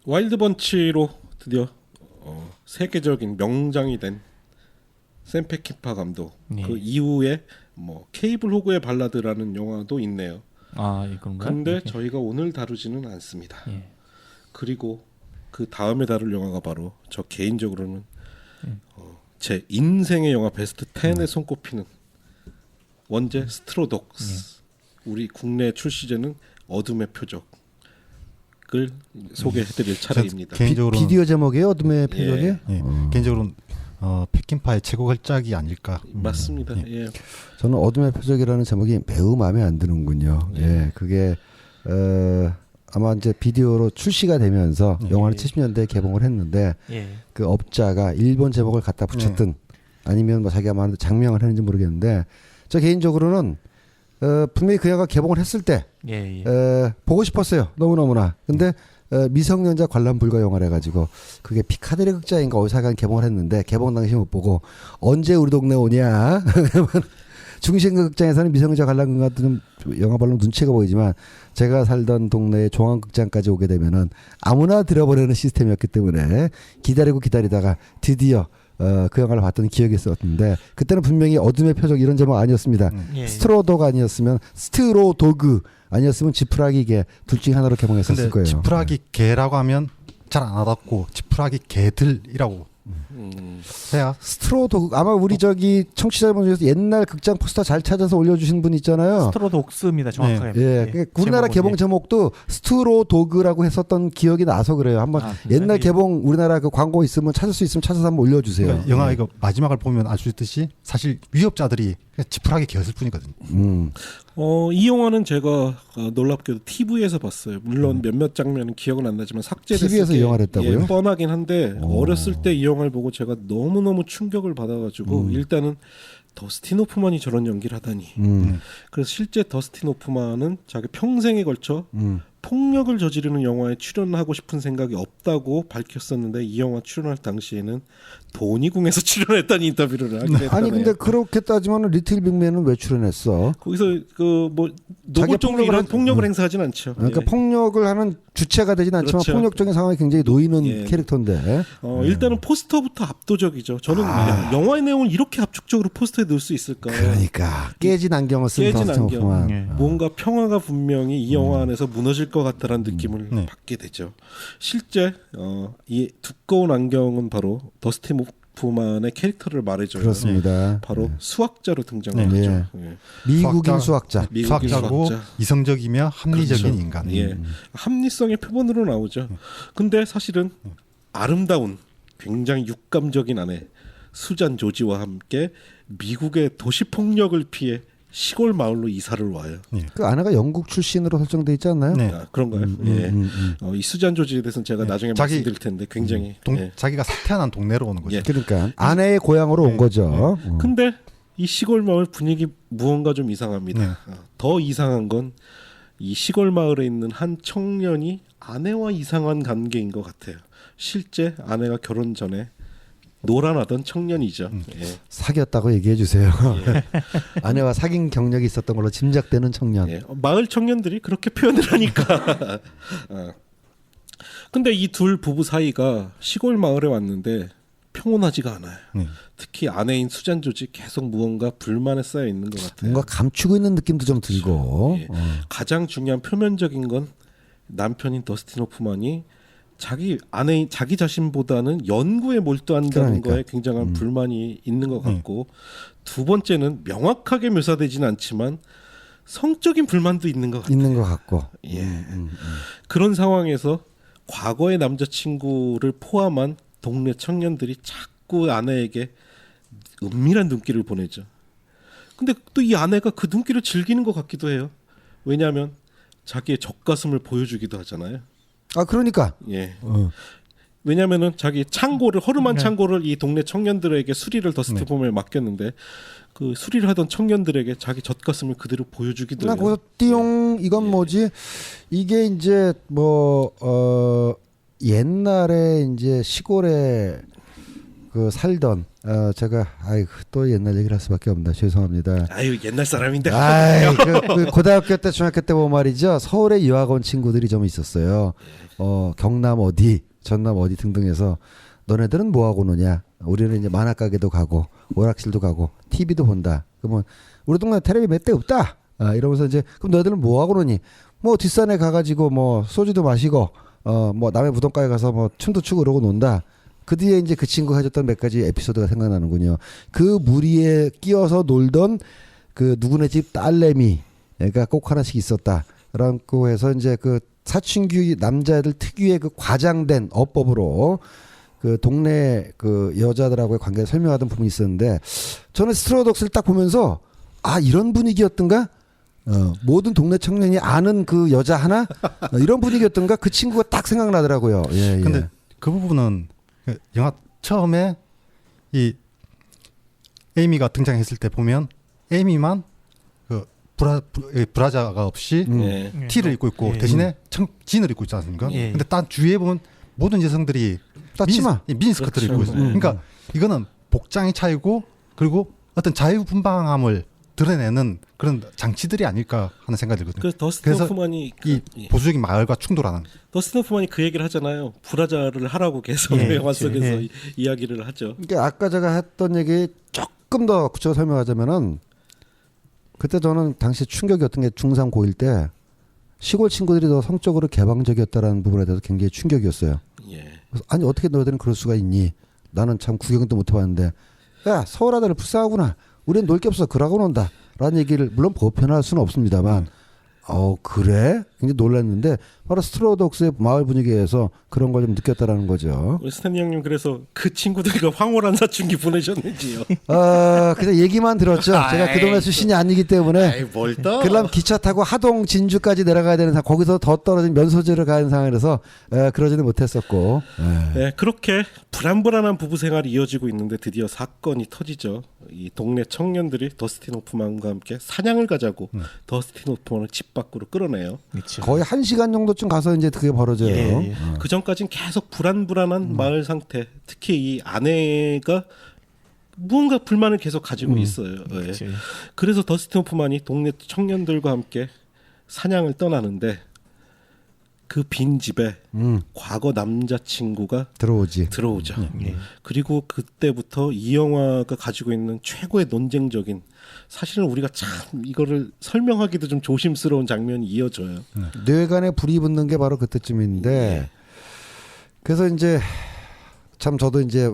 와일드번치로 드디어 세계적인 명장이 된 샘 페킨파 감독. 예. 그 이후에 뭐 케이블 호그의 발라드라는 영화도 있네요. 아, 이건가요? 근데 이렇게? 저희가 오늘 다루지는 않습니다. 예. 그리고 그 다음에 다룰 영화가 바로 저 개인적으로는 제 인생의 영화 베스트 10에 손꼽히는 원제 스트로독스. 우리 국내 출시제는 어둠의 표적을 소개해드릴 차례입니다. 개인적으로 비디오 제목이에요, 어둠의 표적이? 예, 개인적으로는 페킨파의 최고걸작이 아닐까. 맞습니다. 예. 저는 어둠의 표적이라는 제목이 매우 마음에 안 드는군요. 예, 그게 아마 이제 비디오로 출시가 되면서 영화는 70년대에 개봉을 했는데 예. 그 업자가 일본 제목을 갖다 붙였든 아니면 뭐 자기가 말하는 장명을 했는지 모르겠는데 저 개인적으로는 분명히 그 영화가 개봉을 했을 때 예. 예. 보고 싶었어요. 너무너무나. 근데 미성년자 관람 불가 영화라 해가지고 그게 피카데리 극장인가 어디서 하간 개봉을 했는데 개봉 당시 못 보고 언제 우리 동네 오냐. 중심가 극장에서는 미성년자 관람 같은 영화 별로 눈치가 보이지만 제가 살던 동네의 종합극장까지 오게 되면은 아무나 들어버리는 시스템이었기 때문에 기다리다가 드디어 그 영화를 봤던 기억이 있었는데 그때는 분명히 어둠의 표적 이런 제목 아니었습니다. 예. 스트로도가 아니었으면 스트로도그 아니었으면 지푸라기 개 둘 중에 하나로 개봉했었을 근데 거예요. 지푸라기 개라고 하면 잘 안 와닿고 지푸라기 개들이라고 해야 스트로도그 아마 우리 저기 청취자분 중에서 옛날 극장 포스터 잘 찾아서 올려주신 분 있잖아요. 스트로독스입니다. 정확하게. 예, 우리나라 제목은, 개봉 제목도 스트로도그라고 했었던 기억이 나서 그래요. 한번 옛날 개봉 우리나라 그 광고 있으면 찾을 수 있으면 찾아서 한번 올려주세요. 그러니까 영화 이거 마지막을 보면 알 수 있듯이 사실 위협자들이 그냥 지푸라기 개였을 뿐이거든요. 이 영화는 제가 놀랍게도 TV에서 봤어요. 물론 몇몇 장면은 기억은 안 나지만 삭제됐을 TV에서 이 영화를 했다고요? 뻔하긴 한데 어렸을 때 이 영화를 보고 제가 너무너무 충격을 받아가지고 일단은 더스틴 호프만이 저런 연기를 하다니. 그래서 실제 더스틴 호프만은 자기 평생에 걸쳐 폭력을 저지르는 영화에 출연하고 싶은 생각이 없다고 밝혔었는데 이 영화 출연할 당시에는 돈이 궁해서 출연했다는 인터뷰를 하게 됐다네요. 아니 근데 그렇게 따지면 리틀 빅맨은 왜 출연했어? 거기서 그 뭐 노골적으로 이런 폭력을 행사하진 않죠. 그러니까 예. 폭력을 하는 주체가 되진 않지만 그렇죠. 폭력적인 상황에 굉장히 놓이는 예. 캐릭터인데. 일단은 포스터부터 압도적이죠. 저는 영화의 내용을 이렇게 압축적으로 포스터에 넣을 수 있을까? 그러니까 깨진 안경을 쓴 깨진 더스틴 안경. 호프만. 예. 뭔가 평화가 분명히 이 영화 안에서 무너질 것 같다는 느낌을 받게 되죠. 실제 이 두꺼운 안경은 바로 더스틴 호프만의 캐릭터를 말해줘요. 그렇습니다. 바로 수학자로 등장하죠. 예. 미국인 수학자. 미국인 수학자고 수학자. 이성적이며 합리적인 그렇죠. 인간. 예. 합리성의 표본으로 나오죠. 근데 사실은 아름다운 굉장히 육감적인 아내 수잔 조지와 함께 미국의 도시 폭력을 피해 시골 마을로 이사를 와요. 그 아내가 영국 출신으로 설정돼 있지 않나요? 네. 그런가요? 예. 이 수잔 조지에 대해서는 제가 나중에 자기- 말씀드릴 텐데 굉장히 예. 자기가 태어난 동네로 오는 거죠. 예. 그러니까 아내의 고향으로 온 거죠. 근데 이 시골 마을 분위기 무언가 좀 이상합니다. 네. 더 이상한 건 이 시골 마을에 있는 한 청년이 아내와 이상한 관계인 것 같아요. 실제 아내가 결혼 전에 노란하던 청년이죠. 예. 사귀었다고 얘기해 주세요. 아내와 사귄 경력이 있었던 걸로 짐작되는 청년. 예. 마을 청년들이 그렇게 표현을 하니까. 근데 이 둘 부부 사이가 시골 마을에 왔는데 평온하지가 않아요. 특히 아내인 수잔 조지 계속 무언가 불만에 쌓여 있는 것 같아요. 뭔가 감추고 있는 느낌도 좀 들고. 예. 가장 중요한 표면적인 건 남편인 더스틴 호프만이 자기 아내인 자기 자신보다는 연구에 몰두한다는 그러니까. 거에 굉장한 불만이 있는 것 같고 두 번째는 명확하게 묘사되지는 않지만 성적인 불만도 있는 것 같아요. 있는 것 같고. 예. 그런 상황에서 과거의 남자친구를 포함한 동네 청년들이 자꾸 아내에게 은밀한 눈길을 보내죠. 근데 또 이 아내가 그 눈길을 즐기는 것 같기도 해요. 왜냐하면 자기의 젖가슴을 보여주기도 하잖아요. 아 그러니까. 예. 왜냐하면은 자기 창고를 허름한 창고를 이 동네 청년들에게 수리를 더스트 폼에 맡겼는데 그 수리를 하던 청년들에게 자기 젖가슴을 그대로 보여주기도 나 해요. 거기서 띠용 이건 뭐지? 이게 이제 뭐 옛날에 이제 시골에 그 살던 제가 아이고 또 옛날 얘기를 할 수밖에 없나 죄송합니다. 아유 옛날 사람인데. 아이, 그 고등학교 때 중학교 때 보면 말이죠. 서울에 유학 온 친구들이 좀 있었어요. 경남 어디 전남 어디 등등해서 너네들은 뭐 하고 노냐. 우리는 이제 만화 가게도 가고 오락실도 가고 TV도 본다. 그러면 우리 동네 텔레비 몇 대 없다. 이러면서 이제 그럼 너희들은 뭐 하고 노니? 뭐 뒷산에 가가지고 뭐 소주도 마시고 뭐 남의 무덤가에 가서 뭐 춤도 추고 그러고 논다. 그 뒤에 이제 그 친구가 해줬던 몇 가지 에피소드가 생각나는군요. 그 무리에 끼어서 놀던 그 누구네 집 딸내미가 꼭 하나씩 있었다라고 해서 이제 그 사춘기 남자애들 특유의 그 과장된 어법으로 그 동네 그 여자들하고의 관계를 설명하던 부분이 있었는데 저는 스트로독스를 딱 보면서 아 이런 분위기였던가? 모든 동네 청년이 아는 그 여자 하나? 이런 분위기였던가? 그 친구가 딱 생각나더라고요. 예, 예. 근데 그 부분은 그 영화 처음에 이 에이미가 등장했을 때 보면 에이미만 그 브라자가 없이 예. 티를 입고 있고 예. 대신에 진을 입고 있지 않습니까? 예. 근데 딴 주위에 보면 모든 여성들이 따치마. 미니스커트를 그렇죠. 입고 있어요. 네. 그러니까 이거는 복장의 차이고 그리고 어떤 자유분방함을 드러내는 그런 장치들이 아닐까 하는 생각이 들거든요. 그래서 더스틴 그래서 호프만이 이 보수적인 마을과 충돌하는. 더스틴 호프만이 그 얘기를 하잖아요. 브라자를 하라고 계속 예, 영화 속에서 예. 이야기를 하죠. 그러니까 아까 제가 했던 얘기 조금 더 구체적으로 설명하자면은 그때 저는 당시 충격이었던 게 중3 고1 때 시골 친구들이 더 성적으로 개방적이었다라는 부분에 대해서 굉장히 충격이었어요. 예. 그래서 아니 어떻게 너희들은 그럴 수가 있니? 나는 참 구경도 못 해봤는데 야 서울 아들은 불쌍하구나. 우리는 놀 게 없어 그러고 논다. 라는 얘기를 물론 보편할 수는 없습니다만 그래? 굉장히 놀랐는데 바로 스트로독스의 마을 분위기에서 그런 걸 좀 느꼈다라는 거죠. 우리 스탠리 형님 그래서 그 친구들과 황홀한 사춘기 보내셨는지요? 그냥 얘기만 들었죠. 제가 그 동네 출신이 아니기 때문에 아이 뭘 떠? 그러면 기차 타고 하동 진주까지 내려가야 되는 상황 거기서 더 떨어진 면소지를 가는 상황이라서 그러지는 못했었고 네, 그렇게 불안불안한 부부 생활이 이어지고 있는데 드디어 사건이 터지죠. 이 동네 청년들이 더스틴 호프만과 함께 사냥을 가자고 더스틴 호프만을 집 밖으로 끌어내요. 그렇죠. 거의 1시간 정도쯤 가서 이제 그게 벌어져요. 예, 예. 그 전까진 계속 불안불안한 마을 상태. 특히 이 아내가 무언가 불만을 계속 가지고 있어요. 예. 그렇죠. 그래서 더스틴 호프만이 동네 청년들과 함께 사냥을 떠나는데 그 빈 집에 과거 남자친구가 들어오지. 들어오죠. 예. 그리고 그때부터 이 영화가 가지고 있는 최고의 논쟁적인 사실은 우리가 참 이거를 설명하기도 좀 조심스러운 장면이 이어져요. 뇌관에 불이 붙는 게 바로 그때쯤인데 그래서 이제 참 저도 이제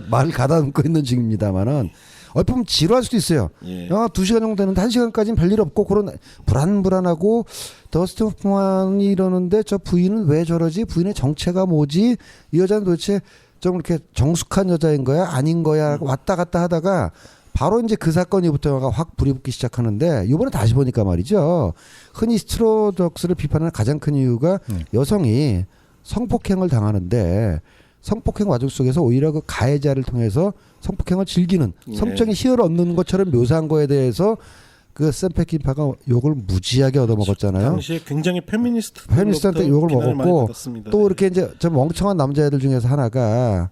말을 가다듬고 있는 중입니다만은 얼핏 보면 지루할 수도 있어요. 예. 영화 2시간 정도 되는데 1시간까지는 별일 없고 그런 불안불안하고 더스틴 호프만이 이러는데 저 부인은 왜 저러지? 부인의 정체가 뭐지? 이 여자는 도대체 좀 이렇게 정숙한 여자인 거야? 아닌 거야? 라고 왔다 갔다 하다가 바로 이제 그 사건이부터 영화가 확 불이 붙기 시작하는데 이번에 다시 보니까 말이죠. 흔히 스트로독스를 비판하는 가장 큰 이유가 여성이 성폭행을 당하는데 성폭행 과정 속에서 오히려 그 가해자를 통해서 성폭행을 즐기는 성적인 희열을 얻는 것처럼 묘사한 거에 대해서 그 샘 페킨파가 욕을 무지하게 얻어먹었잖아요. 당시에 굉장히 페미니스트한테 욕을 먹었고 또 이렇게 이제 좀 멍청한 남자애들 중에서 하나가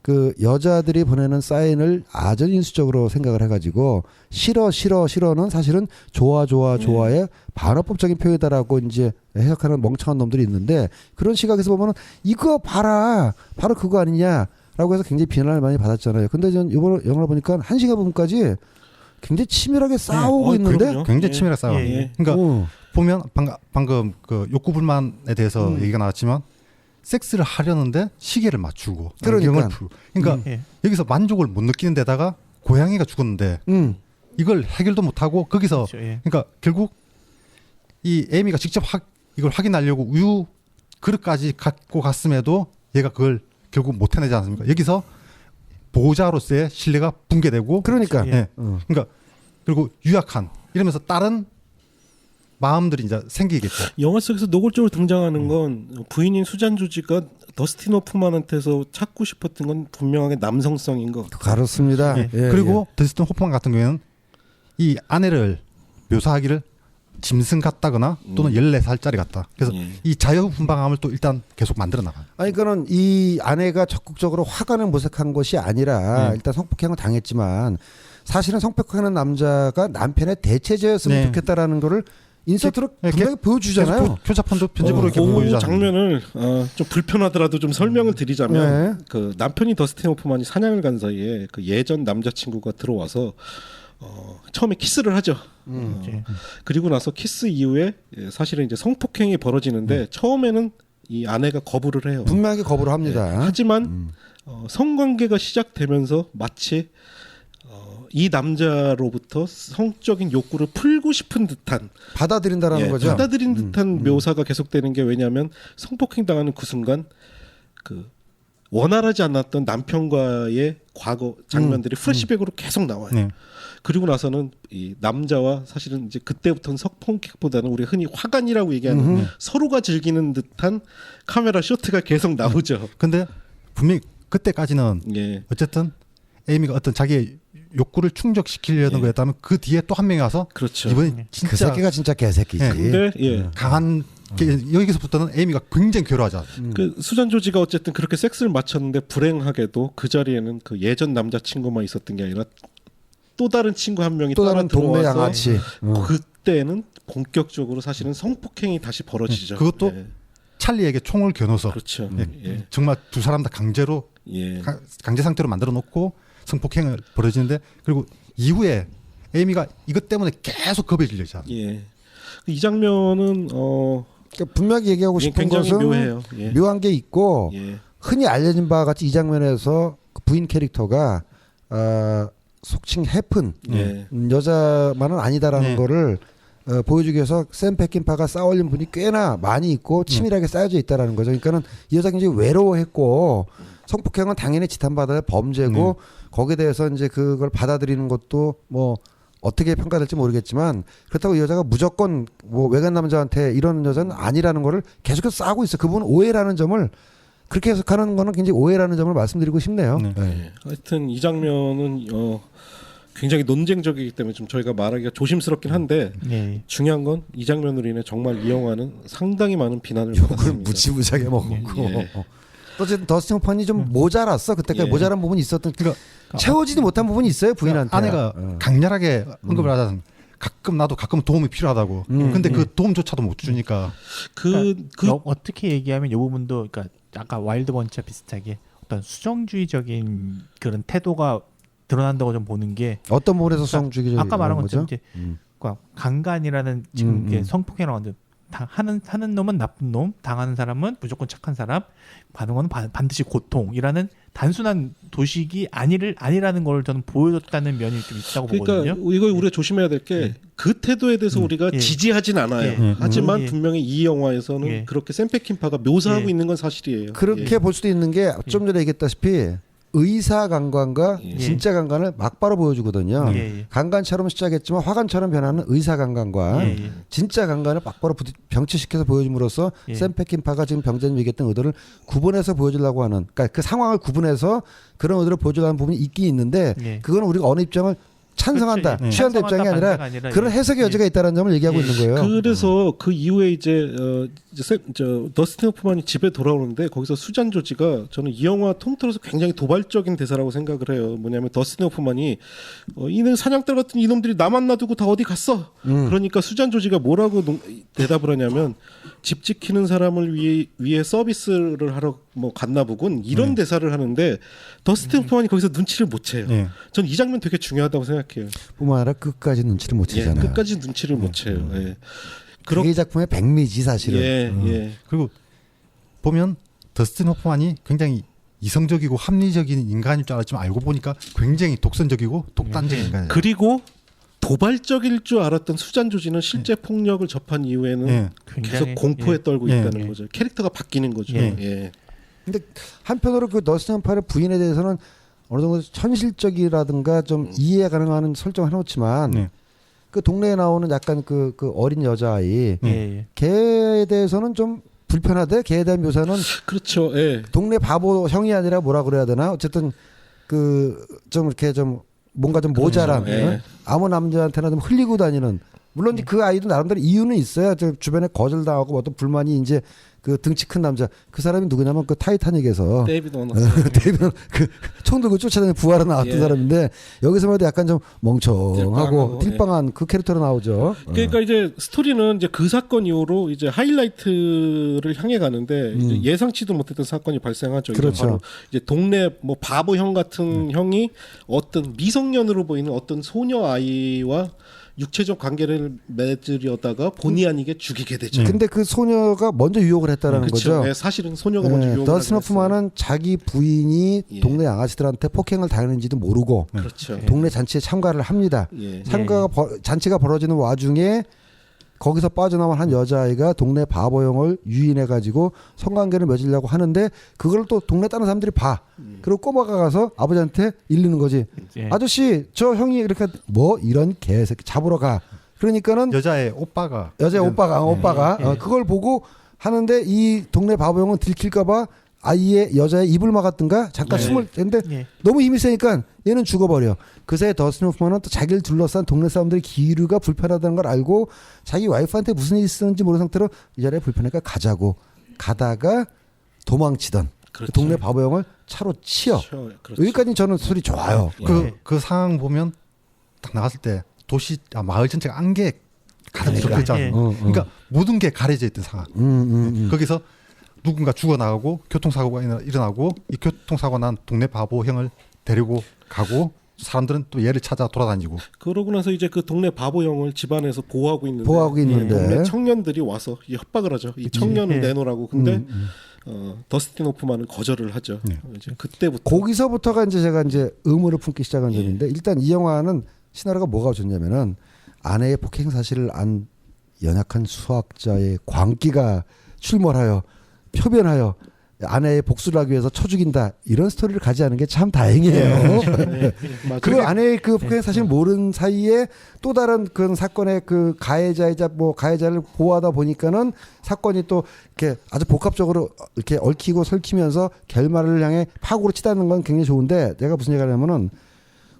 그 여자들이 보내는 사인을 아전인수적으로 생각을 해가지고 싫어는 사실은 좋아의 반어법적인 표현이다라고 이제 해석하는 멍청한 놈들이 있는데 그런 시각에서 보면은 이거 봐라 바로 그거 아니냐라고 해서 굉장히 비난을 많이 받았잖아요. 근데 전 이번 영화를 보니까 1시간 부분까지 굉장히 치밀하게 싸우고 있는데 그럼요. 굉장히 예. 치밀하게 싸워요. 예. 그러니까 보면 방금 그 욕구 불만에 대해서 얘기가 나왔지만 섹스를 하려는데 시계를 맞추고 그러니까. 안경을 풀고 그러니까 예. 여기서 만족을 못 느끼는 데다가 고양이가 죽었는데 이걸 해결도 못 하고 거기서 그렇죠. 예. 그러니까 결국 이 에이미가 직접 이걸 확인하려고 우유 그릇까지 갖고 갔음에도 얘가 그걸 결국 못 해내지 않습니까? 여기서 보호자로서의 신뢰가 붕괴되고 그러니까 예. 예. 그러니까 그리고 유약한 이러면서 다른 마음들이 이제 생기겠죠. 영화 속에서 노골적으로 등장하는 건 부인인 수잔 조지가 더스틴 호프만한테서 찾고 싶었던 건 분명하게 남성성인 것 같아요. 그렇습니다. 예. 예, 그리고 더스틴 호프만 같은 경우에는 이 아내를 묘사하기를 짐승 같다거나 또는 14살짜리 같다. 그래서 예. 이 자유분방함을 또 일단 계속 만들어 나가요. 아니 그러니까는 이 아내가 적극적으로 화관을 모색한 것이 아니라 네. 일단 성폭행을 당했지만 사실은 성폭행하는 남자가 남편의 대체제였으면 네. 좋겠다라는 거를 인서트로 네, 분명히 보여주잖아요. 계속 교차판도 편집으로 이렇게 그 보여주잖아요. 장면을 좀 불편하더라도 좀 설명을 드리자면 네. 그 남편이 더스틴 호프만이 사냥을 간 사이에 그 예전 남자친구가 들어와서 처음에 키스를 하죠. 이제 그리고 나서 키스 이후에 사실은 이제 성폭행이 벌어지는데 처음에는 이 아내가 거부를 해요. 분명하게 거부를 합니다. 하지만 성관계가 시작되면서 마치 이 남자로부터 성적인 욕구를 풀고 싶은 듯한 받아들인다라는 거죠. 받아들인 듯한 묘사가 계속되는 게 왜냐하면 성폭행 당하는 그 순간 그 원활하지 않았던 남편과의 과거 장면들이 플래시백으로 계속 나와요. 네. 그리고 나서는 이 남자와 사실은 이제 그때부터는 성폭행보다는 우리 흔히 화관이라고 얘기하는 서로가 즐기는 듯한 카메라 쇼트가 계속 나오죠. 근데 분명히 그때까지는 예. 어쨌든 에이미가 어떤 자기의 욕구를 충족시키려는 예. 거였다면 그 뒤에 또 한 명이 와서 그렇죠. 이번에 그 진짜 새끼가 진짜 개새끼지. 네. 근데 예. 강한 여기서부터는 에이미가 굉장히 괴로워하죠. 그 수잔 조지가 어쨌든 그렇게 섹스를 마쳤는데 불행하게도 그 자리에는 그 예전 남자친구만 있었던 게 아니라 또 다른 친구 한 명이 또 따라 다른 동네 들어와서 양아치. 그때는 본격적으로 사실은 성폭행이 다시 벌어지죠. 그것도 예. 찰리에게 총을 겨눠서 그렇죠. 예. 예. 정말 두 사람 다 강제로 예. 강제 상태로 만들어 놓고 성폭행을 벌어지는데 그리고 이후에 에이미가 이것 때문에 계속 겁에 질리잖아. 예. 이 장면은 그러니까 분명히 얘기하고 싶은 굉장히 것은 묘해요. 예. 묘한 게 있고 예. 흔히 알려진 바와 같이 이 장면에서 그 부인 캐릭터가 속칭 해픈 예. 여자만은 아니다라는 네. 거를 보여주기 위해서 샘 페킨파가 쌓아올린 분이 꽤나 많이 있고 치밀하게 쌓여져 있다라는 거죠. 그러니까는 이 여자가 굉장히 외로워했고 성폭행은 당연히 지탄받아야 범죄고 거기에 대해서 이제 그걸 받아들이는 것도 뭐 어떻게 평가될지 모르겠지만 그렇다고 이 여자가 무조건 뭐 외간 남자한테 이런 여자는 아니라는 거를 계속해서 쌓고 있어. 그분은 오해라는 점을 그렇게 해석하는 거는 굉장히 오해라는 점을 말씀드리고 싶네요. 네. 네. 예. 하여튼 이 장면은 굉장히 논쟁적이기 때문에 좀 저희가 말하기가 조심스럽긴 한데 예. 중요한 건 이 장면으로 인해 정말 이 영화는 상당히 많은 비난을 욕을 받았습니다. 무지무지하게 먹었고 예. 어쨌든 더스틴 호프만이 좀 모자랐어. 그때까지 예. 모자란 부분이 있었던 그러니까 채워지지 못한 부분이 있어요 부인한테. 아내가 강렬하게 언급을 하자면 가끔 나도 가끔 도움이 필요하다고. 근데 그 도움조차도 못 주니까 그 어떻게 얘기하면 이 부분도 그러니까 아까 와일드 번치와 비슷하게 어떤 수정주의적인 그런 태도가 드러난다고 좀 보는 게 어떤 부분에서 성주기적 아까 말한 것처럼 거죠? 이제 그러니까 강간이라는 지금 이게 성폭행이라고 하는데 하는 놈은 나쁜 놈, 당하는 사람은 무조건 착한 사람, 받는 거는 반드시 고통이라는 단순한 도식이 아니라는 걸 저는 보여줬다는 면이 좀 있다고 보거든요. 그러니까 이거 우리가 조심해야 될 게 그 태도에 대해서 우리가 예. 지지하진 않아요. 예. 하지만 예. 분명히 이 영화에서는 예. 그렇게 샘 페킨파가 묘사하고 예. 있는 건 사실이에요. 그렇게 예. 볼 수도 있는 게 좀 전에 얘기했다시피 의사 강간과 예. 진짜 강간을 막바로 보여주거든요. 예. 강간처럼 시작했지만 화관처럼 변하는 의사 강간과 예. 진짜 강간을 막바로 병치시켜서 보여줌으로써 예. 샘 페킨파가 지금 병자님 얘기했던 의도를 구분해서 보여주려고 하는, 그러니까 그 상황을 구분해서 그런 의도를 보여주려는 부분이 있긴 있는데 예. 그거는 우리가 어느 입장을 찬성한다, 그렇죠. 예. 취한다 입장이 찬성한다, 아니라 반대가 아니라 그런 예. 해석의 여지가 있다는 점을 얘기하고 예. 있는 거예요. 그래서 그 이후에 이제 더스틴 호프만이 집에 돌아오는데 거기서 수잔 조지가 저는 이 영화 통틀어서 굉장히 도발적인 대사라고 생각을 해요. 뭐냐면 더스틴 호프만이 이는 사냥딸 같은 이놈들이 나만 놔두고 다 어디 갔어. 그러니까 수잔 조지가 뭐라고 대답을 하냐면 집 지키는 사람을 위해 서비스를 하러 뭐 갔나 보군 이런 대사를 하는데 더스틴 호프만이 거기서 눈치를 못 채요. 예. 전 이 장면 되게 중요하다고 생각해요. 뿐만 아니라 끝까지 눈치를 못 예, 채잖아요. 끝까지 눈치를 못 채요. 예. 그게 이 작품의 백미지 사실은. 예, 예. 그리고 보면 더스틴 호프만이 굉장히 이성적이고 합리적인 인간일 줄 알았지만 알고 보니까 굉장히 독선적이고 독단적인 인간이에요. 그리고 도발적일 줄 알았던 수잔 조지는 실제 폭력을 접한 이후에는 예. 계속 굉장히, 공포에 예. 떨고 예. 있다는 거죠. 캐릭터가 바뀌는 거죠. 예. 예. 근데 한편으로 그 더스틴 호프만의 부인에 대해서는 어느 정도 현실적이라든가 좀 이해 가능한 설정을 해놓지만 네. 그 동네에 나오는 약간 그 어린 여자아이 예. 걔에 대해서는 좀 불편하대. 걔에 대한 묘사는 그렇죠. 예. 동네 바보 형이 아니라 뭐라 그래야 되나? 어쨌든 그 좀 이렇게 좀 뭔가 좀 모자란 그렇죠. 예. 아무 남자한테나 좀 흘리고 다니는 물론 이제 그 아이도 나름대로 이유는 있어요. 저 주변에 거절당하고 어떤 불만이 이제 그 등치 큰 남자 그 사람이 누구냐면 그 타이타닉에서 데이비드 워너. 데이비드 총 들고 쫓아다니는 부하로 나왔던 예. 사람인데 여기서만 해도 약간 좀 멍청하고 딜빵하고, 딜빵한 그 캐릭터로 나오죠. 그러니까 이제 스토리는 이제 그 사건 이후로 이제 하이라이트를 향해 가는데 이제 예상치도 못했던 사건이 발생하죠. 이게 그렇죠. 바로 이제 동네 뭐 바보 형 같은 형이 어떤 미성년으로 보이는 어떤 소녀 아이와 육체적 관계를 맺으려다가 본의 아니게 죽이게 되죠. 근데 그 소녀가 먼저 유혹을 했다라는 그렇죠. 거죠. 네, 사실은 소녀가 먼저 유혹을 더스틴 하게 됐어요. 호프만은 자기 부인이 예. 동네 양아치들한테 폭행을 당했는지도 모르고 그렇죠. 동네 잔치에 참가를 합니다. 예. 잔치가 벌어지는 와중에 거기서 빠져나온 한 여자아이가 동네 바보형을 유인해가지고 성관계를 맺으려고 하는데 그걸 또 동네 다른 사람들이 봐. 그리고 꼬마가 가서 아버지한테 일리는 거지. 예. 아저씨 저 형이 이렇게 뭐 이런 개새끼 잡으러 가. 그러니까는 여자의 오빠가 여자 오빠가 예. 그걸 보고 하는데 이 동네 바보형은 들킬까봐 아이의 여자의 입을 막았든가 잠깐 네. 숨을 했는데 예. 너무 힘이 세니까 얘는 죽어버려. 그새 더스틴 호프만은 또 자기를 둘러싼 동네 사람들의 기류가 불편하다는 걸 알고 자기 와이프한테 무슨 일이 있었는지 모르는 상태로 이 자리에 불편하니까 가자고 가다가 도망치던 그렇죠. 그 동네 바보형을 차로 치어. 그렇죠. 여기까지는 저는 소리 좋아요. 예. 그 상황 보면 딱 나갔을 때 마을 전체가 안개 가득 그러니까, 덮여 있잖아요. 예. 그러니까 모든 게 가려져 있던 상황. 거기서 누군가 죽어나가고 교통사고가 일어나고 이 교통사고 난 동네 바보 형을 데리고 가고 사람들은 또 얘를 찾아 돌아다니고. 그러고 나서 이제 그 동네 바보 형을 집안에서 보호하고 있는데 보호하고 청년들이 와서 이 협박을 하죠. 이 청년을 예. 내놓으라고. 근데 더스틴 호프만은 거절을 하죠. 이제 그때부터 거기서부터가 이제 제가 이제 의문을 품기 시작한 점인데 일단 이 영화는 시나리오가 뭐가 좋냐면은 아내의 폭행 사실을 안 연약한 수학자의 광기가 출몰하여 표변하여 아내의 복수를 하기 위해서 쳐 죽인다 이런 스토리를 가지 않은 게 참 다행이에요. 맞아요. 그 아내의 그 폭행 사실 모르는 사이에 또 다른 그 사건의 그 가해자이자 뭐 가해자를 보호하다 보니까는 사건이 또 이렇게 아주 복합적으로 이렇게 얽히고 설키면서 결말을 향해 파고로 치닫는 건 굉장히 좋은데 내가 무슨 얘기를 하냐면은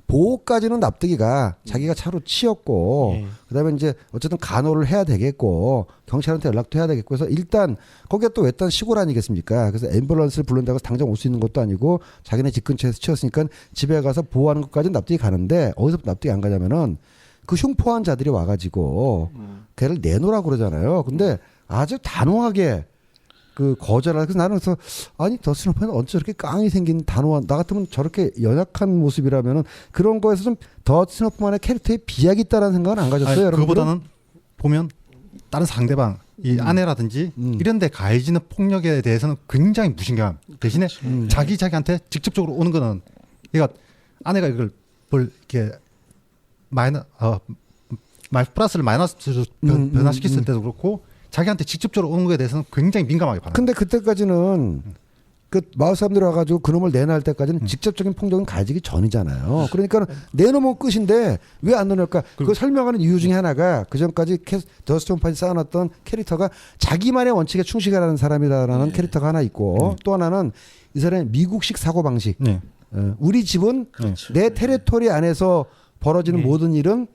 보호까지는 납득이가 자기가 차로 치였고 예. 그다음에 이제 어쨌든 간호를 해야 되겠고 경찰한테 연락도 해야 되겠고 해서 일단 거기가 또 외딴 시골 아니겠습니까? 그래서 앰뷸런스를 부른다고 해서 당장 올 수 있는 것도 아니고 자기네 집 근처에서 치였으니까 집에 가서 보호하는 것까지는 납득이 가는데 어디서 납득이 안 가냐면은 그 흉포한 자들이 와가지고 걔를 내놓으라고 그러잖아요. 근데 아주 단호하게 그 거절하고 그래서 나는 그래서 아니 더스틴 호프는 언제 저렇게 깡이 생긴 단호한 나 같으면 저렇게 연약한 모습이라면은 그런 거에서 좀 더스틴 호프만의 캐릭터에 비약이 있다라는 생각은 안 가졌어요. 여러분들은? 그거보다는 보면 다른 상대방 이 아내라든지 이런데 가해지는 폭력에 대해서는 굉장히 무신경함. 대신에 자기한테 직접적으로 오는 거는 그러니까 아내가 이걸 뭘 이렇게 플러스를 마이너스로 변화시켰을 때도 그렇고 자기한테 직접적으로 오는 거에 대해서는 굉장히 민감하게 반응합니다. 근데 그때까지는 그 마을 사람들이 와가지고 그놈을 내놓을 때까지는 직접적인 폭력은 가지기 전이잖아요. 그러니까 내놓으면 끝인데 왜 안 내놓을까? 그걸 설명하는 이유 중에 하나가 그 전까지 더스틴 호프만이 쌓아놨던 캐릭터가 자기만의 원칙에 충실하는 사람이다라는 캐릭터가 하나 있고 또 하나는 이 사람의 미국식 사고방식. 네. 우리 집은 그렇죠. 내 테리토리 안에서 벌어지는 모든 일은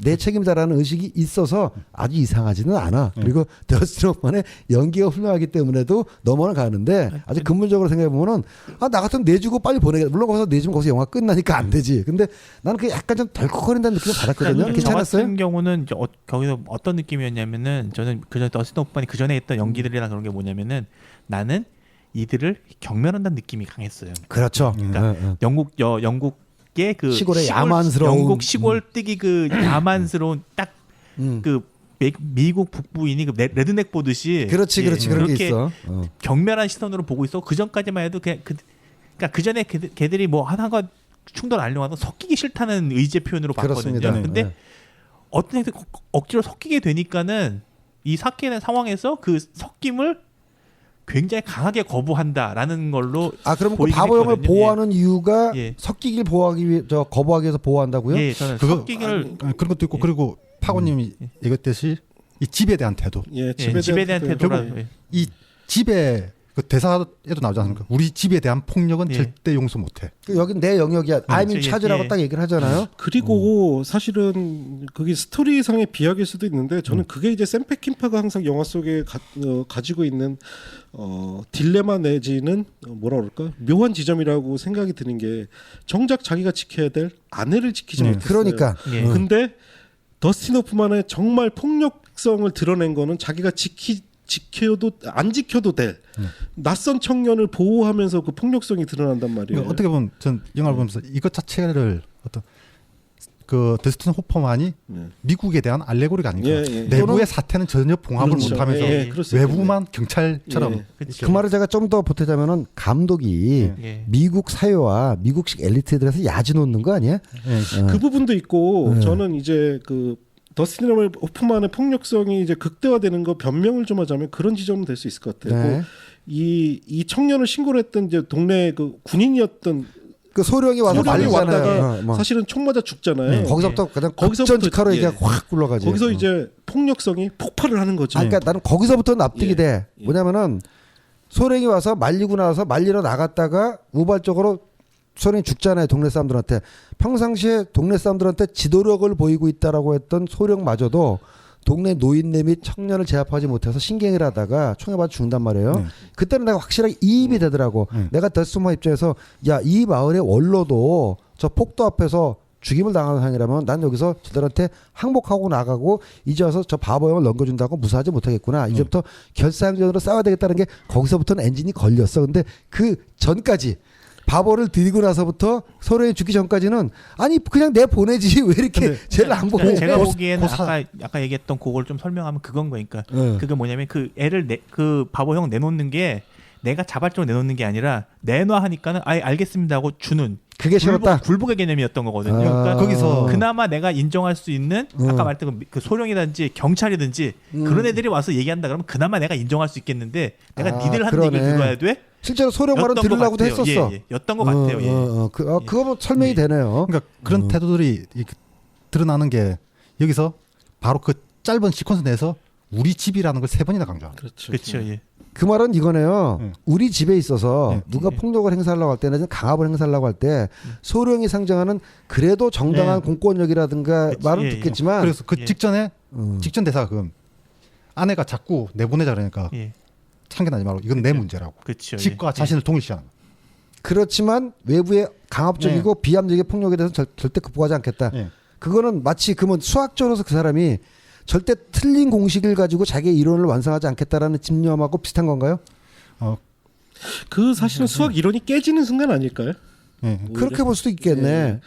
내 책임이다라는 의식이 있어서 아주 이상하지는 않아. 그리고 더스틴 호프만의 연기가 훌륭하기 때문에도 넘어는 가는데 아주 근본적으로 생각해 보면은 나 같으면 내주고 빨리 보내겠다. 물론 거기서 내주면 거기서 영화 끝나니까 안 되지. 근데 나는 그게 약간 좀 덜컥거린다는 느낌을 받았거든요. 저 괜찮았어요? 같은 경우는 이제 거기서 어떤 느낌이었냐면은 저는 그전 더스틴 호프만이 그 전에 했던 연기들이나 그런 게 뭐냐면은 나는 이들을 경멸한다는 느낌이 강했어요. 그렇죠. 그러니까 영국의 그 시골의 야만스러운 영국 시골 뜨기 그 야만스러운 딱 그 미국 북부인이 그 레드넥 보듯이 그렇지 그런 게 그렇게 있어. 경멸한 시선으로 보고 있어. 그 전까지만 해도 그러니까 그 전에 걔들이 뭐 하나가 충돌 안 하려고 하도 섞이기 싫다는 의지의 표현으로 봤거든요. 그렇습니다. 근데 네. 어떤 형태 억지로 섞이게 되니까는 이 섞이는 상황에서 그 섞임을 굉장히 강하게 거부한다라는 걸로 그럼 그 보이긴 바보형을 했거든요. 보호하는 이유가 예. 섞이길 보호하기 위해 거부하기 위해서 보호한다고요? 예, 저는 그거 섞이기를 그런 것도 있고 그리고 파고님이 얘기했듯이 이 집에 대한 태도. 예, 집에 대한 태도라 이 집에 그 대사에도 나오지 않습니까? 우리 집에 대한 폭력은 예. 절대 용서 못해. 여긴 내 영역이야. I'm in 예, charge라고 예. 딱 얘기를 하잖아요. 그리고 사실은 그게 스토리상의 비약일 수도 있는데 저는 그게 이제 샘 페킨파가 항상 영화 속에 가지고 있는 딜레마 내지는 뭐라 그럴까 묘한 지점이라고 생각이 드는 게 정작 자기가 지켜야 될 아내를 지키지 못했어요. 그러니까 예. 근데 더스틴 호프만의 정말 폭력성을 드러낸 거는 자기가 지켜도 안 지켜도 될 낯선 청년을 보호하면서 그 폭력성이 드러난단 말이에요. 그러니까 어떻게 보면 전 영화를 보면서 이것 자체를 어떤 그 더스틴 호퍼만이 네. 미국에 대한 알레고리가 아닌가. 예, 예. 내부의 사태는 전혀 봉합을 그렇죠. 못하면서 예, 예, 그럴 수 있겠네. 외부만 경찰처럼 예. 그쵸. 그 말을 제가 좀 더 보태자면은 감독이 예. 미국 사회와 미국식 엘리트들에서 야지 놓는 거 아니야? 예. 그 부분도 있고 네. 저는 이제 그 더스틴 호프만의 폭력성이 이제 극대화되는 거 변명을 좀 하자면 그런 지점은 될 수 있을 것 같아요. 네. 그 이 청년을 신고를 했던 이제 동네 그 군인이었던 그 소령이 와서 소령이 말리잖아요. 왔다가 뭐. 사실은 총 맞아 죽잖아요. 거기서부터 그냥 거기서부터 극전직하로 예. 이게 확 굴러가지. 거기서 이제 폭력성이 폭발을 하는 거죠. 아, 그러니까 나는 거기서부터 납득이 예. 돼. 예. 뭐냐면은 소령이 와서 말리고 나서 말리러 나갔다가 우발적으로 소령이 죽잖아요. 동네 사람들한테. 평상시에 동네 사람들한테 지도력을 보이고 있다라고 했던 소령마저도 동네 노인네 및 청년을 제압하지 못해서 신경을 하다가 총에 맞아 죽는단 말이에요. 네. 그때는 내가 확실하게 이입이 되더라고. 내가 더스마 입장에서 야, 이 마을의 원로도 저 폭도 앞에서 죽임을 당하는 상이라면 난 여기서 저들한테 항복하고 나가고 이제 와서 저 바보 형을 넘겨준다고 무사하지 못하겠구나. 이제부터 결사항전으로 싸워야 되겠다는 게 거기서부터는 엔진이 걸렸어. 근데 그 전까지 바보를 들이고 나서부터 소련이 죽기 전까지는 아니 그냥 내 보내지 왜 이렇게 쟤를 안 보내? 그러니까 제가 고- 보기에는 고사- 아까 얘기했던 그걸 좀 설명하면 그건 거니까 응. 그게 뭐냐면 그 애를 그 바보형 내놓는 게 내가 자발적으로 내놓는 게 아니라 내놔 하니까는 아예 알겠습니다 하고 주는 그게 싫었다. 굴복의 개념이었던 거거든요. 아. 그러니까 거기서 그나마 내가 인정할 수 있는 아까 말했던 그 소령이든지 경찰이든지 그런 애들이 와서 얘기한다 그러면 그나마 내가 인정할 수 있겠는데 내가 아, 니들 하는 그러네. 얘기를 들어야 돼? 실제로 소령 말은 였던 것 들으려고도 같아요. 했었어. 예, 예. 였던 것 같아요. 예. 그거 뭐 설명이 예. 되네요. 그러니까 그런 태도들이 이렇게 드러나는 게 여기서 바로 그 짧은 시퀀스 내에서 우리 집이라는 걸 3번이나 강조합니다. 그렇죠. 그렇죠. 예. 그 말은 이거네요. 네. 우리 집에 있어서 네. 누가 폭력을 행사하려고 할 때는 강압을 행사하려고 할 때 소령이 상정하는 그래도 정당한 네. 공권력이라든가 그치, 말은 예, 예. 듣겠지만 그래서 그 예. 직전에 음. 직전 대사가 그 아내가 자꾸 내보내자 그러니까 예. 참견하지 말고 이건 내 문제라고. 그렇죠. 집과 예. 자신을 동일시하는 거. 그렇지만 외부의 강압적이고 비합리적인 폭력에 대해서 절대 극복하지 않겠다. 예. 그거는 마치 그러면 수학적으로서 그 사람이 절대 틀린 공식을 가지고 자기의 이론을 완성하지 않겠다라는 집념하고 비슷한 건가요? 그 사실은 수학 이론이 깨지는 순간 아닐까요? 예. 그렇게 볼 수도 있겠네.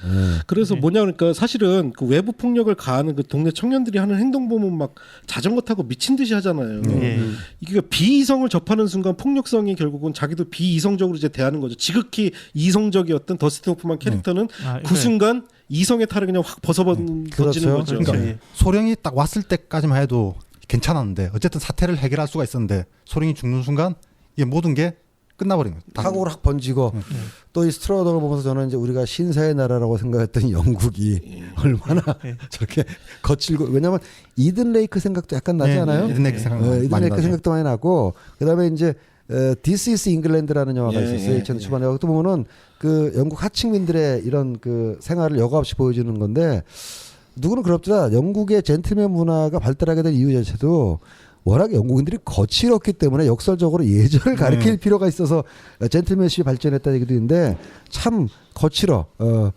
그래서 뭐냐 그러니까 사실은 그 외부 폭력을 가하는 그 동네 청년들이 하는 행동 보면 막 자전거 타고 미친 듯이 하잖아요. 예. 이게 비이성을 접하는 순간 폭력성이 결국은 자기도 비이성적으로 이제 대하는 거죠. 지극히 이성적이었던 더스틴 호프만 캐릭터는 아, 그 네. 순간 이성의 탈을 그냥 확 벗어던지는 그렇죠. 거죠. 그러니까 그렇죠. 예. 소령이 딱 왔을 때까지만 해도 괜찮았는데 어쨌든 사태를 해결할 수가 있었는데 소령이 죽는 순간 이게 모든 게 끝나버린 거예요. 다- 사고를 확 번지고 또 이 스트로더를 보면서 저는 이제 우리가 신사의 나라라고 생각했던 영국이 얼마나 예. 저렇게 거칠고 왜냐하면 이든 레이크 생각도 약간 나지 예, 않아요? 이든 레이크 생각 이든 많이 레이크 나죠. 생각도 많이 나고 그다음에 이제 This is England라는 영화가 예, 있었어요. 예, 2000년 초반에 그것도 보면은 그 영국 하층민들의 이런 그 생활을 여과 없이 보여주는 건데 누구는 그렇더라. 영국의 젠틀맨 문화가 발달하게 된 이유 자체도 워낙 영국인들이 거칠었기 때문에 역설적으로 예절을 가리킬 필요가 있어서 젠틀맨십이 발전했다는 얘기도 있는데 참 거칠어.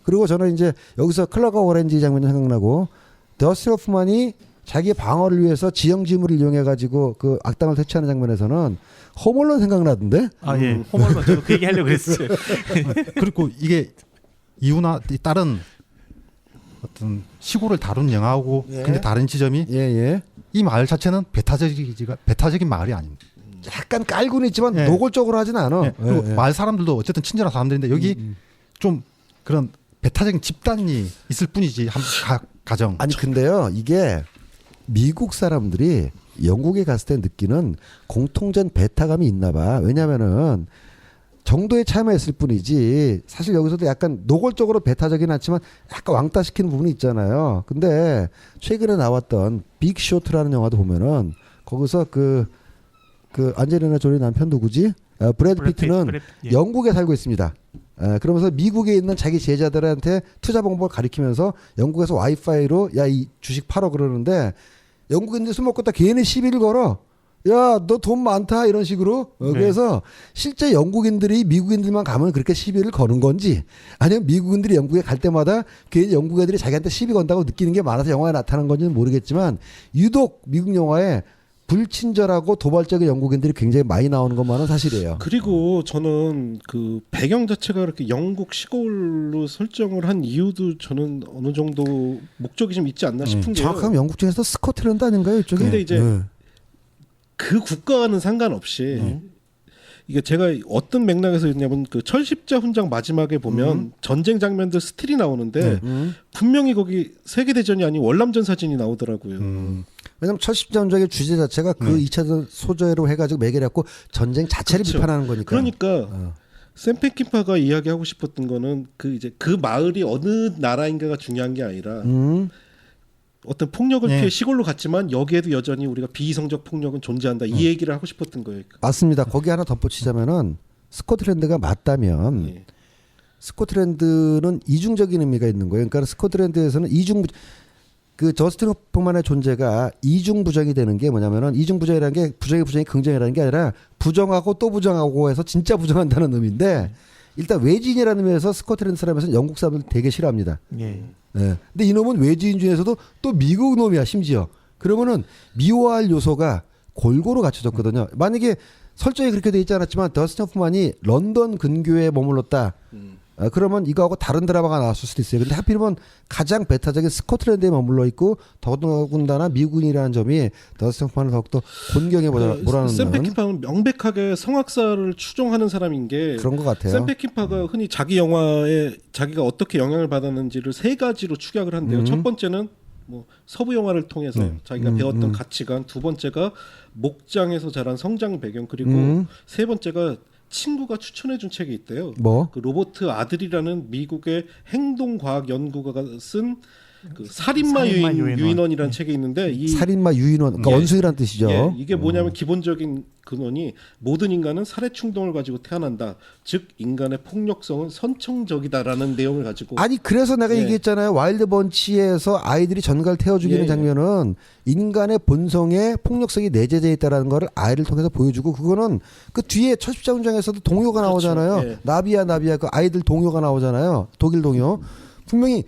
그리고 저는 이제 여기서 클라가 오렌지 장면이 생각나고 더스틴 호프만이 자기의 방어를 위해서 지형지물을 이용해 가지고 그 악당을 퇴치하는 장면에서는 홈얼론 생각나던데. 아 예. 홈얼론 저도 그 얘기 하려고 그랬어요. 그리고 이게 이유나 이 다른 어떤 시골을 다룬 영화하고 예. 근데 다른 지점이 예. 이 마을 자체는 배타적인 마을이 아닙니다. 약간 깔고는 있지만 예. 노골적으로 하진 않아. 예. 그리고 예. 마을 사람들도 어쨌든 친절한 사람들인데 여기 좀 그런 배타적인 집단이 있을 뿐이지 가정. 아니 근데요 이게 미국 사람들이 영국에 갔을 때 느끼는 공통된 배타감이 있나 봐. 왜냐면은 정도의 차이만 있을 뿐이지 사실 여기서도 약간 노골적으로 배타적이긴 않지만 약간 왕따시키는 부분이 있잖아요. 근데 최근에 나왔던 빅 쇼트라는 영화도 보면은 거기서 그 그 안젤리나 조리 남편 누구지? 브래드 피트는 예. 영국에 살고 있습니다. 그러면서 미국에 있는 자기 제자들한테 투자 방법을 가리키면서 영국에서 와이파이로 야 이 주식 팔어 그러는데 영국인들 술 먹고 다 괜히 시비를 걸어. 야 너 돈 많다 이런 식으로. 그래서 실제 영국인들이 미국인들만 가면 그렇게 시비를 거는 건지 아니면 미국인들이 영국에 갈 때마다 괜히 영국 애들이 자기한테 시비 건다고 느끼는 게 많아서 영화에 나타난 건지는 모르겠지만 유독 미국 영화에 불친절하고 도발적인 영국인들이 굉장히 많이 나오는 것만은 사실이에요. 그리고 저는 그 배경 자체가 그렇게 영국 시골로 설정을 한 이유도 저는 어느 정도 목적이 좀 있지 않나 싶은 게요. 정확하면 영국 중에서 스코틀랜드 아닌가요 이쪽에? 근데 이제 네. 그 국가와는 상관없이 이게 제가 어떤 맥락에서 있냐면 그 철십자 훈장 마지막에 보면 전쟁 장면들 스틸이 나오는데 분명히 거기 세계대전이 아닌 월남전 사진이 나오더라고요. 왜냐면 철십자훈장의 주제 자체가 그 2차전 소재로 해가지고 매개했고 전쟁 자체를 그렇죠. 비판하는 거니까. 그러니까 샘 펜킨파가 이야기하고 싶었던 거는 그 이제 그 마을이 어느 나라인가가 중요한 게 아니라 어떤 폭력을 네. 피해 시골로 갔지만 여기에도 여전히 우리가 비이성적 폭력은 존재한다. 이 얘기를 하고 싶었던 거예요. 맞습니다. 거기 하나 덧붙이자면은 스코틀랜드가 맞다면 예. 스코틀랜드는 이중적인 의미가 있는 거예요. 그러니까 스코틀랜드에서는 그 저스틴 호프만의 존재가 이중부정이 되는 게 뭐냐면은 이중부정이라는 게 부정이 긍정이라는 게 아니라 부정하고 또 부정하고 해서 진짜 부정한다는 의미인데 일단 외지인이라는 의미에서 스코틀랜드 사람에서는 영국 사람들 되게 싫어합니다. 예. 네. 근데 이놈은 외지인 중에서도 또 미국 놈이야 심지어. 그러면은 미워할 요소가 골고루 갖춰졌거든요. 만약에 설정이 그렇게 돼 있지 않았지만 더스틴 호프만이 런던 근교에 머물렀다. 그러면 이거하고 다른 드라마가 나왔을 수도 있어요. 근데 하필이면 가장 베타적인 스코틀랜드에 머물러 있고 더군다나 미군이라는 점이 더스틴 호프만을 더욱더 곤경해 보라는 샘 펜킨파는 명백하게 성악사를 추종하는 사람인 게 그런 것 같아요. 샘 펜킨파가 흔히 자기 영화에 자기가 어떻게 영향을 받았는지를 세 가지로 축약을 한대요. 첫 번째는 뭐 서부 영화를 통해서 자기가 배웠던 가치관, 두 번째가 목장에서 자란 성장 배경, 그리고 세 번째가 친구가 추천해준 책이 있대요. 뭐? 그 로버트 아들이라는 미국의 행동과학 연구가가 쓴 그 살인마 유인원이라는 책이 있는데 이 살인마 유인원, 그러니까 예. 원숭이란 뜻이죠. 예, 이게 뭐냐면 기본적인 근원이 모든 인간은 살해 충동을 가지고 태어난다. 즉 인간의 폭력성은 선천적이다라는 내용을 가지고. 아니 그래서 내가 예. 얘기했잖아요. 와일드 번치에서 아이들이 전갈 태워 죽이는 예. 장면은 인간의 본성에 폭력성이 내재되어 있다라는 거를 아이를 통해서 보여주고 그거는 그 뒤에 철십자 훈장에서도 동요가 그렇죠. 나오잖아요. 예. 나비야 그 아이들 동요가 나오잖아요. 독일 동요. 분명히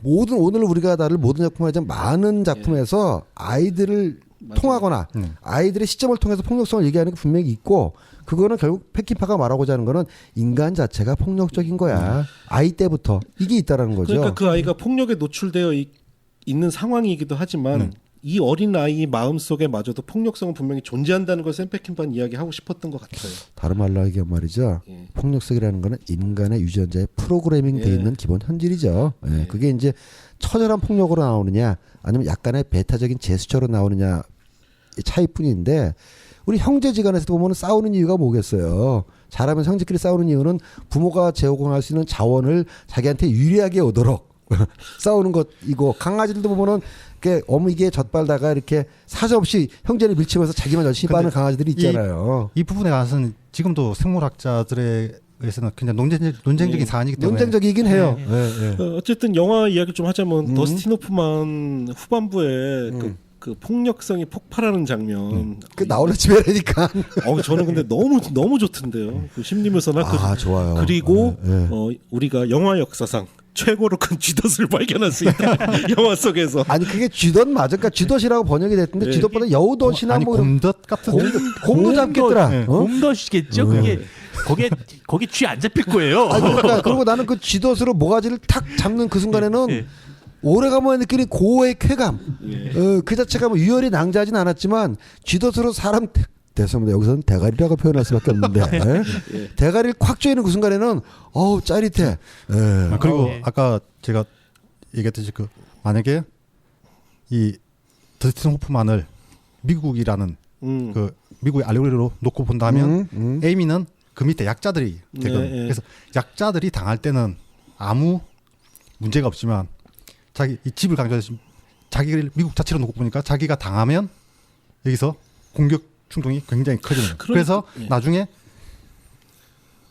오늘 우리가 다룰 모든 작품에 대한 많은 작품에서 아이들을 맞아요. 통하거나 아이들의 시점을 통해서 폭력성을 얘기하는 게 분명히 있고 그거는 결국 펜킨파가 말하고자 하는 거는 인간 자체가 폭력적인 거야. 아이 때부터 이게 있다라는 거죠. 그러니까 그 아이가 폭력에 노출되어 있는 상황이기도 하지만 이 어린 아이 마음 속에 마저도 폭력성은 분명히 존재한다는 걸 샘 펜킨파는 이야기하고 싶었던 것 같아요. 다른 말로 하기엔 말이죠. 예. 폭력성이라는 거는 인간의 유전자에 프로그래밍 돼 예. 있는 기본 현실이죠. 예. 그게 이제 처절한 폭력으로 나오느냐 아니면 약간의 배타적인 제스처로 나오느냐 차이뿐인데 우리 형제지간에서도 보면 싸우는 이유가 뭐겠어요. 잘하면 형제끼리 싸우는 이유는 부모가 제공할 수 있는 자원을 자기한테 유리하게 오도록 싸우는 것이고 강아지들도 보면은 어미게 젖발다가 이렇게 사정없이 형제를 밀치면서 자기만 열심히 빠는 강아지들이 있잖아요. 이 부분에 관해서는 지금도 생물학자들에서는 굉장히 논쟁적인 사안이기 때문에 논쟁적이긴 해요. 예. 예, 예. 어쨌든 영화 이야기 좀 하자면 더스틴 호프만 후반부에 그 폭력성이 폭발하는 장면. 그 나오는 집에라니까. 저는 근데 너무 좋던데요. 그 심리묘사나 아 좋아요. 그리고 예, 예. 우리가 영화 역사상 최고로 큰 쥐덫을 발견할 수 있다. 영화 속에서. 아니 그게 쥐덫 맞아? 그러니까 쥐덫이라고 번역이 됐는데 네. 쥐덫보다 여우덫이나 아니 뭐 이런 곰덧 같은 곰도 잡겠더라. 어? 곰덫이겠죠. 거기에 쥐 안 잡힐 거예요. 아니 그러니까 그리고 나는 그 쥐덫으로 모가지를 탁 잡는 그 순간에는 예. 오래간만에 느끼는 고의 쾌감. 예. 그 자체가 뭐 유혈이 낭자하진 않았지만 쥐덫으로 사람 됐습니다. 여기서는 대가리라고 표현할 수밖에 없는데 예? 대가리를 콱 조이는 그 순간에는 어우 짜릿해. 예. 그리고 예. 아까 제가 얘기했듯이 그 만약에 이 더스틴 호프만을 미국이라는 그 미국의 알고리로 놓고 본다면 에이미는 그 밑에 약자들이 되거든요. 네, 네. 그래서 약자들이 당할 때는 아무 문제가 없지만 자기 이 집을 강조해서 자기를 미국 자체로 놓고 보니까 자기가 당하면 여기서 공격 충동이 굉장히 커집니다. 그런- 그래서 예. 나중에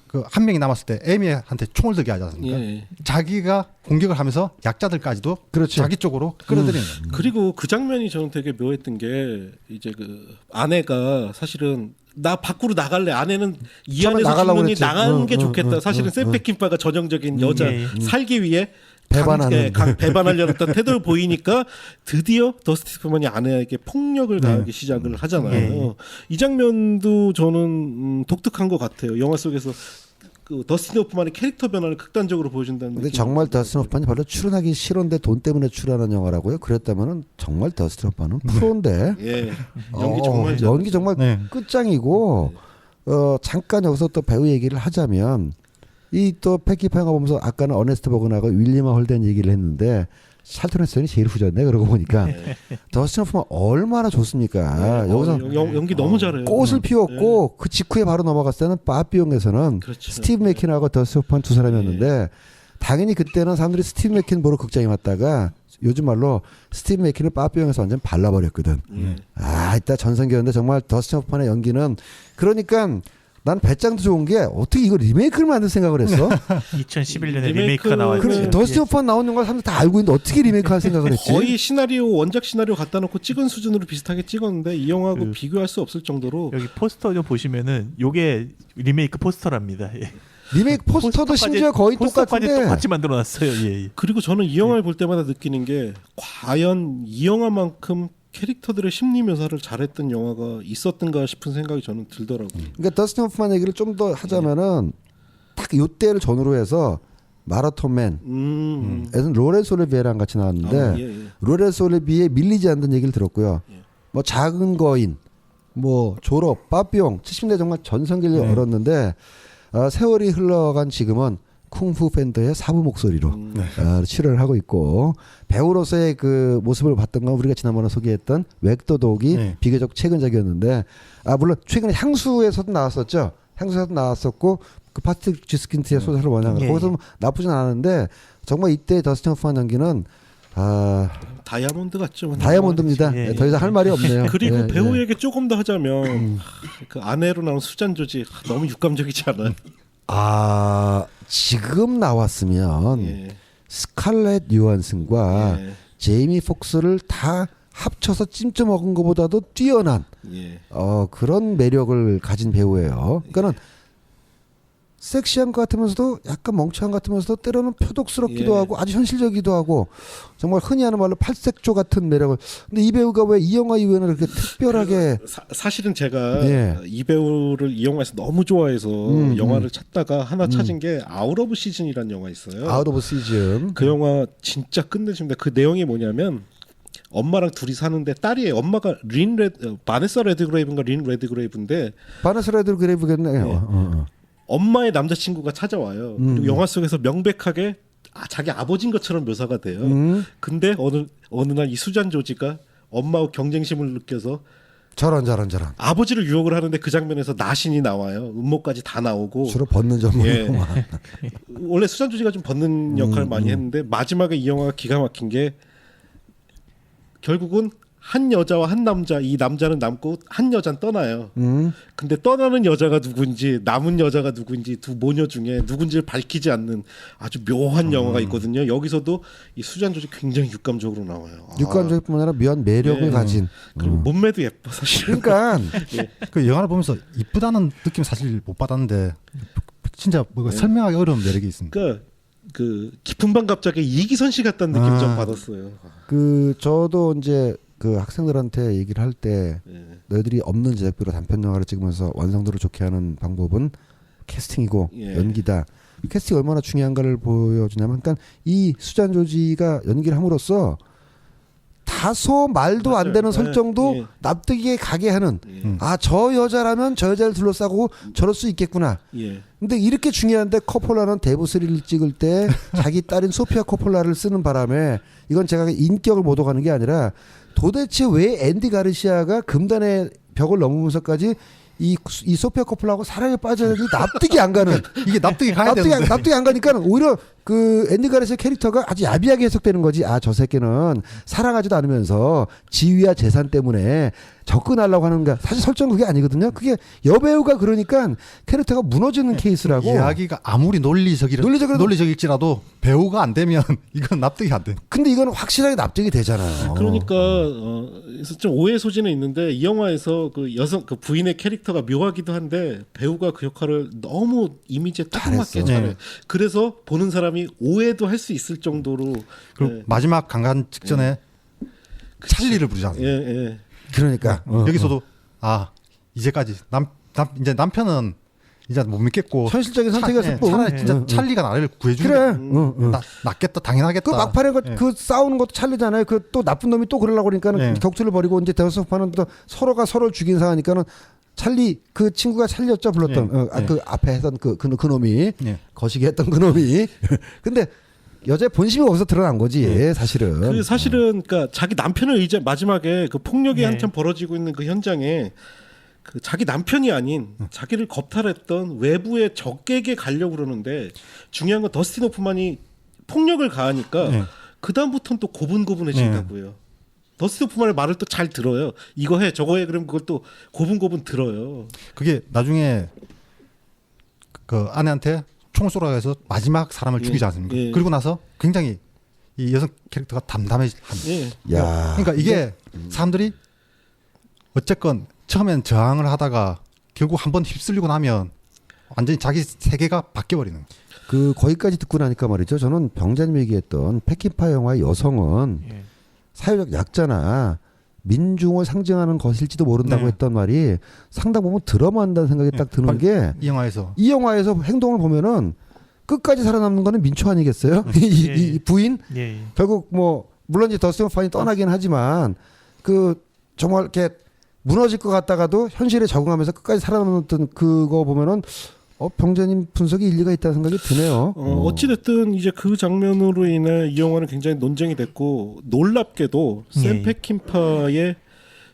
그 한 명이 남았을 때 에미한테 총을 들게 하지 않습니까? 예. 자기가 공격을 하면서 약자들까지도 그렇죠. 자기 쪽으로 끌어들이는 겁니다. 그리고 그 장면이 저는 되게 묘했던 게 이제 그 아내가 사실은 나 밖으로 나갈래. 아내는 이 처음에 안에서 나가려고 죽는 게 그랬지. 나가는 게 응, 좋겠다. 응, 사실은 응, 샘 페킨바가 전형적인 여자 예, 예. 살기 위해 배반하는. 배반하려는 어떤 태도를 보이니까 드디어 더스티 호프만이 아내에게 폭력을 가하기 시작을 하잖아요. 예. 이 장면도 저는 독특한 것 같아요. 영화 속에서 그 더스틴 호프만의 캐릭터 변화를 극단적으로 보여준다는 근데 느낌이 정말 들어요. 더스틴 호프만이 별로 출연하기 싫은데 돈 때문에 출연하는 영화라고요? 그랬다면은 정말 더스틴 호프만은 프로인데 예. 연기 정말 잘 연기 정말 네. 끝장이고 잠깐 여기서 또 배우 얘기를 하자면 이 또 패키파 영화 보면서 아까는 어네스트 버그나가 윌리엄 홀덴 얘기를 했는데 찰턴 헤스턴이 제일 후졌네 그러고 보니까 예. 더스틴 호프만 얼마나 좋습니까? 여기서 연기 너무 잘해요. 꽃을 피웠고 그 직후에 바로 넘어갔을 때는 빠삐용에서는 그렇죠. 스티브 맥킨하고 더스틴 호프만 두 사람이었는데 당연히 그때는 사람들이 스티브 맥킨 보러 극장에 왔다가 요즘 말로 스티브 맥킨을 빠삐용에서 완전 발라버렸거든. 예. 아, 이따 전성기였는데 정말 더스틴 호프만의 연기는 그러니까 난 배짱도 좋은 게 어떻게 이거 리메이크를 만들 생각을 했어? 2011년에 리메이크- 리메이크가 나왔지. 그럼 더스틴 호프만 나온 영화 사람들 다 알고 있는데 어떻게 리메이크할 생각을 했지? 거의 시나리오 원작 시나리오 갖다 놓고 찍은 수준으로 비슷하게 찍었는데 이 영화하고 그- 비교할 수 없을 정도로 여기 포스터 좀 보시면은 요게 리메이크 포스터랍니다. 예. 리메이크 포스터도 심지어 거의 포스터까지 똑같은데 똑같이 만들어놨어요. 예, 예. 그리고 저는 이 영화를 볼 때마다 느끼는 게 과연 이 영화만큼 캐릭터들의 심리 묘사를 잘했던 영화가 있었던가 싶은 생각이 저는 들더라고요. 그러니까 더스틴 호프만 얘기를 좀 더 하자면은 딱 요때를 전후로 해서 마라톤맨 에서는 로렌스 올리비에랑 같이 나왔는데 아, 예, 예. 로렌스 올리비에 밀리지 않는 얘기를 들었고요. 예. 뭐 작은 거인, 뭐 졸업, 빠삐용 70대 정말 전성기를 네. 열었는데 세월이 흘러간 지금은 쿵푸 팬더의 사부 목소리로 출연을 하고 있고 배우로서의 그 모습을 봤던 건 우리가 지난번에 소개했던 웩도독이 네. 비교적 최근작이었는데 물론 최근에 향수에서도 나왔었죠. 향수에서도 나왔었고 그 파트릭 지스킨트의 소설을 원하는 예, 거기서 예. 뭐 나쁘진 않았는데 정말 이때 더스틴 호프만 연기는 다이아몬드 같죠. 뭐. 다이아몬드입니다. 예, 예. 더 이상 할 말이 없네요. 그리고 예, 배우 예. 얘기 조금 더 하자면 그 아내로 나온 수잔 조지 너무 육감적이지 않아요? 지금 나왔으면 예. 스칼렛 요한슨과 예. 제이미 폭스를 다 합쳐서 찜쪄 먹은 것보다도 뛰어난 예. 그런 매력을 가진 배우예요. 그러니까는 섹시한 것 같으면서도 약간 멍청한 것 같으면서도 때로는 표독스럽기도 예. 하고 아주 현실적이기도 하고 정말 흔히 하는 말로 팔색조 같은 매력을. 근데 이 배우가 왜 이 영화 이후에는 그렇게 특별하게 사실은 제가 예. 이 배우를 이 영화에서 너무 좋아해서 영화를 찾다가 하나 찾은 게 아웃 오브 시즌이라는 영화 있어요. 아웃 오브 시즌 그 영화 진짜 끝내줍니다. 그 내용이 뭐냐면 엄마랑 둘이 사는데 딸이 엄마가 바네사 레드그레이브인가 린 레드그레이브인데 바네스 레드그레이브겠네요. 예. 엄마의 남자친구가 찾아와요. 그리고 영화 속에서 명백하게 자기 아버지인 것처럼 묘사가 돼요. 근데 어느 날 이 수잔 조지가 엄마와 경쟁심을 느껴서 저런 아버지를 유혹을 하는데 그 장면에서 나신이 나와요. 음모까지 다 나오고. 주로 벗는 점으로 예. 원래 수잔 조지가 좀 벗는 역할을 많이 했는데 마지막에 이 영화가 기가 막힌 게 결국은 한 여자와 한 남자, 이 남자는 남고 한 여자는 떠나요. 근데 떠나는 여자가 누군지 남은 여자가 누군지 두 모녀 중에 누군지를 밝히지 않는 아주 묘한 영화가 있거든요. 여기서도 이 수잔 조지 굉장히 육감적으로 나와요. 육감적뿐 아니라 묘한 매력을 예. 가진. 그리고 몸매도 예뻐 사실. 그러니까 그 영화를 보면서 이쁘다는 느낌 사실 못 받았는데 진짜 뭐 설명하기 어려운 매력이 있습니다. 그러니까 그 깊은 밤 갑자기 이기선 씨 같다는 느낌 좀 받았어요. 저도 이제 그 학생들한테 얘기를 할 때 예. 너희들이 없는 제작비로 단편 영화를 찍으면서 완성도를 좋게 하는 방법은 캐스팅이고 예. 연기다. 캐스팅이 얼마나 중요한가를 보여주냐면, 그러니까 이 수잔 조지가 연기를 함으로써 다소 말도 안 맞아요. 되는 예, 설정도 예. 납득이 가게 하는. 예. 저 여자라면 저 여자를 둘러싸고 저럴 수 있겠구나. 예. 근데 이렇게 중요한데 코폴라는 데브3를 찍을 때 자기 딸인 소피아 코폴라를 쓰는 바람에 이건 제가 인격을 못 오가는 게 아니라 도대체 왜 앤디 가르시아가 금단의 벽을 넘으면서까지 이 소피아 코폴라하고 사랑에 빠져야지 납득이 안 가는. 이게 납득이 가야 되는데 납득이 안 가니까 오히려 그 앤디 가레스의 캐릭터가 아주 야비하게 해석되는 거지. 아, 저 새끼는 사랑하지도 않으면서 지위와 재산 때문에 접근하려고 하는 거. 사실 설정 그게 아니거든요. 그게 여배우가 그러니까 캐릭터가 무너지는 케이스라고. 이야기가 아무리 논리적일지라도 배우가 안 되면 이건 납득이 안 돼. 근데 이건 확실하게 납득이 되잖아요. 그러니까 그래서 좀 오해 소지는 있는데 이 영화에서 그 여성 그 부인의 캐릭터가 묘하기도 한데 배우가 그 역할을 너무 이미지에 딱 맞게 잘했어. 잘해. 네. 그래서 보는 사람이 오해도 할 수 있을 정도로 그리고 네. 마지막 강간 직전에 찰리를 부르지 않습니까? 예. 그러니까 여기서도 이제까지 이제 남편은 이제 못 믿겠고 현실적인 선택이었을 뿐. 차라리 진짜 찰리가 나를 구해주는 그래. 게 낫겠다, 당연하겠다. 그 막판에 그 싸우는 것도 찰리잖아요. 그 또 나쁜 놈이 또 그러려고 그러니까는 네. 격투를 벌이고 이제 대서판은 또 서로가 서로를 죽인 상하니까는 찰리 그 친구가 찰리였죠 불렀던 네. 그 앞에 했던 그 놈이 네. 거시기 했던 그 놈이 근데 여자의 본심이 거기서 드러난 거지 사실은. 그 사실은 그러니까 자기 남편을 이제 마지막에 그 폭력이 네. 한참 벌어지고 있는 그 현장에 그 자기 남편이 아닌 자기를 겁탈했던 외부의 적에게 가려고 그러는데 중요한 건 더스틴 호프만이 폭력을 가하니까 네. 그 다음부터는 또 고분고분해진다고요. 더스틴 호프만의 말을 또 잘 들어요. 이거 해 저거 해 그러면 그걸 또 고분고분 들어요. 그게 나중에 그 아내한테 총을 쏘라고 해서 마지막 사람을 예. 죽이지 않습니까? 예. 그리고 나서 굉장히 이 여성 캐릭터가 담담해집니다. 예. 야, 그러니까 이게 사람들이 어쨌건 처음엔 저항을 하다가 결국 한번 휩쓸리고 나면 완전히 자기 세계가 바뀌어버리는 거예요. 그 거기까지 듣고 나니까 말이죠. 저는 병자님 얘기했던 패킨파 영화의 여성은 예. 사회적 약자나 민중을 상징하는 것일지도 모른다고 네. 했던 말이 상당 부분 드러만다는 생각이 딱 드는 게 이 영화에서 이 영화에서 행동을 보면은 끝까지 살아남는 거는 민초 아니겠어요? 이 부인 예. 결국 뭐 물론 이제 더스틴 호프만이 떠나긴 하지만 그 정말 이렇게 무너질 것 같다가도 현실에 적응하면서 끝까지 살아남았던 그거 보면은 병자님 분석이 일리가 있다는 생각이 드네요. 어찌됐든 이제 그 장면으로 인해 이 영화는 굉장히 논쟁이 됐고 놀랍게도 예. 샘 페킨파의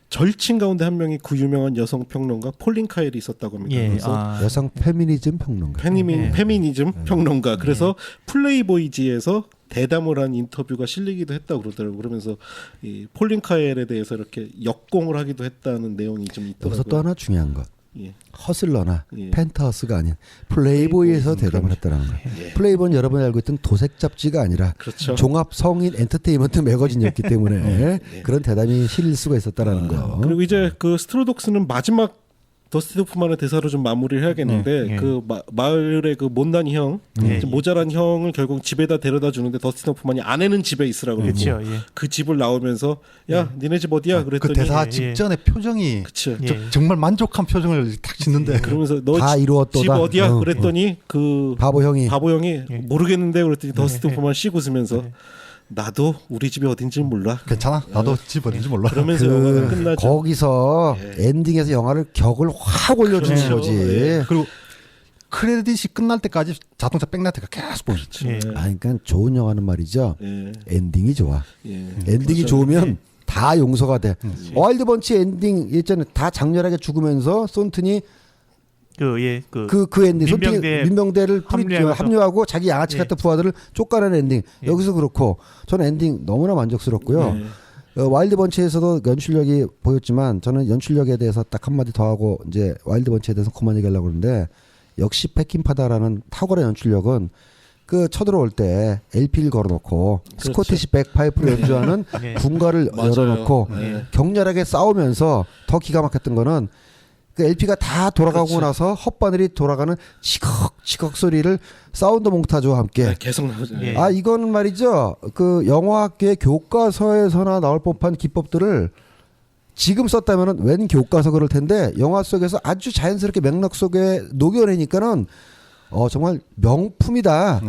절친 가운데 한 명이 그 유명한 여성 평론가 폴린 카일이 있었다고 합니다. 예. 그래서 여성 페미니즘 평론가. 예. 페미니즘 평론가. 그래서 플레이보이지에서 대담을 한 인터뷰가 실리기도 했다고 그러더라고요. 그러면서 이 폴린 카일에 대해서 이렇게 역공을 하기도 했다는 내용이 좀 있더라고요. 여기서 또 하나 중요한 것. 예. 허슬러나 예. 펜트하우스가 아닌 플레이보이에서 대담을 했다는 거. 플레이보이는 여러분이 알고 있던 도색 잡지가 아니라 그렇죠. 종합 성인 엔터테인먼트 매거진이었기 때문에 그런 대담이 실릴 수가 있었다라는 거. 그리고 이제 그 스트로독스는 마지막 더스틴 호프만의 대사로 좀 마무리를 해야겠는데 네. 그 마을의 그 못난 형, 네. 좀 모자란 형을 결국 집에다 데려다 주는데 더스틴 호프만이 아내는 집에 있으라고 그러고 그렇죠. 예. 그 집을 나오면서 야 니네 집 어디야 그 그랬더니 대사 예. 직전에 표정이 그치. 예. 정말 만족한 표정을 딱 짓는데 그러면서 너 다 집 이루었도다. 어디야 그랬더니 그 바보 형이 바보 형이 예. 모르겠는데 그랬더니 더스틴 예. 호프만 씩 웃으면서 나도 우리 집이 어딘지 몰라. 괜찮아? 나도 집 어딘지 몰라. 그러면서 영화가 끝나죠. 거기서 엔딩에서 영화를 격을 확 올려주는 그렇죠. 거지. 예. 그리고 크레딧이 끝날 때까지 자동차 백라이트가 계속 보였죠. 예. 아, 그러니까 좋은 영화는 말이죠. 예. 엔딩이 좋아. 예. 엔딩이 그렇죠. 좋으면 다 용서가 돼. 와일드 번치 엔딩 있잖아요. 다 장렬하게 죽으면서 손튼이 그 엔딩 민병대를 합류하고 자기 양아치 같은 부하들을 쫓아내는 엔딩. 여기서 그렇고 저는 엔딩 너무나 만족스럽고요. 예. 와일드 번치에서도 연출력이 보였지만 저는 연출력에 대해서 딱 한마디 더 하고 이제 와일드 번치에 대해서 그만 얘기하려고 그러는데 역시 패킨파다라는 탁월한 연출력은 그 쳐들어올 때 LP를 걸어놓고 그렇죠. 스코티시 백파이프를 연주하는 네. 군가를 맞아요. 열어놓고 네. 격렬하게 싸우면서 더 기가 막혔던 거는 그 LP가 다 돌아가고 그렇죠. 나서 헛바늘이 돌아가는 치걱치걱 소리를 사운드 몽타주와 함께 네, 계속 나오죠. 예. 아 이거는 말이죠 그 영화학교의 교과서에서나 나올 법한 기법들을 지금 썼다면은 웬 교과서 그럴 텐데 영화 속에서 아주 자연스럽게 맥락 속에 녹여내니까는 정말 명품이다.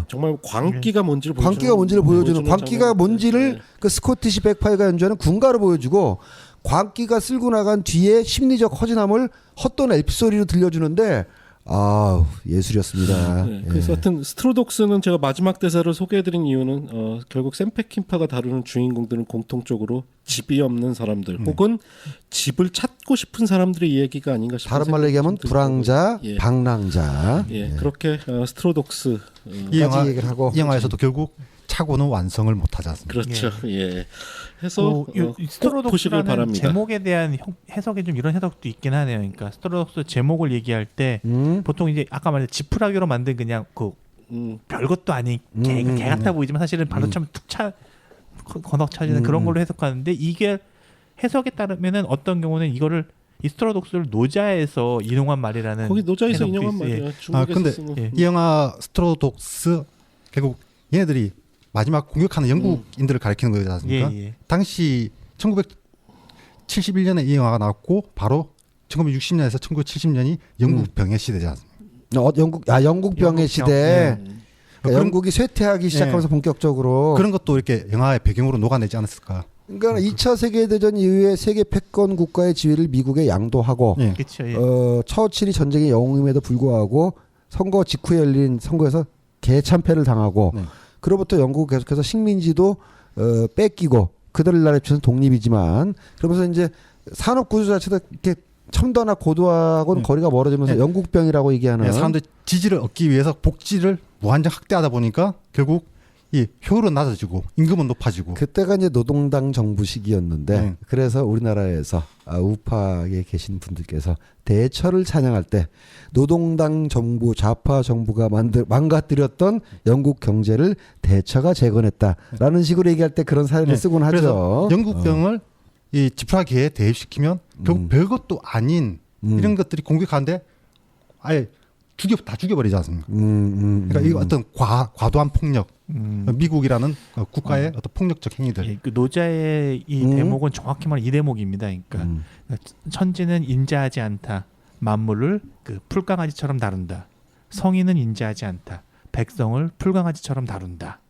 정말 광기가 뭔지를 보여주는 광기가 뭔지를 보여주는 광기가 장면. 뭔지를 네. 그 스코티시 백파이가 연주하는 군가로 보여주고 광기가 쓸고 나간 뒤에 심리적 허진함을 헛돈 LP 소리로 들려주는데 아 예술이었습니다. 네, 그래서 예. 하여튼 스트로독스는 제가 마지막 대사를 소개해드린 이유는 결국 샘 페킨파가 다루는 주인공들은 공통적으로 집이 없는 사람들 혹은 집을 찾고 싶은 사람들의 이야기가 아닌가 싶어요. 다른 말로 얘기하면 불황자, 예. 방랑자. 예, 그렇게 스트로독스 이 영화 얘기를 하고. 이 영화에서도 결국 차고는 완성을 못하지 않습니까? 그렇죠. 예. 해서 이 꼭 보시길 스트로독스라는 바랍니다. 제목에 대한 해석이 좀 이런 해석도 있긴 하네요. 그러니까 스트로독스 제목을 얘기할 때 보통 이제 아까 말한 지푸라기로 만든 그냥 그 별것도 아닌 개 같아 보이지만 사실은 바로 참 툭차 건너차지는 그런 걸로 해석하는데 이게 해석에 따르면은 어떤 경우는 이거를 이 스트로독스를 노자에서 인용한 말이라는 거기 노자에서 해석도 인용한 있어요. 말이야. 중국에서 근데 쓰는. 예. 이 영화 스트로독스 결국 얘네들이 마지막 공격하는 영국인들을 가리키는 거지 않습니까? 예. 당시 1971년에 이 영화가 나왔고 바로 1960년에서 1970년이 영국 병의 시대지 않습니까? 영국 병의 영국 시대. 병, 그러니까 영국이 쇠퇴하기 시작하면서 본격적으로. 그런 것도 이렇게 영화의 배경으로 녹아내지 않았을까? 그러니까 2차 세계대전 이후에 세계 패권 국가의 지위를 미국에 양도하고 예. 그렇죠. 예. 처칠이 전쟁의 영웅임에도 불구하고 선거 직후에 열린 선거에서 개참패를 당하고 네. 그로부터 영국 계속해서 식민지도 뺏기고 그들 나라에 비해서 독립이지만 그러면서 이제 산업 구조 자체도 이렇게 첨단화 고도화하고는 거리가 멀어지면서 네. 영국병이라고 얘기하는 네, 사람들 지지를 얻기 위해서 복지를 무한정 확대하다 보니까 결국 이 효율은 낮아지고 임금은 높아지고 그때가 이제 노동당 정부 시기였는데 네. 그래서 우리나라에서 우파에 계신 분들께서 대처를 찬양할 때 노동당 정부 좌파 정부가 망가뜨렸던 영국 경제를 대처가 재건했다라는 식으로 얘기할 때 그런 사연을 네. 쓰곤 하죠. 그래서 영국병을 이 지푸라기에 대입시키면 결국 별것도 아닌 이런 것들이 공격하는데 아예 다 죽여버리지 않습니까? 그러니까 이거 어떤 과도한 폭력, 미국이라는 국가의 어떤 폭력적 행위들. 예, 그 노자의 이 대목은 정확히 말하면 이 대목입니다. 그러니까 천지는 인자하지 않다. 만물을 그 풀강아지처럼 다룬다. 성인은 인자하지 않다. 백성을 풀강아지처럼 다룬다.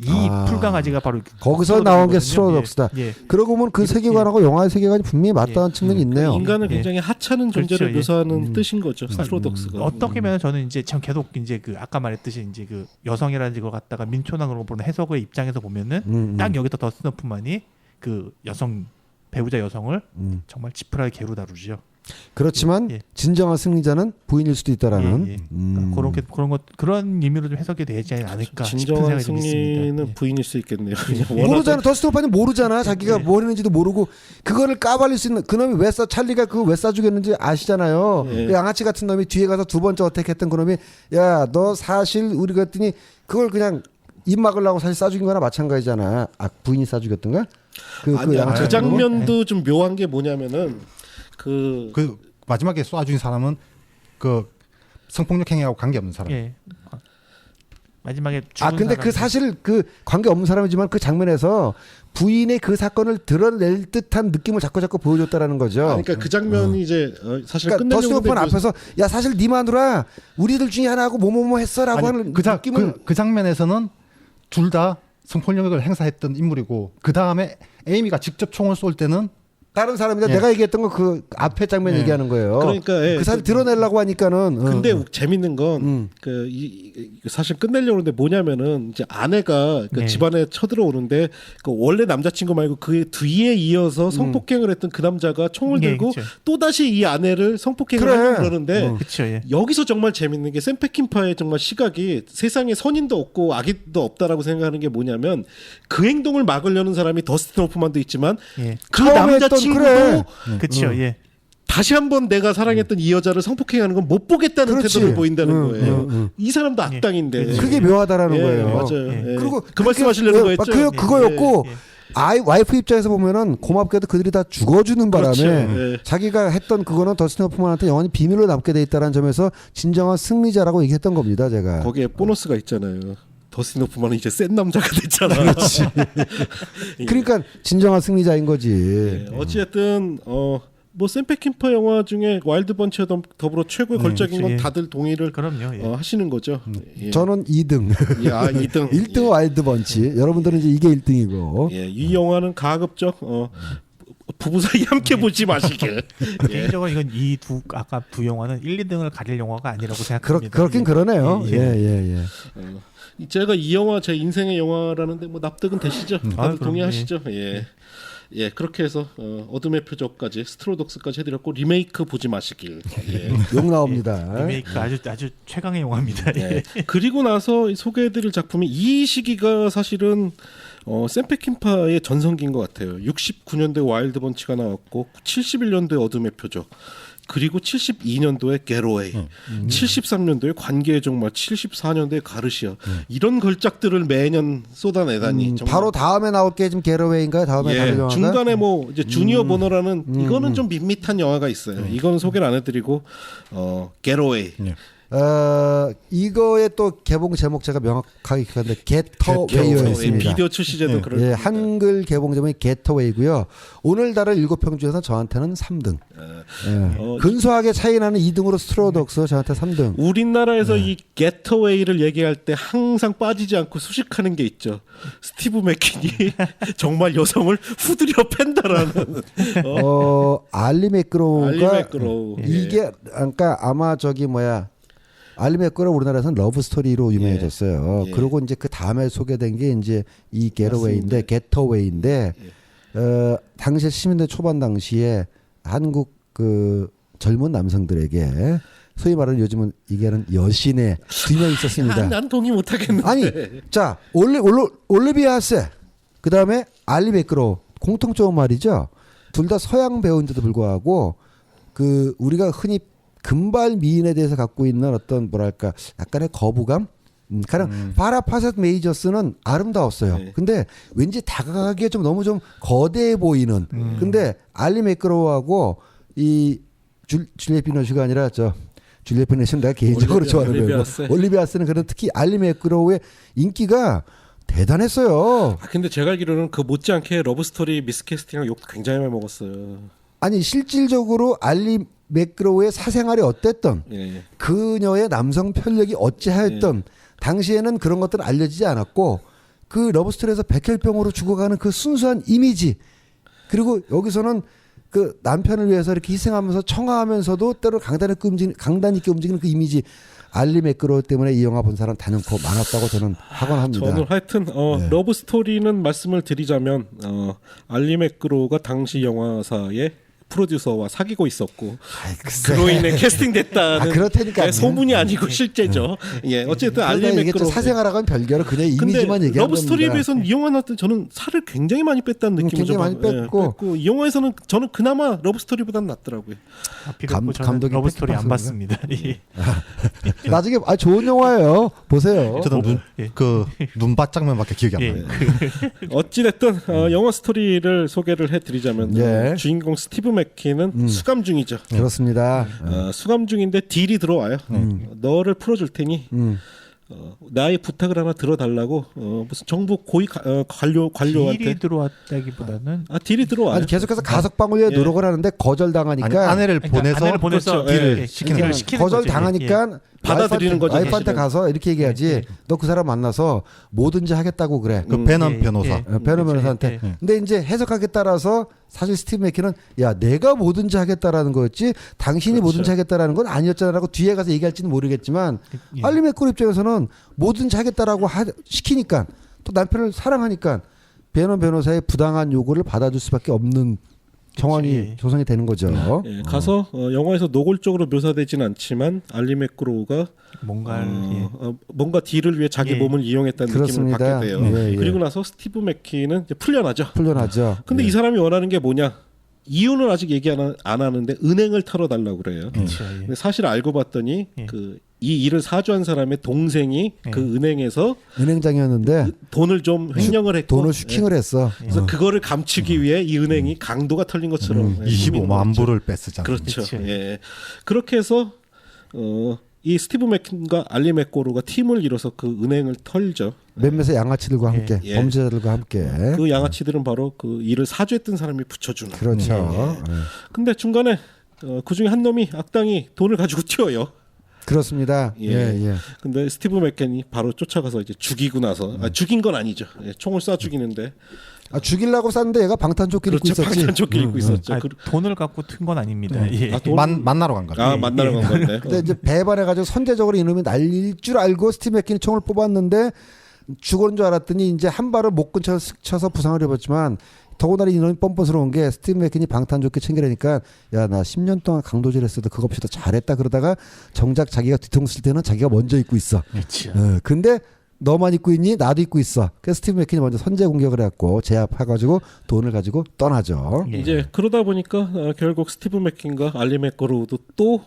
이 풀강아지가 바로 거기서 나온 게 스트로독스거든요. 스트로독스다. 예. 그러고 보면 그 세계관하고 영화의 세계관이 분명히 맞닿은 측면이 있네요. 인간을 예. 굉장히 하찮은 존재를 그렇죠. 예. 묘사하는 뜻인 거죠. 스트로독스가. 어떻게 보면 저는 이제 참 계속 이제 그 아까 말했듯이 이제 그 여성이라는 걸 갖다가 민초나 그런 거 보는 해석의 입장에서 보면은 딱 여기서 더스틴 호프만이 그 여성 배우자 여성을 정말 지푸라기 개로 다루죠. 그렇지만 예. 진정한 승리자는 부인일 수도 있다라는. 예, 예. 그러니까 그런 의미로 좀 해석이 되지 않을까 싶은 진정한 생각이 좀 승리는 있습니다. 부인일 수 있겠네요. 모르잖아. 더스틴 호프만이 모르잖아. 자기가 뭐 했는지도 모르고 그거를 까발릴 수 있는 그놈이 찰리가 그거 왜 쏴주겠는지 아시잖아요. 예. 그 양아치 같은 놈이 뒤에 가서 두 번째 어택했던 그놈이 야 너 사실 우리 그랬더니 그걸 그냥 입 막으려고 사실 쏴죽인 거나 마찬가지잖아. 부인이 쏴죽였던가? 그 양아치 같은 놈은? 장면도 좀 묘한 게 뭐냐면은 그 마지막에 쏴준 사람은 그 성폭력 행위하고 관계없는 사람. 예. 마지막에 죽은 근데 사람. 그 사실 그 관계 없는 사람이지만 그 장면에서 부인의 그 사건을 드러낼 듯한 느낌을 자꾸 보여줬다라는 거죠. 그러니까 그 장면이 이제 사실 그러니까 더스틴 끝내려고 호프만 앞에서 야 사실 네 마누라 우리들 중에 하나하고 뭐뭐뭐 했어라고 하는 느낌을 그 장면에서는 둘 다 성폭력을 행사했던 인물이고 그 다음에 에이미가 직접 총을 쏠 때는 다른 사람이다. 예. 내가 얘기했던 거 그 앞에 장면 예. 얘기하는 거예요. 그러니까, 예. 그 사실 드러내려고 하니까는. 근데 재밌는 건 그 사실 끝내려고 하는데 뭐냐면은 이제 아내가 그 네. 집안에 쳐들어오는데 그 원래 남자친구 말고 그 뒤에 이어서 성폭행을 했던 그 남자가 총을 네, 들고 그쵸. 또 다시 이 아내를 성폭행을 그래. 하려고 그러는데 그렇죠. 예. 여기서 정말 재밌는 게 샘 페킨파의 정말 시각이 세상에 선인도 없고 악인도 없다라고 생각하는 게 뭐냐면 그 행동을 막으려는 사람이 더스틴 호프만도 있지만 예. 그 처음에 했던 남자친구도 그래. 그렇죠. 예. 다시 한번 내가 사랑했던 이 여자를 성폭행하는 건 못 보겠다는 그렇지. 태도를 보인다는 거예요. 이 사람도 악당인데. 그게 묘하다라는 예, 거예요. 맞아요. 예. 예. 그리고 그 말씀하시려는 거였죠. 그거였고 예, 예. 와이프 입장에서 보면은 고맙게도 그들이 다 죽어주는 바람에 그렇죠. 예. 자기가 했던 그거는 더스틴 호프만한테 영원히 비밀로 남게 돼 있다는 점에서 진정한 승리자라고 얘기했던 겁니다, 제가. 거기에 보너스가 있잖아요. 더스틴 호프만은 이제 센 남자가 됐잖아. 예. 그러니까 진정한 승리자인 거지. 예. 어찌됐든 뭐 샘 페킨파 영화 중에 와일드 번치와 더불어 최고의 걸작인 건 그렇죠. 예. 다들 동의를 그럼요. 예. 하시는 거죠. 예. 저는 2등. 예, 2등. 1등은 와일드 번치. 여러분들은 이제 이게 1등이고. 예, 이 영화는 가급적 부부 사이 함께 보지 마시길. 예. 개인적으로 이건 이 두 아까 두 영화는 1, 2등을 가릴 영화가 아니라고 생각합니다. 그렇긴 그러네요. 예, 예, 예. 예, 예. 제가 이 영화 제 인생의 영화라는데 뭐 납득은 되시죠? 다들 그럼, 동의하시죠? 예. 예, 그렇게 해서 어둠의 표적까지 스트로독스까지 해드렸고 리메이크 보지 마시길. 예. 욕 나옵니다. 리메이크 아주 최강의 영화입니다. 예. 그리고 나서 소개해드릴 작품이 이 시기가 사실은 샘 페킨파의 전성기인 것 같아요. 69년도에 와일드 번치가 나왔고 71년도에 어둠의 표적, 그리고 72년도에 게로웨이, 73년도에 관계의 종말, 74년도에 가르시아, 이런 걸작들을 매년 쏟아내다니 정말. 바로 다음에 나올 게 좀 게러웨이인가요? 다음에 다른 영화가? 중간에 뭐 이제 주니어 버너라는 이거는 좀 밋밋한 영화가 있어요. 이거는 소개를 안 해드리고 게로웨이. 이거의 또 개봉 제목 제가 명확하게 기억하는데 게터웨이였습니다. 비디오 출시제도 그런. 예, 한글 개봉 제목이 게터웨이고요. 오늘 다룰 7편 중에서 저한테는 3등. 예. 근소하게 차이 나는 2등으로 스트로독스, 저한테 3등. 우리나라에서 이 게터웨이를 얘기할 때 항상 빠지지 않고 수식하는 게 있죠. 스티브 맥킨이 정말 여성을 후드려 팬다라는. 알리 맥그로우가 알리 맥그로우. 이게 그러니까 아마 저기 뭐야 알리 맥그로우 우리나라에서는 러브 스토리로 유명해졌어요. 예. 그리고 이제 그 다음에 소개된 게 이제 이 게러웨이인데 게터웨이인데 당시 70년대 초반 당시에 한국 그 젊은 남성들에게 소위 말하는 요즘은 이게는 여신의 두 명 있었습니다. 난 동의 못하겠는데. 아니, 자 올리비아 하세, 그 다음에 알리 맥그로우 공통점은 말이죠. 둘 다 서양 배우인데도 불구하고 그 우리가 흔히 금발 미인에 대해서 갖고 있는 어떤 뭐랄까 약간의 거부감. 가령 파라 파셋 메이저스는 아름다웠어요. 네. 근데 왠지 다가가기에 좀 너무 좀 거대해 보이는. 근데 알리 맥그로우하고 이 줄리엣 비노슈가 아니라 줄리엣 비노슈는 내가 개인적으로 좋아하는 배우고 올리비아스는 그런 특히 알리 맥그로우의 인기가 대단했어요. 근데 제가 알기로는 그 못지않게 러브 스토리 미스캐스팅이랑 욕 굉장히 많이 먹었어요. 아니 실질적으로 알리 맥그로우의 사생활이 어땠던 예. 그녀의 남성 편력이 어찌하였던 당시에는 그런 것들은 알려지지 않았고 그 러브스토리에서 백혈병으로 죽어가는 그 순수한 이미지, 그리고 여기서는 그 남편을 위해서 이렇게 희생하면서 청하하면서도 때로 강단 있게 움직이는 그 이미지, 알리 맥그로우 때문에 이 영화 본 사람 단연코 많았다고 저는 확언합니다. 저는 하여튼 러브 스토리는 말씀을 드리자면 알리 맥그로우가 당시 영화사의 프로듀서와 사귀고 있었고 그로 인해 캐스팅됐다는 그렇다니까요. 소문이 아니고 실제죠. 예, 어쨌든 알리 맥그로우 사생활하고는 별개로 그냥 이미지만 얘기하는 러브 스토리에 겁니다. 비해서는 이 영화 나왔을 때 저는 살을 굉장히 많이 뺐다는 느낌을 굉장히 많이 뺐고. 이 영화에서는 저는 그나마 러브 스토리보다는 낫더라고요. 감독이 러브 스토리 안 팩트 봤습니다. 예. 나중에 좋은 영화예요. 보세요. 저도 눈바짝면밖에 기억이 안 예. 나요. 어찌됐든 영화 스토리를 소개를 해드리자면 예. 주인공 스티브 맥킨은 수감 중이죠. 그렇습니다. 수감 중인데 딜이 들어와요. 너를 풀어줄 테니 나의 부탁을 하나 들어달라고 무슨 정부 고위 관료한테 딜이 들어왔다기보다는 딜이 들어와요. 아니 계속해서 가석방을 위해 예. 노력을 하는데 거절당하니까 아내를 아내를 보내서 그렇죠. 딜을 예. 시키는 거죠. 거절당하니까 받아들이는 거죠, 와이프한테 사실은. 가서 이렇게 얘기하지. 너 그 사람 만나서 뭐든지 하겠다고 그래. 그 베넌 예, 변호사. 예. 베너 변호사한테. 예. 근데 이제 해석하기에 따라서 사실 스티브 맥킨은 야 내가 뭐든지 하겠다라는 거였지 당신이 그렇죠. 뭐든지 하겠다라는 건 아니었잖아라고 뒤에 가서 얘기할지는 모르겠지만 예. 알리 맥그로우 입장에서는 뭐든지 하겠다라고 시키니까 또 남편을 사랑하니까 베너 변호사의 부당한 요구를 받아줄 수밖에 없는 정황이 예. 조성이 되는 거죠. 예, 가서 영화에서 노골적으로 묘사되진 않지만 알리 맥그로우가 뭔가 딜을 위해 자기 예. 몸을 이용했다는 그렇습니다. 느낌을 받게 돼요. 예, 예. 그리고 나서 스티브 맥킨은 이제 풀려나죠. 풀려나죠. 근데 예. 이 사람이 원하는 게 뭐냐? 이유는 아직 얘기 안 하는데 은행을 털어달라고 그래요. 그렇죠. 예. 근데 사실 알고 봤더니 예. 이 일을 사주한 사람의 동생이 예. 그 은행에서 은행장이었는데 돈을 좀 횡령을 했고 돈을 슈킹을 했어. 그래서 그거를 감추기 위해 이 은행이 강도가 털린 것처럼 25만 불을 뺐었잖아요. 그렇죠. 그치. 예. 그렇게 해서 이 스티브 맥킨과 알리 맥고로가 팀을 이뤄서 그 은행을 털죠. 몇몇의 양아치들과 함께 예. 범죄자들과 함께 그 양아치들은 바로 그 일을 사주했던 사람이 붙여주는. 그렇죠. 예. 근데 중간에 그 중에 한 놈이 악당이 돈을 가지고 튀어요. 그렇습니다. 예. 예, 예. 근데 스티브 맥켄이 바로 쫓아가서 이제 죽이고 나서 죽인 건 아니죠. 예, 총을 쏴 죽이는데 죽이려고 쌌는데 얘가 방탄조끼를 입고 그렇죠. 있었지. 방탄조끼 입고 있었죠. 아, 돈을 갖고 튼 건 아닙니다. 예. 만나러 간 거죠. 만나러 간 건데. 근데 이제 배반해가지고 선제적으로 이놈이 날릴 줄 알고 스티브 맥킨이 총을 뽑았는데 죽은 줄 알았더니 이제 한 발을 목 근처에 슥 쳐서 부상을 입었지만 더구나 이놈이 뻔뻔스러운 게 스티브 맥킨이 방탄조끼 챙기라니까 야 나 10년 동안 강도질 했어도 그거 없이도 잘했다 그러다가 정작 자기가 뒤통수 칠 때는 자기가 먼저 입고 있어. 그렇죠. 근데 너만 입고 있니? 나도 입고 있어. 그래서 스티브 맥킨이 먼저 선제 공격을 해갖고 제압해가지고 돈을 가지고 떠나죠. 예. 이제 그러다 보니까 결국 스티브 맥킨과 알리 맥거로우도 또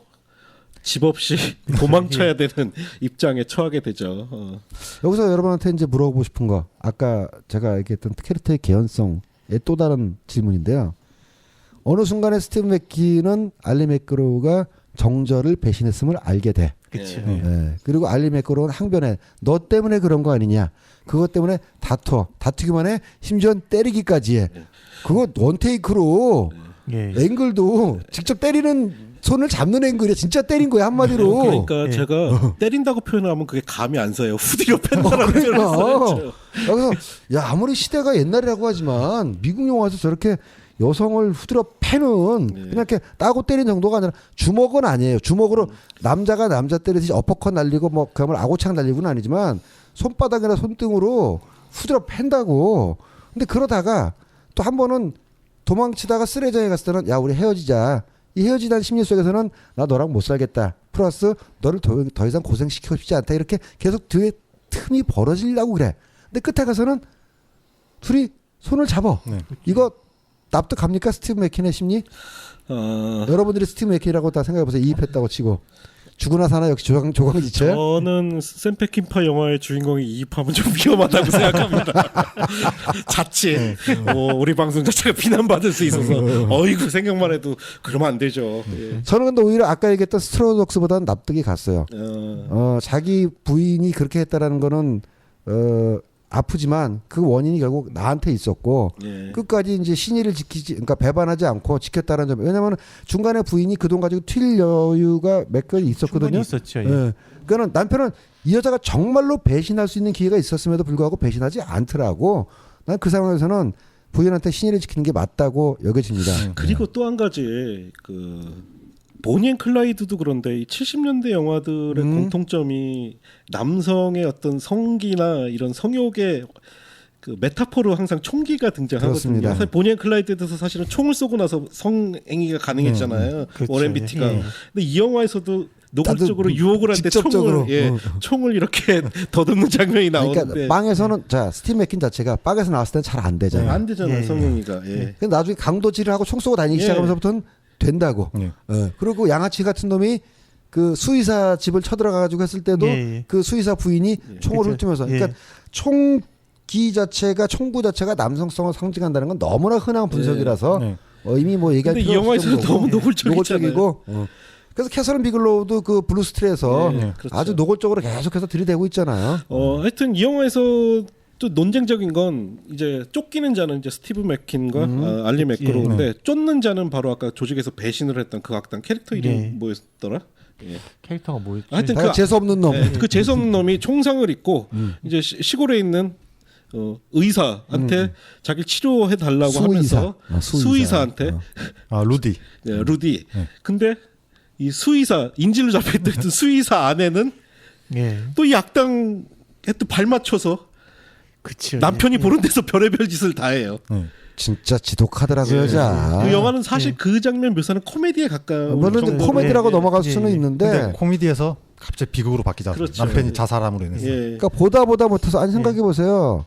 집 없이 도망쳐야 되는 입장에 처하게 되죠. 여기서 여러분한테 이제 물어보고 싶은 거 아까 제가 얘기했던 캐릭터의 개연성의 또 다른 질문인데요. 어느 순간에 스티브 맥킨은 알리 맥거로우가 정절을 배신했음을 알게 돼. 그렇죠. 예. 그리고 알리 맥거로우는 항변해. 너 때문에 그런 거 아니냐. 그것 때문에 다투기만 해. 심지어 때리기까지 해. 그거 원테이크로 예. 앵글도 직접 때리는 손을 잡는 앵글이야. 진짜 때린 거야 한마디로. 그러니까 예. 제가 때린다고 표현하면 그게 감이 안 서요. 후드려 팬다라는 표현을 써요. 그래서 야 아무리 시대가 옛날이라고 하지만 미국 영화에서 저렇게 여성을 후드려 패는 그냥 이렇게 따고 때리는 정도가 아니라 주먹은 아니에요. 주먹으로 남자가 남자 때리듯이 어퍼컷 날리고 뭐 그야말로 아고창 날리고는 아니지만 손바닥이나 손등으로 후드려 팬다고. 근데 그러다가 또 한 번은 도망치다가 쓰레기장에 갔을 때는 야 우리 헤어지자. 이 헤어지다는 심리 속에서는 나 너랑 못 살겠다. 플러스 너를 더 이상 고생시키고 싶지 않다. 이렇게 계속 뒤에 틈이 벌어지려고 그래. 근데 끝에 가서는 둘이 손을 잡아. 네. 이거 납득합니까? 스티브 맥킨의 심리? 여러분들이 스티브 맥킨이라고 다 생각해보세요. 이입했다고 치고. 죽으나 사나 역시 조강지처야? 저는 샘 페킨파 영화의 주인공이 이입하면 좀 위험하다고 생각합니다. 자칫 우리 방송 자체가 비난받을 수 있어서 어이구 생각만 해도 그러면 안 되죠. 예. 저는 근데 오히려 아까 얘기했던 스트로독스보다는 납득이 갔어요. 자기 부인이 그렇게 했다라는 거는 아프지만 그 원인이 결국 나한테 있었고 예. 끝까지 이제 신의를 지키지, 그러니까 배반하지 않고 지켰다는 점. 왜냐하면 중간에 부인이 그 돈 가지고 튈 여유가 몇 건 있었거든요. 충분히 있었죠. 예. 예. 그러니까 남편은 이 여자가 정말로 배신할 수 있는 기회가 있었음에도 불구하고 배신하지 않더라고. 난 그 상황에서는 부인한테 신의를 지키는 게 맞다고 여겨집니다. 그리고 또 한 가지 그 보니 앤 클라이드도 그런데 이 70년대 영화들의 공통점이 남성의 어떤 성기나 이런 성욕의 그 메타포로 항상 총기가 등장하거든요. 그렇습니다. 사실 보니 앤 클라이드에서 사실은 총을 쏘고 나서 성행위가 가능했잖아요. 그렇죠. 워렌 비티가. 예. 근데 이 영화에서도 노골적으로 유혹을 할 때 직접적으로. 총을 이렇게 더듬는 장면이 나오는데 그러니까 빵에서는 자 스티브 맥킨 자체가 빵에서 나왔을 때는 잘 안 되잖아요. 안 되잖아요. 예. 성행위가. 예. 근데 나중에 강도질을 하고 총 쏘고 다니기 예. 시작하면서부터는 된다고. 예. 그리고 양아치 같은 놈이 그 수의사 집을 쳐들어가가지고 했을 때도 예. 그 수의사 부인이 총을 그렇죠. 훑으면서 예. 그러니까 총기 자체가 총구 자체가 남성성을 상징한다는 건 너무나 흔한 분석이라서 네. 이미 뭐 얘기할 근데 이 필요 영화에서는 없을 정도고. 너무 노골적이잖아요. 노골적이고 그래서 캐서린 비글로우도 그 블루스트레에서 네, 그렇죠. 아주 노골적으로 계속해서 들이대고 있잖아요. 하여튼 이 영화에서 또 논쟁적인 건 이제 쫓기는 자는 이제 스티브 맥킨과 알리 맥거로우인데 쫓는 자는 바로 아까 조직에서 배신을 했던 그 악당 캐릭터 이름이 예. 뭐였더라? 예. 캐릭터가 뭐였죠? 하여튼 다 재수 없는 놈. 그 재수없는 놈이 총상을 입고 이제 시골에 있는 의사한테 자기를 치료해 달라고 수의사. 하면서 수의사. 수의사한테 루디. 루디. 근데 이 수의사 인질로 잡혀있던 수의사 아내는 예. 또 이 악당에 또 발맞춰서 그쵸. 남편이 보는 데서 별의별 짓을 다 해요. 진짜 지독하더라고요, 여자. 그 영화는 사실 그 장면 묘사는 코미디에 가까운 물론 정도. 코미디라고 예, 넘어갈 예, 수는 예. 있는데 근데 코미디에서 갑자기 비극으로 바뀌지 않습니까? 그렇죠. 남편이 예. 자살함으로 인해서. 예. 그러니까 보다 못해서 아니 생각해 보세요.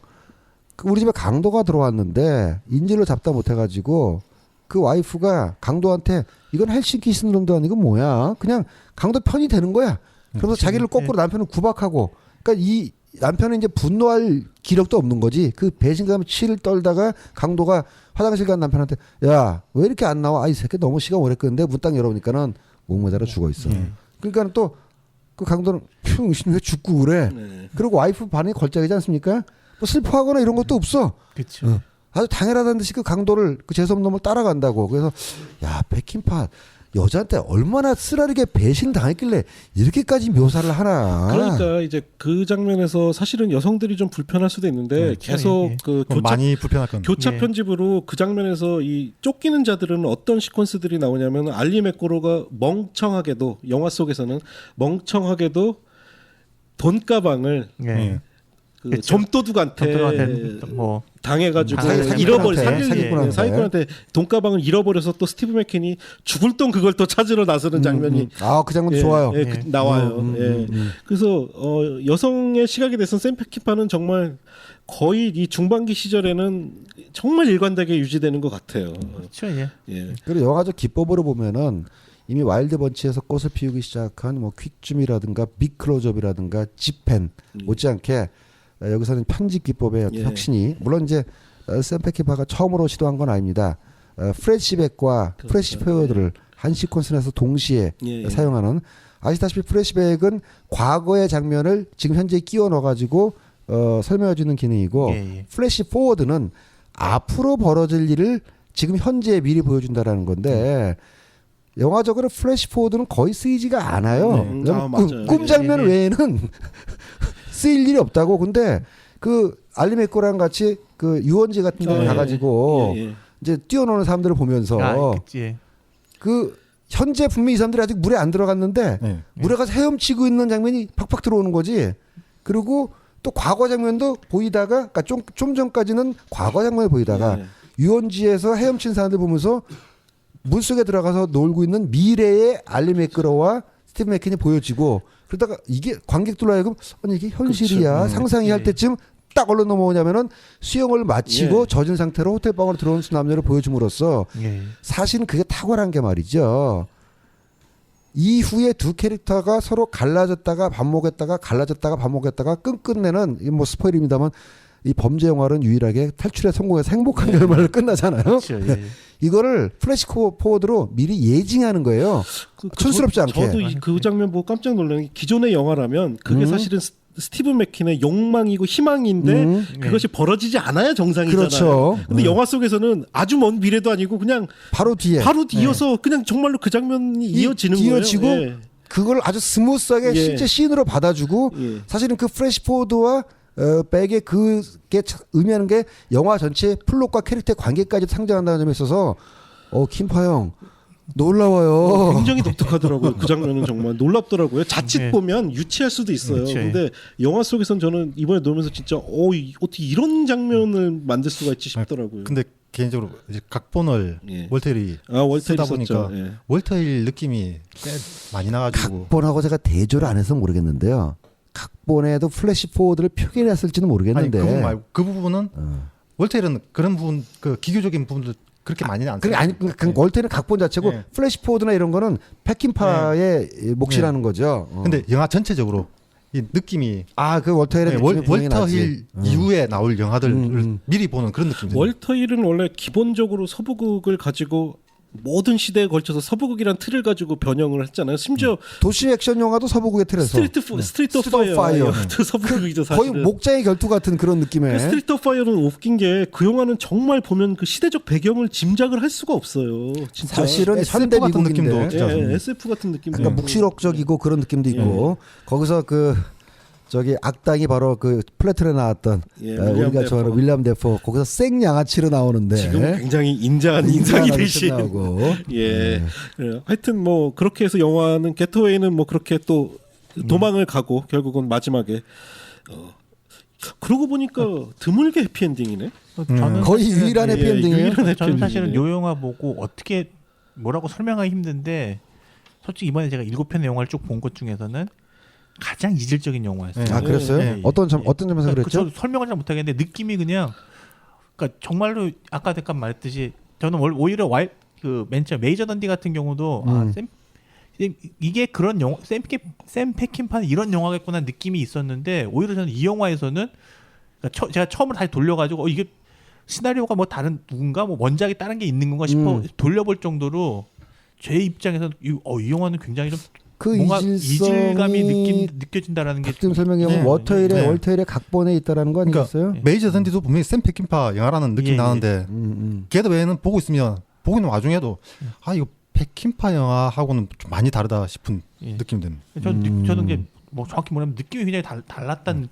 그 우리 집에 강도가 들어왔는데 인질로 잡다 못해가지고 그 와이프가 강도한테 이건 헬싱키 신드롬도 아니고 뭐야? 그냥 강도 편이 되는 거야. 그러면서 자기를 거꾸로 남편을 구박하고, 그러니까 이 남편은 이제 분노할 기력도 없는 거지. 그 배신감에 치를 떨다가 강도가 화장실 간 남편한테 야 왜 이렇게 안 나와? 아 이 새끼 너무 시간 오래 끄는데 문 딱 열어보니까는 목매달아 죽어 있어. 그러니까 또 그 강도는 평신 왜 죽고 그래? 네. 그리고 와이프 반응이 걸작이지 않습니까? 뭐 슬퍼하거나 이런 것도 없어. 그렇죠. 아주 당연하다는 듯이 그 강도를 그 재수없는 놈을 따라간다고. 그래서 야 백킨파 여자한테 얼마나 쓰라리게 배신 당했길래 이렇게까지 묘사를 하나. 그러니까 이제 그 장면에서 사실은 여성들이 좀 불편할 수도 있는데 계속 예. 그 그럼 많이 불편할 겁니다. 교차 예. 편집으로 그 장면에서 이 쫓기는 자들은 어떤 시퀀스들이 나오냐면 알리 맥고로가 멍청하게도 영화 속에서는 멍청하게도 돈가방을 예. 예. 그 그쵸. 점도둑한테 점도둑한테 뭐 사기꾼한테 사기꾼한테. 사기꾼한테 돈가방을 잃어버려서 또 스티브 맥퀸이 죽을 돈 그걸 또 찾으러 나서는 장면이 그 장면 예, 좋아요. 예, 그- 나와요. 예. 음. 그래서 여성의 시각에 대해서는 샘 페킨파는 정말 거의 이 중반기 시절에는 정말 일관되게 유지되는 것 같아요. 그렇죠. 예. 예. 그리고 영화적 기법으로 보면은 이미 와일드 번치에서 꽃을 피우기 시작한 뭐 퀵줌이라든가 빅 클로즈업이라든가 지펜 못지않게 여기서는 편집 기법의 어떤 예. 혁신이 물론 이제 샘 페킨파가 처음으로 시도한 건 아닙니다. 프레시백과 그렇죠. 프레시포워드를 한 시퀀스에서 동시에 예. 사용하는 아시다시피 프레시백은 과거의 장면을 지금 현재 끼워 넣어가지고 설명해 주는 기능이고 예, 예. 플래시 포워드는 앞으로 벌어질 일을 지금 현재 미리 보여준다라는 건데 영화적으로 플래시 포워드는 거의 쓰이지가 않아요. 네. 왜냐면 맞아요. 꿈 장면 예, 예. 외에는 쓰일 일이 없다고. 근데 그 알리 맥코랑 같이 그 유원지 같은 데 예. 가가지고 예, 예. 이제 뛰어노는 사람들을 보면서 그치, 예. 그 현재 분명히 이 사람들이 아직 물에 안 들어갔는데 예. 물에 가서 헤엄치고 있는 장면이 팍팍 들어오는 거지. 그리고 또 과거 장면도 보이다가 그러니까 좀 전까지는 과거 장면을 보이다가 예. 유원지에서 헤엄친 사람들 보면서 물속에 들어가서 놀고 있는 미래의 알리 맥그로와 스티브 맥킨이 보여지고 그러다가 이게 관객들로 하여금 아니 이게 현실이야 그렇죠. 상상이 할 예. 때쯤 딱 얼른 넘어오냐면은 수영을 마치고 예. 젖은 상태로 호텔방으로 들어온 남녀를 보여줌으로써 예. 사실은 그게 탁월한 게 말이죠. 이후에 두 캐릭터가 서로 갈라졌다가 밥 먹였다가 갈라졌다가 밥 먹였다가 끝내는 이 뭐 스포일입니다만 이 범죄 영화는 유일하게 탈출에 성공해서 행복한 결말로 끝나잖아요. 그렇죠. 예. 이거를 플래시 포워드로 미리 예징하는 거예요. 촌스럽지 않게. 저도 그 장면 보고 깜짝 놀란 게 기존의 영화라면 그게 사실은 스티브 맥킨의 욕망이고 희망인데 그것이 벌어지지 않아야 정상이잖아요. 그렇죠. 근데 영화 속에서는 아주 먼 미래도 아니고 그냥 바로 뒤에 바로 이어서 그냥 정말로 그 장면이 이어지는 이어지고 거예요. 예. 그걸 아주 스무스하게 예. 실제 씬으로 받아주고 예. 사실은 그 플래시 포워드와 백의 그게 의미하는 게 영화 전체 플롯과 캐릭터의 관계까지 상징한다는 점에 있어서 킴파 형 놀라워요. 굉장히 독특하더라고요. 그 장면은 정말 놀랍더라고요. 자칫 네. 보면 유치할 수도 있어요. 그치. 근데 영화 속에선 저는 이번에 놓으면서 진짜 어떻게 이런 장면을 만들 수가 있지 싶더라고요. 근데 개인적으로 이제 각본을 예. 월터일이 월터일이 쓰다 썼죠. 보니까 예. 월터일 느낌이 꽤 많이 나가지고 각본하고 제가 대조를 안 해서 모르겠는데요. 각본에도 플래시 포워드를 표기했을지는 아니 모르겠는데. 그 부분 말고 그 부분은 어. 월터일은 그런 부분 그 기교적인 부분들 그렇게 많이는 안 그게 써요. 아니 그 월테는 각본 자체고 네. 플래시 포워드나 이런 거는 패킨파의 몫이라는 거죠. 근데 영화 전체적으로 이 느낌이 그 월터힐의 네, 느낌이 분명히 월터힐 나지. 이후에 나올 영화들을 음. 미리 보는 그런 느낌이죠. 월터힐은 원래 기본적으로 서부극을 가지고 모든 시대에 걸쳐서 서부극이란 틀을 가지고 변형을 했잖아요. 심지어 도시 액션 영화도 서부국의 틀에서 스트리트 오브 스트리트 오브 파이어 파이어. 이것도 서부극이죠 사실은. 거의 목자의 결투 같은 그런 느낌의. 그 스트리트 오브 파이어는 웃긴 게 그 영화는 정말 보면 그 시대적 배경을 짐작을 할 수가 없어요. 진짜. 사실은 SF 현대 같은 느낌도 미국인데 진짜 예, SF 같은 느낌도 그러니까 있고. 묵시록적이고 그런 느낌도 있고 거기서 그 저기 악당이 바로 그 플래툰에 나왔던 예, 우리가 윌리엄 좋아하는 데포. 윌리엄 데포 거기서 생 양아치로 나오는데 지금 굉장히 인자한 인상이 대신 나오고 예. 그래요. 하여튼 뭐 그렇게 해서 영화는 게트웨이는 뭐 그렇게 또 도망을 가고 결국은 마지막에 그러고 보니까 드물게 해피엔딩이네. 저는 거의 사실은- 유일한 예, 해피엔딩이에요. 유일한 저는 해피엔딩이네요. 사실은 요 영화 보고 어떻게 뭐라고 설명하기 힘든데 솔직히 이번에 제가 7편의 영화를 쭉 본 것 중에서는 가장 이질적인 영화였어요. 네. 아 그랬어요? 예, 예. 어떤 점에서 그랬죠? 저도 설명을 잘 못하겠는데 느낌이 그냥 그러니까 정말로 아까 잠깐 말했듯이 저는 오히려 맨 처음 메이저 던디 같은 경우도 이게 그런 영화 샘 페킨파는 이런 영화겠구나 느낌이 있었는데 오히려 저는 이 영화에서는 그러니까 제가 처음으로 다시 돌려가지고 이게 시나리오가 뭐 다른 누군가 뭐 원작이 다른 게 있는 건가 싶어 돌려볼 정도로 제 입장에서 이 영화는 굉장히 좀 그 뭔가 이질성이 이질감이 느껴진다라는 게 지금 설명해 보면 네. 월터힐의 각본에 있다라는 거 아니겠어요? 그러니까 메이저 던디도 분명히 샘 페킨파 영화라는 느낌 예, 예. 나는데 걔도 외에는 보고 있으면 보고 있는 와중에도 이거 백킨파 영화하고는 좀 많이 다르다 싶은 예. 느낌이 드는. 저는 이제 뭐 정확히 뭐냐면 느낌이 굉장히 달랐다는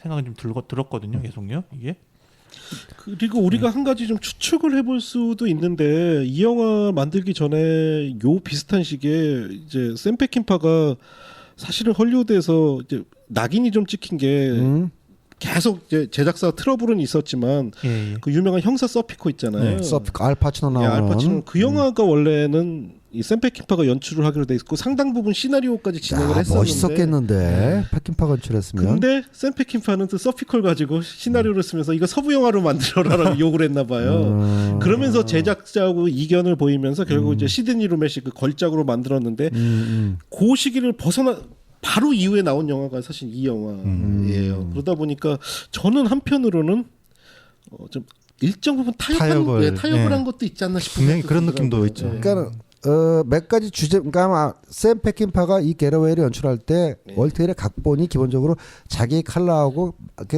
생각이 좀 들었거든요. 계속요 이게. 그리고 우리가 한 가지 좀 추측을 해볼 수도 있는데 이 영화 만들기 전에 요 비슷한 시기에 이제 샘 페킨파가 사실은 헐리우드에서 이제 낙인이 좀 찍힌 게 계속 이제 제작사 트러블은 있었지만 예. 그 유명한 형사 서피코 있잖아요. 알파치노 예, 나오는. 알파치노 그 영화가 원래는 이 샘 페킨파가 연출을 하기로 돼 있고 상당 부분 시나리오까지 진행을 했었는데 멋있었겠는데 패킨파 건축했으면. 근데 샘 페킨파는 또 서피콜 가지고 시나리오를 쓰면서 이거 서부 영화로 만들어라라고 요구를 했나 봐요. 그러면서 제작자하고 이견을 보이면서 결국 이제 시드니 루메시 그 걸작으로 만들었는데 그 시기를 벗어나 바로 이후에 나온 영화가 사실 이 영화예요. 그러다 보니까 저는 한편으로는 좀 일정 부분 타협을 예. 한 것도 있지 않나 싶어요. 분명히 그런 느낌도 있죠. 그러니까 몇 가지 주제, 그러니까 샘 페킨파가 이 게러웨이를 연출할 때 월테일의 각본이 기본적으로 자기 컬러하고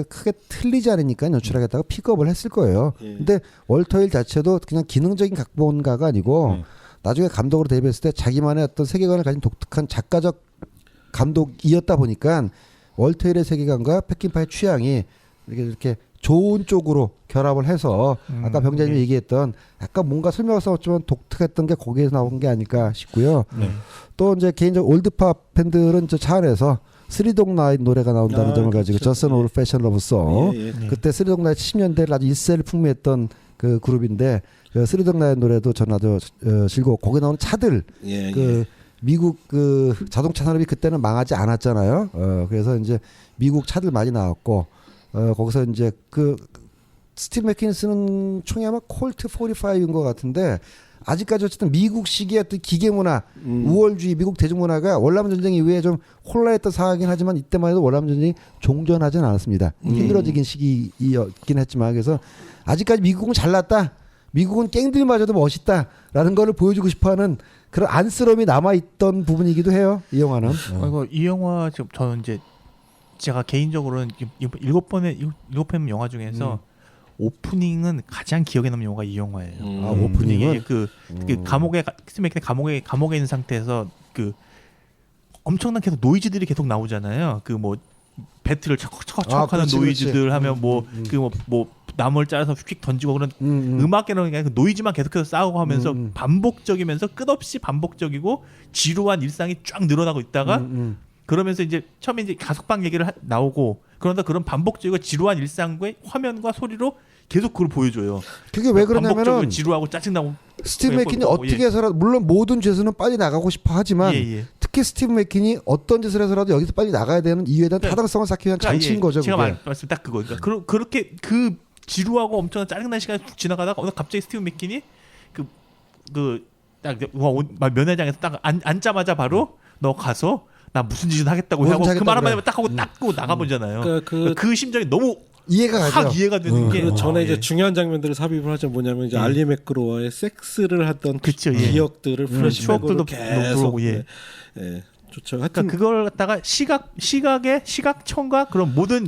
크게 틀리지 않으니까 연출하겠다고 픽업을 했을 거예요. 근데 월터일 자체도 그냥 기능적인 각본가가 아니고 나중에 감독으로 데뷔했을 때 자기만의 어떤 세계관을 가진 독특한 작가적 감독이었다 보니까 월터일의 세계관과 페킨파의 취향이 이렇게 좋은 쪽으로 결합을 해서 아까 병자님이 얘기했던 약간 뭔가 설명할 수 없지만 독특했던 게 거기에서 나온 게 아닐까 싶고요. 또 이제 개인적으로 올드팝 팬들은 저 차 안에서 쓰리독 나잇 노래가 나온다는 점을 가지고 저슨 올 패션 러브송 그때 쓰리독 나잇 70년대를 아주 일세를 풍미했던 그 그룹인데 그 쓰리독 나잇 노래도 전 아주 즐거워. 거기 나오는 차들 그 미국 그 자동차 산업이 그때는 망하지 않았잖아요. 그래서 이제 미국 차들 많이 나왔고 거기서 이제 그 스티브 맥퀸이 쓰는 총이 아마 콜트 45인 것 같은데 아직까지 어쨌든 미국식의 어떤 기계 문화, 우월주의, 미국 대중문화가 월남 전쟁 이후에 좀 혼란했던 상황이긴 하지만 이때만 해도 월남 전쟁이 종전하지는 않았습니다. 힘들어지긴 시기였긴 했지만 그래서 아직까지 미국은 잘났다. 미국은 깽들마저도 멋있다라는 거를 보여주고 싶어하는 그런 안쓰러움이 남아있던 부분이기도 해요. 이 영화는. 이 영화 지금 저는 이제 제가 개인적으로는 일곱 편 영화 중에서 오프닝은 가장 기억에 남는 영화가 이 영화예요. 오프닝은 그 감옥에 있는 상태에서 그 엄청난 계속 노이즈들이 계속 나오잖아요. 그 뭐 배트를 척척척하는 노이즈들 하면 뭐 나무를 잘라서 휙 던지고 그런 음악이라는 게 그 노이즈만 계속해서 싸우고 하면서 반복적이면서 끝없이 반복적이고 지루한 일상이 쫙 늘어나고 있다가 그러면서 이제 처음에 이제 가석방 얘기를 나오고 그런다 그런 반복적이고 지루한 일상의 화면과 소리로 계속 그걸 보여줘요. 그게 왜 그러냐면은 반복적으로 지루하고 짜증나고 스티브 맥퀸이 어떻게 해서라도 물론 모든 죄수는 빨리 나가고 싶어 하지만 특히 스티브 맥퀸이 어떤 짓을 해서라도 여기서 빨리 나가야 되는 이유에 대한 타당성을 쌓기 위한 장치인 거죠. 제가 말씀 딱 그거. 그러니까 그렇게 그 지루하고 엄청난 짜증난 시간이 쭉 지나가다가 어느 갑자기 스티브 맥퀸이 딱 면회장에서 딱 앉자마자 바로 너 가서 나 무슨 짓을 하겠다고 하고 그 말 한마디만 딱 하고 나가보잖아요. 그 심정이 너무 이해가 가죠. 확 이해가 되는 게 그 전에 이제 중요한 장면들을 삽입을 하자면 뭐냐면 이제 알리 맥그로와의 섹스를 하던 기억들을 플래시백으로 계속 좋죠. 하여튼 그걸 갖다가 시각청과 그런 모든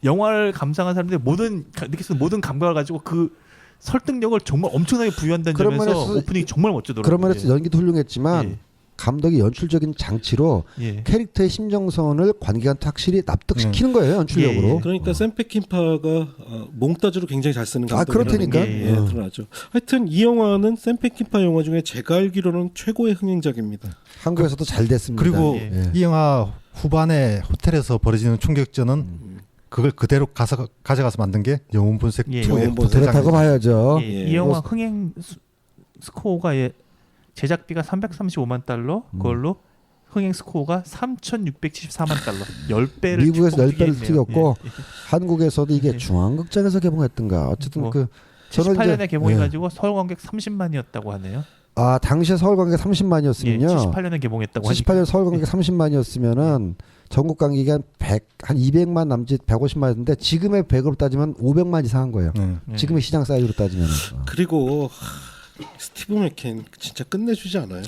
영화를 감상한 사람들이 느낄 수 있는 모든 감각을 가지고 그 설득력을 정말 엄청나게 부여한다는 점에서 오프닝이 정말 멋지더라고요. 그런 면에서 연기도 훌륭했지만 감독이 연출적인 장치로 캐릭터의 심정선을 관객한테 확실히 납득시키는 거예요, 연출력으로. 그러니까 샘 페킨파가 몽타주로 굉장히 잘 쓰는 감독이라는 그렇다니까. 게 드러나죠. 하여튼 이 영화는 샘 페킨파 영화 중에 제가 알기로는 최고의 흥행작입니다. 한국에서도 잘 됐습니다. 그리고 이 영화 후반에 호텔에서 벌어지는 총격전은 그걸 그대로 가져가서 만든 게 영웅 본색 2의 그렇다고 봐야죠. 이 영화 흥행 스코어가 제작비가 335만 달러, 그걸로 흥행 스코어가 3,674만 달러, 10배를 미국에서 10배를 튀겼고 한국에서도 이게 중앙극장에서 개봉했던가 어쨌든 78년에 개봉해가지고 서울 관객 30만이었다고 하네요. 아 당시에 서울 관객 30만이었으면요. 78년에 개봉했다고 78년 서울 관객 30만이었으면은 전국 관객이 한 200만 남짓 150만이었는데 지금의 100으로 따지면 500만 이상 한 거예요. 지금의 시장 사이즈로 따지면. 그리고 스티브 맥퀸 진짜 끝내주지 않아요?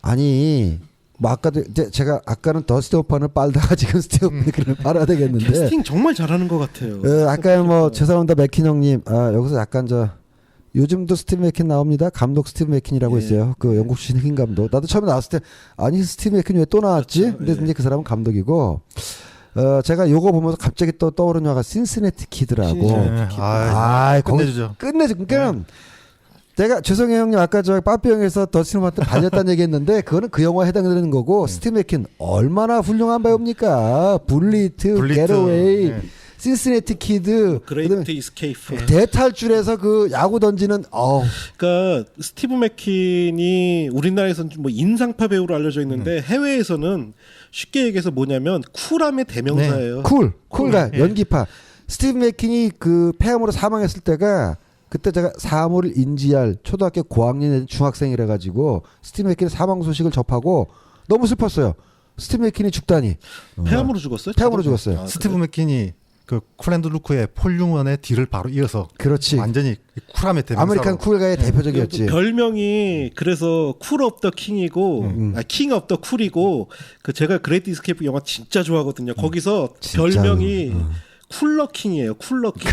아니 뭐 아까도 제가 아까는 더스티 호퍼를 빨다가 지금 스티브 맥퀸을 빨아야 되겠는데 캐스팅 정말 잘하는 것 같아요. 아까 뭐 죄송합니다 맥퀸 형님 여기서 약간 요즘도 스티브 맥킨 나옵니다. 감독 스티브 맥킨이라고 예. 있어요. 그 영국 출신 흑인 감독. 나도 처음에 나왔을 때 아니 스티브 맥킨 왜 또 나왔지? 그렇죠. 근데 예. 이제 그 사람은 감독이고 제가 요거 보면서 갑자기 또 떠오른 영화가 신시내티 키드라고. 신시내티 아, 거기 끝내주죠. 끝내줘. 그러니까 내가 죄송해요 형님 아까 저 빠삐형에서 더스틴 호프만 발렸다는 얘기했는데 그거는 그 영화에 해당되는 거고 스티브 맥킨 얼마나 훌륭한 배우입니까? 블리트, 겟어웨이, 네. 신시내티 키드, 그다음에 그레이트 이스케이프. 대탈출에서 그 야구 던지는 그러니까 스티브 맥킨이 우리나라에서는 좀 뭐 인상파 배우로 알려져 있는데 해외에서는 쉽게 얘기해서 뭐냐면 쿨함의 대명사예요. 쿨가 예. 연기파. 스티브 맥킨이 그 폐암으로 사망했을 때가 그때 제가 사암을 인지할 초등학교 고학년 중학생이라 가지고 스티브 맥킨의 사망 소식을 접하고 너무 슬펐어요. 스티브 맥킨이 죽다니. 폐암으로 죽었어요? 폐암으로 죽었어요. 아, 스티브 맥킨이 그 쿨앤드 루크의 폴 융원의 뒤를 바로 이어서 그렇지. 완전히 쿨함의 대명사로. 아메리칸 쿨가의 대표적이었지. 그 별명이 그래서 쿨 오브 더 킹이고 킹 오브 더 쿨이고 그 제가 그레이트 이스케이프 영화 진짜 좋아하거든요. 거기서 진짜. 별명이 쿨러 킹이에요. 쿨러 킹.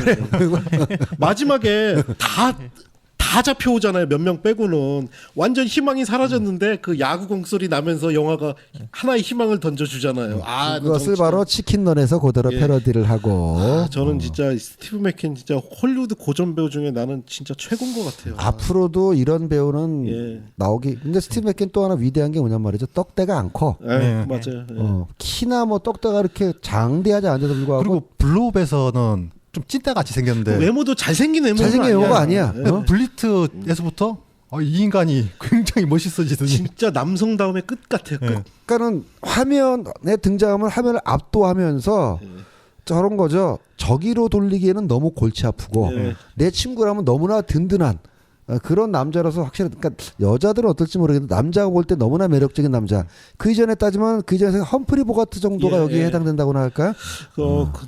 마지막에 다 잡혀오잖아요. 몇 명 빼고는 완전 희망이 사라졌는데 그 야구 공소리 나면서 영화가 하나의 희망을 던져주잖아요. 아, 그것을 바로 치킨런에서 그대로 예. 패러디를 하고. 저는 진짜 스티브 맥킨 진짜 헐리우드 고전 배우 중에 나는 진짜 최고인 것 같아요. 앞으로도 이런 배우는 예. 나오기. 근데 스티브 맥킨 또 하나 위대한 게 뭐냔 말이죠. 떡대가 안 커. 네, 맞아요. 예. 키나 뭐 떡대가 이렇게 장대하지 않아도 불구하고 그리고 블루업에서는 좀 찐따같이 생겼는데 외모도 잘생긴 외모는 잘생긴 외모가 아니야. 예. 블리트에서부터 이 인간이 굉장히 멋있어지더니 진짜 남성다움의 끝 같아요. 끝. 예. 그러니까는 화면에 등장하면 화면을 압도하면서 저런 거죠. 저기로 돌리기에는 너무 골치 아프고 예. 내 친구라면 너무나 든든한 그런 남자라서 확실히 그러니까 여자들은 어떨지 모르겠는데 남자가 볼 때 너무나 매력적인 남자. 그 이전에 따지면 그 이전에 험프리 보가트 정도가 예, 여기에 예. 해당된다고나 할까요?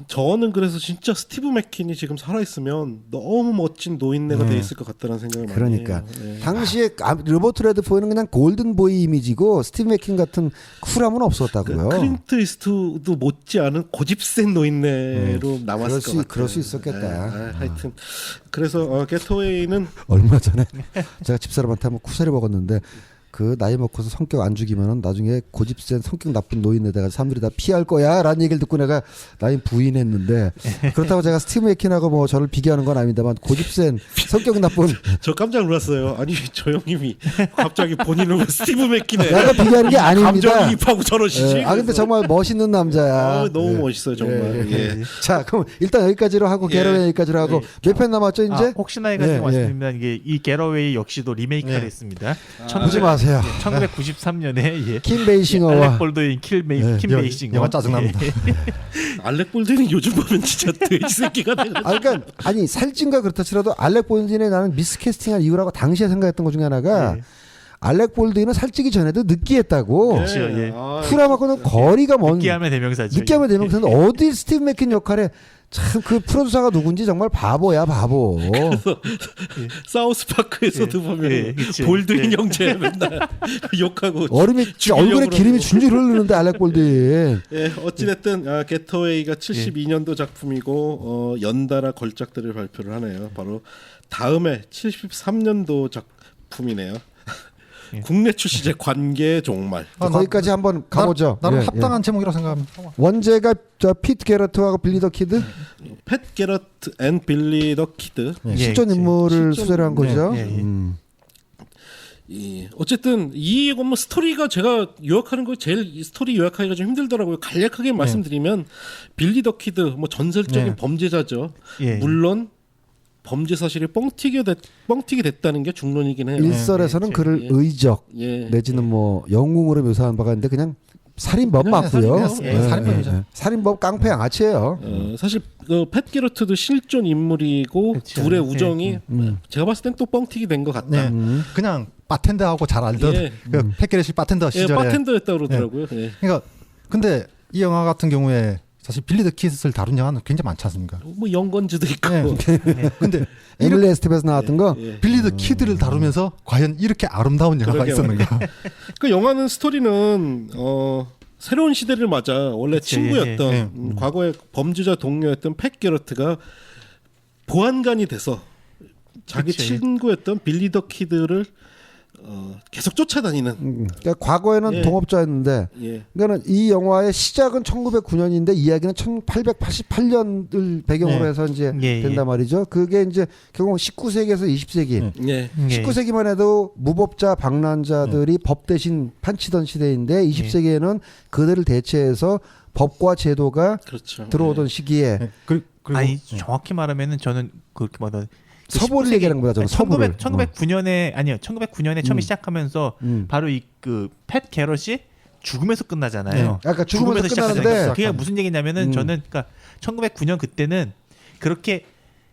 저는 그래서 진짜 스티브 맥킨이 지금 살아있으면 너무 멋진 노인네가 돼 있을 것 같다는 생각을 많이 그러니까 해요. 예. 당시에 로버트 레드포이는 그냥 골든보이 이미지고 스티브 맥킨 같은 쿨함은 없었다고요. 클린트 이스트우드 못지않은 고집센 노인네로 남았을 것 같아요. 그럴 수 있었겠다. 하여튼 그래서 게토웨이는 얼마 전에 제가 집사람한테 한번 쿠사리 먹었는데 그 나이 먹고서 성격 안 죽이면은 나중에 고집센 성격 나쁜 노인에다가 사람들이 다 피할 거야라는 얘기를 듣고 내가 나이 부인했는데 그렇다고 제가 스티브 맥킨하고 뭐 저를 비교하는 건 아닙니다만 고집센 성격 나쁜 저 깜짝 놀랐어요. 아니 저 형님이 갑자기 본인을 왜 스티브 맥킨에 내가 비교하는 게 아닙니다. 감정이입하고 저러시지. 예, 근데 정말 멋있는 남자야. 너무 멋있어요 정말. 예. 자 그럼 일단 여기까지로 하고 예. 게러웨이 여기까지로 하고 몇 편 남았죠 이제? 혹시나 해가지고 예, 말씀드립니다. 이게 이 겟어웨이 역시도 리메이크가 예. 됐습니다. 보지 마세요. 1993년에 예. 킴 베이싱어와 알렉 볼드윈 킴 베이싱어. 영화 짜증납니다. 알렉 볼드는 요즘 보면 진짜 돼지 새끼가 돼가지고. 그러니까 아니 살찐가 그렇다 치라도 알렉 볼드윈의 나는 미스캐스팅한 이유라고 당시에 생각했던 것 중에 하나가 알렉 볼드윈은 살찌기 전에도 느끼했다고. 그렇죠. 예. 쿨함하고는 거리가 먼. 느끼함의 대명사죠. 느끼하면 대명사는 어디 스티브 맥킨 역할에 참 그 프로듀서가 누군지 정말 바보야 바보. 사우스파크에서도 보면 예, 그치. 볼드윈 예. 형제 맨날 욕하고 얼음이 죽이려고 얼굴에 기름이 그러고. 줄줄 흐르는데 알렉 볼드윈. 예, 어찌됐든 게토웨이가 72년도 작품이고 연달아 걸작들을 발표를 하네요. 바로 다음에 73년도 작품이네요. 국내 출시제 관계 종말. 거기까지 한번 가보죠. 나름 예, 합당한 제목이라고 생각합니다. 원제가 저 피트 게러트하고 빌리 더 키드 팻 게러트 앤 빌리 더 키드. 예, 실존 그치. 인물을 실존- 소재로 한 거죠. 예, 예. 어쨌든 이 뭐 스토리가 제가 요약하는 거 제일 이 스토리 요약하기가 좀 힘들더라고요. 간략하게 말씀드리면 빌리 더 키드 뭐 전설적인 네. 범죄자죠. 예. 물론 범죄 사실이 뻥튀기 됐다는 게 중론이긴 해요. 일설에서는 예, 그를 예. 의적 예. 내지는 뭐 영웅으로 묘사한 바가 있는데 그냥 살인범 맞고요. 살인범이죠. 살인범 깡패 양아치예요. 사실 팻 게러트도 실존 인물이고 그렇죠. 둘의 예. 우정이 제가 봤을 땐 또 뻥튀기 된 것 같다. 네. 그냥 바텐더하고 잘 알던 예. 그 패키레시 바텐더 예, 시절에. 바텐더였다고 그러더라고요. 예. 그러니까 근데 이 영화 같은 경우에 사실 빌리 더 키드를 다룬 영화는 굉장히 많지 않습니까? 뭐 영건즈도 있고. 네. 근데 에밀리 에스테베스 나왔던 거. 예. 빌리 더 키드를 다루면서 과연 이렇게 아름다운 영화가 그러게요. 있었는가? 그 영화는 스토리는 새로운 시대를 맞아 원래 그치, 친구였던 예, 예. 과거에 범죄자 동료였던 팻 게러트가 보안관이 돼서 자기 그치. 친구였던 빌리 더 키드를 계속 쫓아다니는. 그러니까 과거에는 예. 동업자였는데 예. 그러니까 이 영화의 시작은 1909년인데 이야기는 1888년을 배경으로 예. 해서 이제 예, 예. 된단 말이죠. 그게 이제 결국 19세기에서 20세기. 예. 19세기만 해도 무법자 방란자들이 법 대신 판치던 시대인데 20세기에는 그들을 대체해서 법과 제도가 그렇죠. 들어오던 시기에 예. 그리고 아니 정확히 말하면은 저는 그렇게 뭐든 서부를 얘기하는 거다 저는 서부를. 1909년에 아니요 1909년에 처음에 시작하면서 음. 바로 이 그 팻 게럿이 죽음에서 끝나잖아요. 아까 죽으면서 시작하잖아요. 끝나는데 그게 무슨 얘기냐면은 저는 그러니까 1909년 그때는 그렇게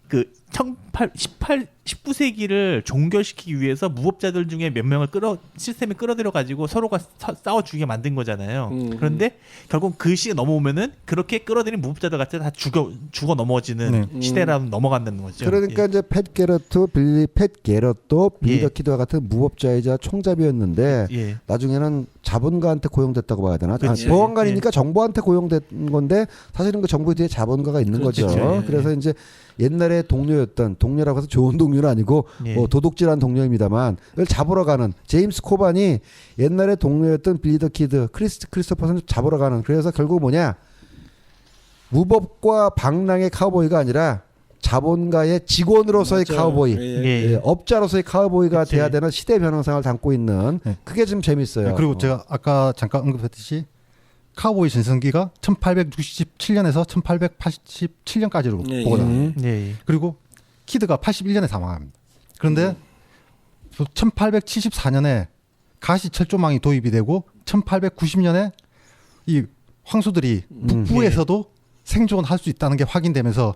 그 19세기를 종결시키기 위해서 무법자들 중에 몇 명을 시스템에 끌어들여 가지고 서로가 싸워 죽게 만든 거잖아요. 그런데 결국 그 시기에 넘어오면은 그렇게 끌어들인 무법자들 같은 다 죽어 넘어지는 시대로 넘어간다는 거죠. 그러니까 예. 이제 팻 게럿도 팻 게럿도 빌리 예. 더 키드와 같은 무법자이자 총잡이였는데 예. 나중에는 자본가한테 고용됐다고 봐야 되나? 그치. 보안관이니까 정부한테 고용된 건데 사실은 그 정부 뒤에 자본가가 있는 그렇죠. 거죠. 예. 그래서 이제 옛날에 동료라고 해서 좋은 동료는 아니고 예. 도둑질한 동료입니다만 이걸 잡으러 가는 제임스 코반이 옛날에 동료였던 빌리 더 키드 크리스토퍼슨을 잡으러 가는 그래서 결국 뭐냐 무법과 방랑의 카우보이가 아니라 자본가의 직원으로서의 맞아요. 카우보이 예. 예. 예, 업자로서의 카우보이가 그치. 돼야 되는 시대 변형상을 담고 있는 예. 그게 좀 재밌어요. 그리고 제가 아까 잠깐 언급했듯이 카우보이 전성기가 1867년에서 1887년까지로 예, 보거든요. 예. 그리고 키드가 81년에 사망합니다. 그런데 1874년에 가시 철조망이 도입이 되고 1890년에 이 황소들이 북부에서도 생존할 수 있다는 게 확인되면서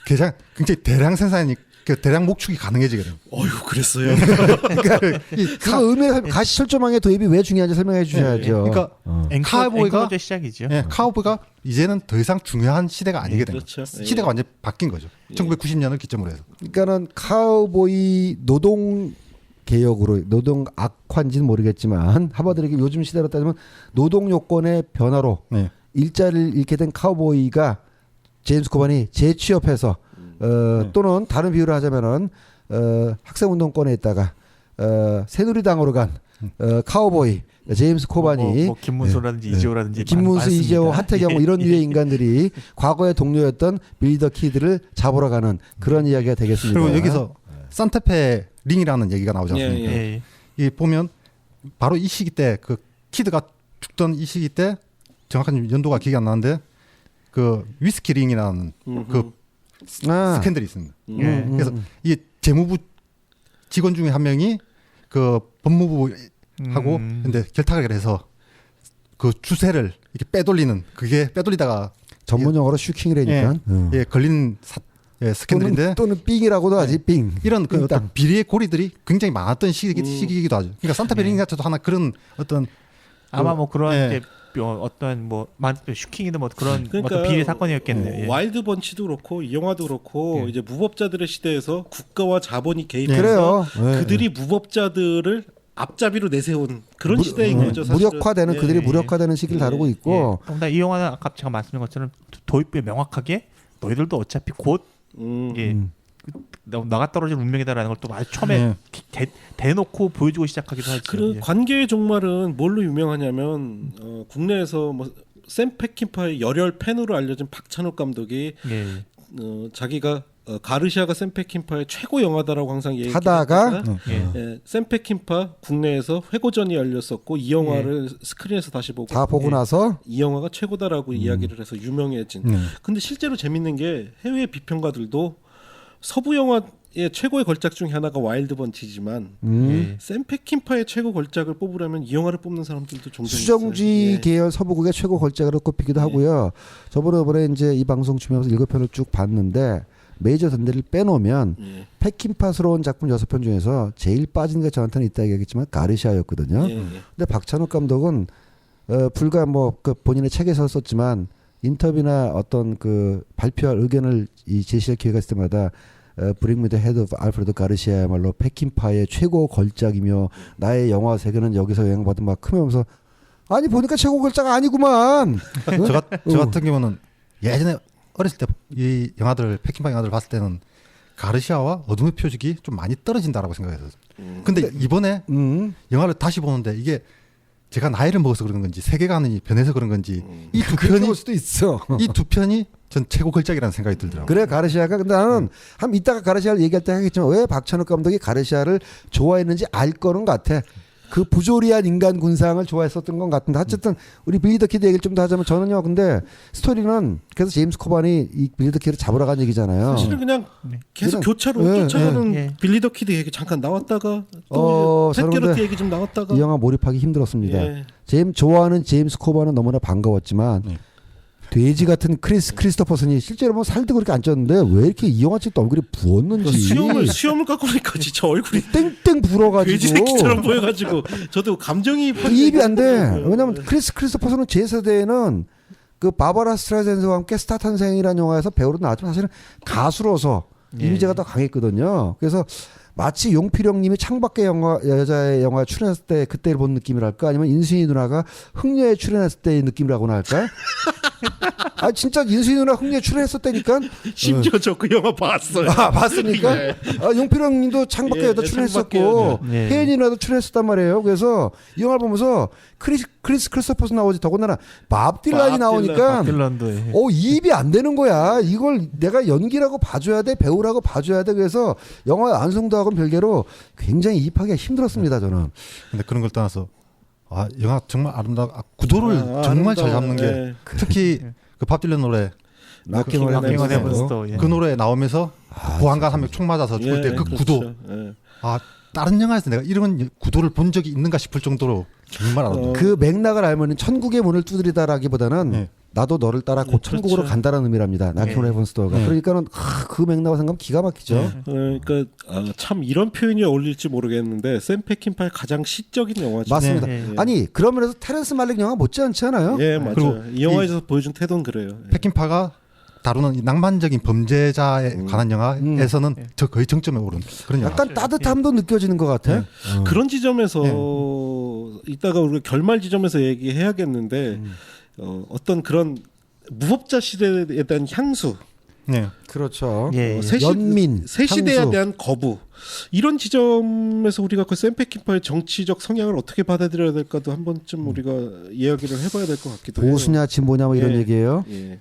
굉장히 대량 생산이 대량 목축이 가능해지거든요. 어휴, 그랬어요. 그러니까 그 의미의 가시철조망의 도입이 왜 중요한지 설명해 주셔야죠. 그러니까 카우보이가 앵커가 시작이죠. 예, 카우보이가 이제는 더 이상 중요한 시대가 아니게 된 그렇죠. 거죠. 시대가 완전 히 바뀐 거죠. 1990년을 기점으로 해서. 그러니까는 카우보이 노동 개혁으로 노동 악화인지는 모르겠지만 하버드에게 요즘 시대로 따지면 노동 요건의 변화로 네. 일자리를 잃게 된 카우보이가 제임스 코반이 재취업해서 또는 다른 비유를 하자면은 학생운동권에 있다가 새누리당으로 간 카우보이 제임스 코반이 뭐 김문수라든지 이재호라든지 김문수, 많습니다. 이재호, 하태경 뭐 이런 예. 류의 인간들이 과거의 동료였던 빌리 더 키드를 잡으러 가는 그런 이야기가 되겠습니다. 그리고 여기서 산타페 링이라는 얘기가 나오지 않습니까? 예. 이 보면 바로 이 시기 때 그 키드가 죽던 이 시기 때 정확한 연도가 기억이 안 나는데 그 위스키 링이라는 그 스캔들이 있습니다. 예. 그래서 이 재무부 직원 중에 한 명이 그 법무부 하고 근데 결탁을 해서 그 주세를 이렇게 빼돌리는 그게 빼돌리다가 전문 용어로 슈킹이라니까. 예, 걸린 스캔들인데 또는 삥이라고도 하지 삥. 이런 그 삥땅. 어떤 비리의 고리들이 굉장히 많았던 시기이기도 하죠. 그러니까 산타페 링 자체도 하나 그런 어떤 아마 뭐 그런 예. 이제 어떤 뭐 슈킹이든 뭐 그런 그러니까 어떤 비리 사건이었겠네요. 예. 와일드 번치도 그렇고 이 영화도 그렇고 예. 이제 무법자들의 시대에서 국가와 자본이 네. 개입해서 그래요. 예. 그들이 무법자들을 앞잡이로 내세운 그런 시대인 거죠. 사실은. 무력화되는 예. 그들이 예. 무력화되는 시기를 다루고 있고 이 영화는 아까 제가 말씀드린 것처럼 도입부에 명확하게 너희들도 어차피 곧 이게 나가 떨어질 운명이다라는 걸 또 아주 처음에 대놓고 보여주고 시작하기도 하죠. 그 예. 관계의 종말은 뭘로 유명하냐면 국내에서 뭐 샘 페킨파의 열혈 팬으로 알려진 박찬욱 감독이 예. 자기가 가르시아가 샘 페킨파의 최고 영화다라고 항상 하다가 샘 페킨파 국내에서 회고전이 열렸었고 이 영화를 스크린에서 다시 보고 다 보고 나서 이 영화가 최고다라고 이야기를 해서 유명해진. 근데 실제로 재밌는 게 해외 비평가들도 서부 영화의 최고의 걸작 중에 하나가 와일드 번치지만 예. 샘 페킨파의 최고 걸작을 뽑으려면 이 영화를 뽑는 사람들도 종종 수정지 있어요. 예. 계열 서부국의 최고 걸작으로 꼽히기도 하고요. 저번에 이제 이 방송 준비하면서 7편을 쭉 봤는데 메이저 던데를 빼놓으면 예. 페킨파스러운 작품 6편 중에서 제일 빠진 게 저한테는 있다 얘기했지만 가르시아였거든요. 예, 예. 근데 박찬욱 감독은 불과 그 본인의 책에서 썼지만 인터뷰나 어떤 그 발표할 의견을 제시할 기회가 있을 때마다 Bring Me the Head of Alfredo Garcia야말로 페킨파의 최고 걸작이며 나의 영화 세계는 여기서 영향받은 막 크면서 아니 보니까 최고 걸작 아니구만. 저 같은 경우는 예전에 어렸을 때 이 영화들 페킨파 영화들 봤을 때는 가르시아와 어둠의 표적이 좀 많이 떨어진다라고 생각했어요. 근데 이번에 영화를 다시 보는데 이게 제가 나이를 먹어서 그런 건지 세계관이 변해서 그런 건지 이 두 그럴 편이 수도 있어. 이 두 편이 전 최고 걸작이라는 생각이 들더라고요. 그래 가르시아가 근데 나는 한 이따가 가르시아를 얘기할 때 하겠지만 왜 박찬욱 감독이 가르시아를 좋아했는지 알 거는 같아. 그 부조리한 인간 군상을 좋아했었던 것 같은데 어쨌든 우리 빌리 더 키드 얘기를 좀 더 하자면 저는요 근데 스토리는 그래서 제임스 코반이 이 빌리 더 키드를 잡으러 간 얘기잖아요. 사실은 그냥 계속 그냥- 교차로 예, 쫓아가는 예. 빌리 더 키드 얘기 잠깐 나왔다가 또 저는 팻게러티 근데 얘기 좀 나왔다가 이 영화 몰입하기 힘들었습니다. 예. 좋아하는 제임스 코반은 너무나 반가웠지만 네. 돼지 같은 크리스토퍼슨이 실제로 뭐 살도 그렇게 안 쪘는데 왜 이렇게 이 영화 찍도 얼굴이 부었는지 수염을 깎고 나니까 진짜 얼굴이 땡땡 불어가지고 돼지 새끼처럼 보여가지고 저도 감정이 입이 안 돼. 왜냐면 크리스토퍼슨은 제 세대에는 그 바바라 스트라이샌드와 함께 스타 탄생이라는 영화에서 배우로 나왔지만 사실은 가수로서 예. 이미지가 더 강했거든요. 그래서 마치 용필영님이 창밖의 영화 여자의 영화에 출연했을 때 그때를 본 느낌이랄까 아니면 인순이 누나가 흥녀에 출연했을 때의 느낌이라고나 할까? 아 진짜 인순이 누나 흥녀에 출연했었다니까. 심지어 저 그 영화 봤어요. 아 봤습니까? 예. 아, 용필영님도 창밖의 예, 여자 예, 출연했었고 창밖의 여자. 예. 혜연이 누나도 출연했었단 말이에요. 그래서 이 영화를 보면서 크리스토퍼스 나오지 더군다나 밥 딜란이 밥 나오니까 딜런도 입이 안 되는 거야. 이걸 내가 연기라고 봐줘야 돼, 배우라고 봐줘야 돼. 그래서 영화 완성도하고는 별개로 굉장히 이입하기가 힘들었습니다. 저는. 근데 그런 걸 떠나서 영화 정말 구도를 정말 잘 잡는 게 예. 특히 그 밥 딜런 노래 락킹 온 락킹 온 헤븐스도. 헤븐스도 예. 그 노래 나오면서 보안관 한 명 총 맞아서 죽을 때 그 그렇죠. 구도 예. 다른 영화에서 내가 이런 구도를 본 적이 있는가 싶을 정도로 정말 아름다워. 그 맥락을 알면 천국의 문을 두드리다라기보다는 네. 나도 너를 따라 곧 천국으로 그렇죠. 간다는 의미랍니다. 락킹 온 네. 헤븐스도가. 네. 그러니까는 그 맥락을 생각하면 기가 막히죠. 그러니까 참 이런 표현이 어울릴지 모르겠는데 샘 페킨파의 가장 시적인 영화죠. 맞습니다. 네, 네. 아니 그런 면에서 테렌스 말릭 영화 못지않지 않아요? 예, 맞아요. 그리고 이 영화에서 보여준 태도는 그래요. 예. 페킨파가 다루는 이 낭만적인 범죄자에 관한 영화에서는 저 거의 정점에 오른 그런 영화. 약간 따뜻함도 느껴지는 것 같아. 그런 지점에서 이따가 우리가 결말 지점에서 얘기해야겠는데 어떤 그런 무법자 시대에 대한 향수, 네. 그렇죠. 예, 예. 연민, 새 시대에 향수. 대한 거부 이런 지점에서 우리가 그 샘 페킨파의 정치적 성향을 어떻게 받아들여야 될까도 한 번쯤 우리가 이야기를 해봐야 될 것 같기도 해요. 보수냐 진보냐 뭐 이런 예. 얘기예요. 예.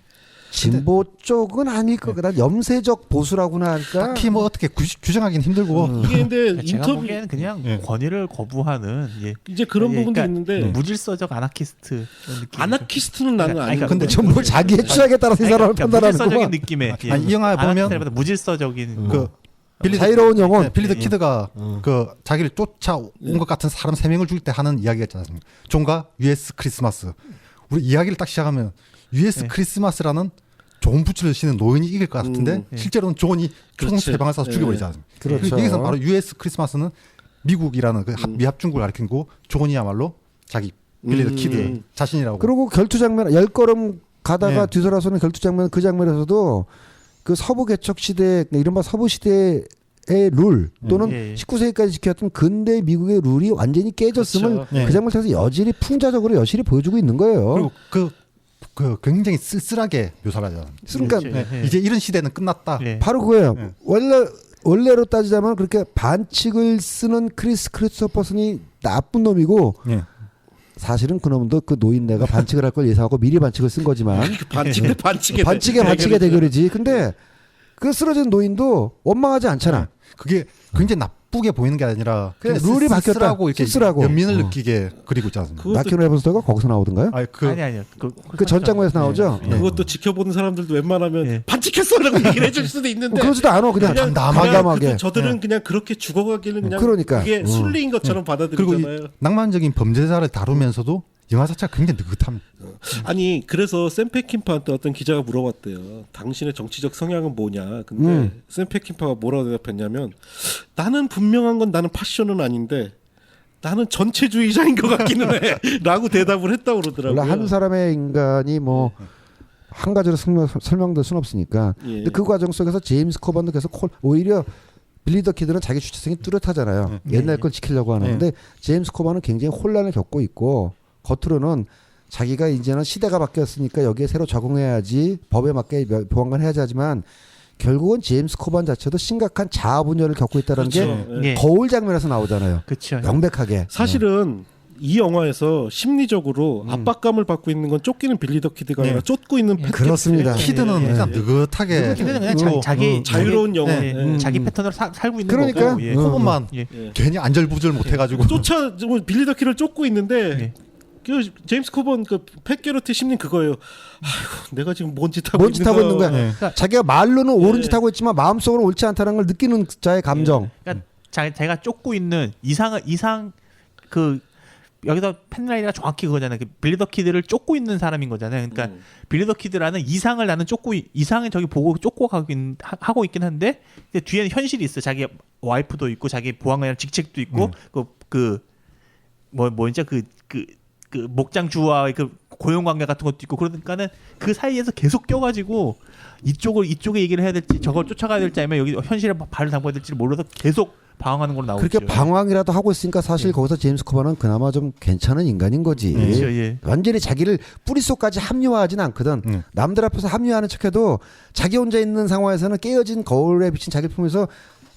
진보 쪽은 아닐 것 같다. 염세적 보수라고나 할까? 딱히 뭐 어떻게 규정하기는 힘들고 이게 근데 제가 인터뷰 보기에는 그냥 예. 권위를 거부하는 이제 그런 예, 부분도 그러니까 있는데 무질서적 아나키스트 느낌. 아나키스트는 나는 그러니까, 아니고 근데 전부 자기의 취향에 따라서 이 사람을 판단하는 무질서적인 거고. 느낌의 아니, 이 영화에 보면 아나키스트보다 무질서적인 그 빌리 자유로운 영혼. 빌리 더 키드가 그 자기를 쫓아온 것 같은 사람 3명을 죽일 때 하는 이야기가 있지 않습니까? 존과 US 크리스마스. 우리 이야기를 딱 시작하면 US 네. 크리스마스라는 좋은 부츠를 신은 노인이 이길 것 같은데 네. 실제로는 존이 총 그렇지. 3방을 쏴서 네. 죽여버리지 않습니까? 그렇죠. 여기서 바로 US 크리스마스는 미국이라는 그 미합중국을 가리킨 거 존이야말로 자기 빌리 더 키드 자신이라고. 그리고 결투 장면 10걸음 가다가 예. 뒤돌아서는 결투 장면 그 장면에서도 그 서부 개척 시대 이른바 서부 시대의 룰 또는 예, 예. 19세기까지 지켰던 근대 미국의 룰이 완전히 깨졌음을 그렇죠. 예. 그 장면을 통해서 여실히 풍자적으로 여실히 보여주고 있는 거예요. 그리고 그 굉장히 쓸쓸하게 묘사를 하죠. 그러니까 그렇죠. 네. 예. 이제 이런 시대는 끝났다. 예. 바로 그거예요. 예. 원래로 따지자면 그렇게 반칙을 쓰는 크리스토퍼슨이 나쁜 놈이고 예. 사실은 그놈도 그 노인네가 반칙을 할 걸 예상하고 미리 반칙을 쓴 거지만 반칙의 반칙의 대결이지. 근데 그 쓰러진 노인도 원망하지 않잖아. 그게 굉장히 나쁘게 보이는 게 아니라 그냥 굉장히 룰이 바뀌었다. 쓸쓸하고 이렇게 쓸쓸하고. 연민을 느끼게 그리고 있지 않습니까? 그것도- 나키노 에버스터가 거기서 나오던가요? 아니, 아니요. 그 전 장면에서 나오죠. 예. 그것도 지켜보는 사람들도 웬만하면 예. 반칙했어라고 얘기를 해줄 수도 있는데 그러지도 않아. 그냥 담담하게. 저들은 그냥 그렇게 죽어가기는 그냥 그러니까. 그게 순리인 것처럼 그리고 받아들이잖아요. 이 낭만적인 범죄자를 다루면서도 영화 자체가 굉장히 느긋합니다. 아니 그래서 샘 페킨파한테 어떤 기자가 물어봤대요. 당신의 정치적 성향은 뭐냐. 근데 샘 페킨파가 뭐라고 대답했냐면 나는 분명한 건 나는 파션은 아닌데 나는 전체주의자인 것 같기는 해. 라고 대답을 했다고 그러더라고요. 원래 한 사람의 인간이 뭐 한 가지로 설명될 수는 없으니까. 예. 근데 그 과정 속에서 제임스 코반도 계속 오히려 빌리 더 키드는 자기 주체성이 뚜렷하잖아요. 옛날 걸 지키려고 하는데 제임스 코반은 굉장히 혼란을 겪고 있고 겉으로는 자기가 이제는 시대가 바뀌었으니까 여기에 새로 적응해야지 법에 맞게 보안관 해야지 하지만 결국은 제임스 코반 자체도 심각한 자아 분열을 겪고 있다는 그렇죠. 게 예. 거울 장면에서 나오잖아요. 그렇죠. 명백하게. 사실은 이 영화에서 심리적으로 압박감을 받고 있는 건 쫓기는 빌리 더 키드가 아니라 쫓고 있는 팻 그렇습니다. 키드는 예. 그냥 느긋하게 키드는 그냥 자기 자유로운 영혼. 예, 예. 자기 패턴으로 살고 있는 그러니까. 거고. 예. 코본만 예. 괜히 안절부절 못해가지고 빌리 더 키를 쫓고 있는데 예. 그 제임스 코번 팻 게러트의 심리는 그거예요. 아이고 내가 지금 뭔 짓 하고 뭔 짓 하고 있는 거야. 예. 자기가 말로는 옳은 예. 짓 하고 있지만 마음속으로 옳지 않다는 걸 느끼는 자의 감정. 그러니까 제가 쫓고 있는 이상 그 여기서 펜라이가 정확히 그거잖아요. 그 빌리 더 키드를 쫓고 있는 사람인 거잖아요. 그러니까 빌리 더 키드라는 이상을 나는 이상을 저기 보고 쫓고 하고 있긴 한데 근데 뒤에는 현실이 있어. 자기 와이프도 있고 자기 보안관이랑 직책도 있고 뭐지 그 목장주와의 그 고용 관계 같은 것도 있고 그러니까는 그 사이에서 계속 껴가지고 이쪽에 얘기를 해야 될지 저걸 쫓아가야 될지 아니면 여기 현실에 발을 담궈야 될지 몰라서 계속 방황하는 걸로 나오죠. 그렇게 방황이라도 하고 있으니까 사실 거기서 제임스 코반은 그나마 좀 괜찮은 인간인 거지. 그렇죠, 예. 완전히 자기를 뿌릿속까지 합리화하진 않거든. 남들 앞에서 합리화하는 척해도 자기 혼자 있는 상황에서는 깨어진 거울에 비친 자기를 보면서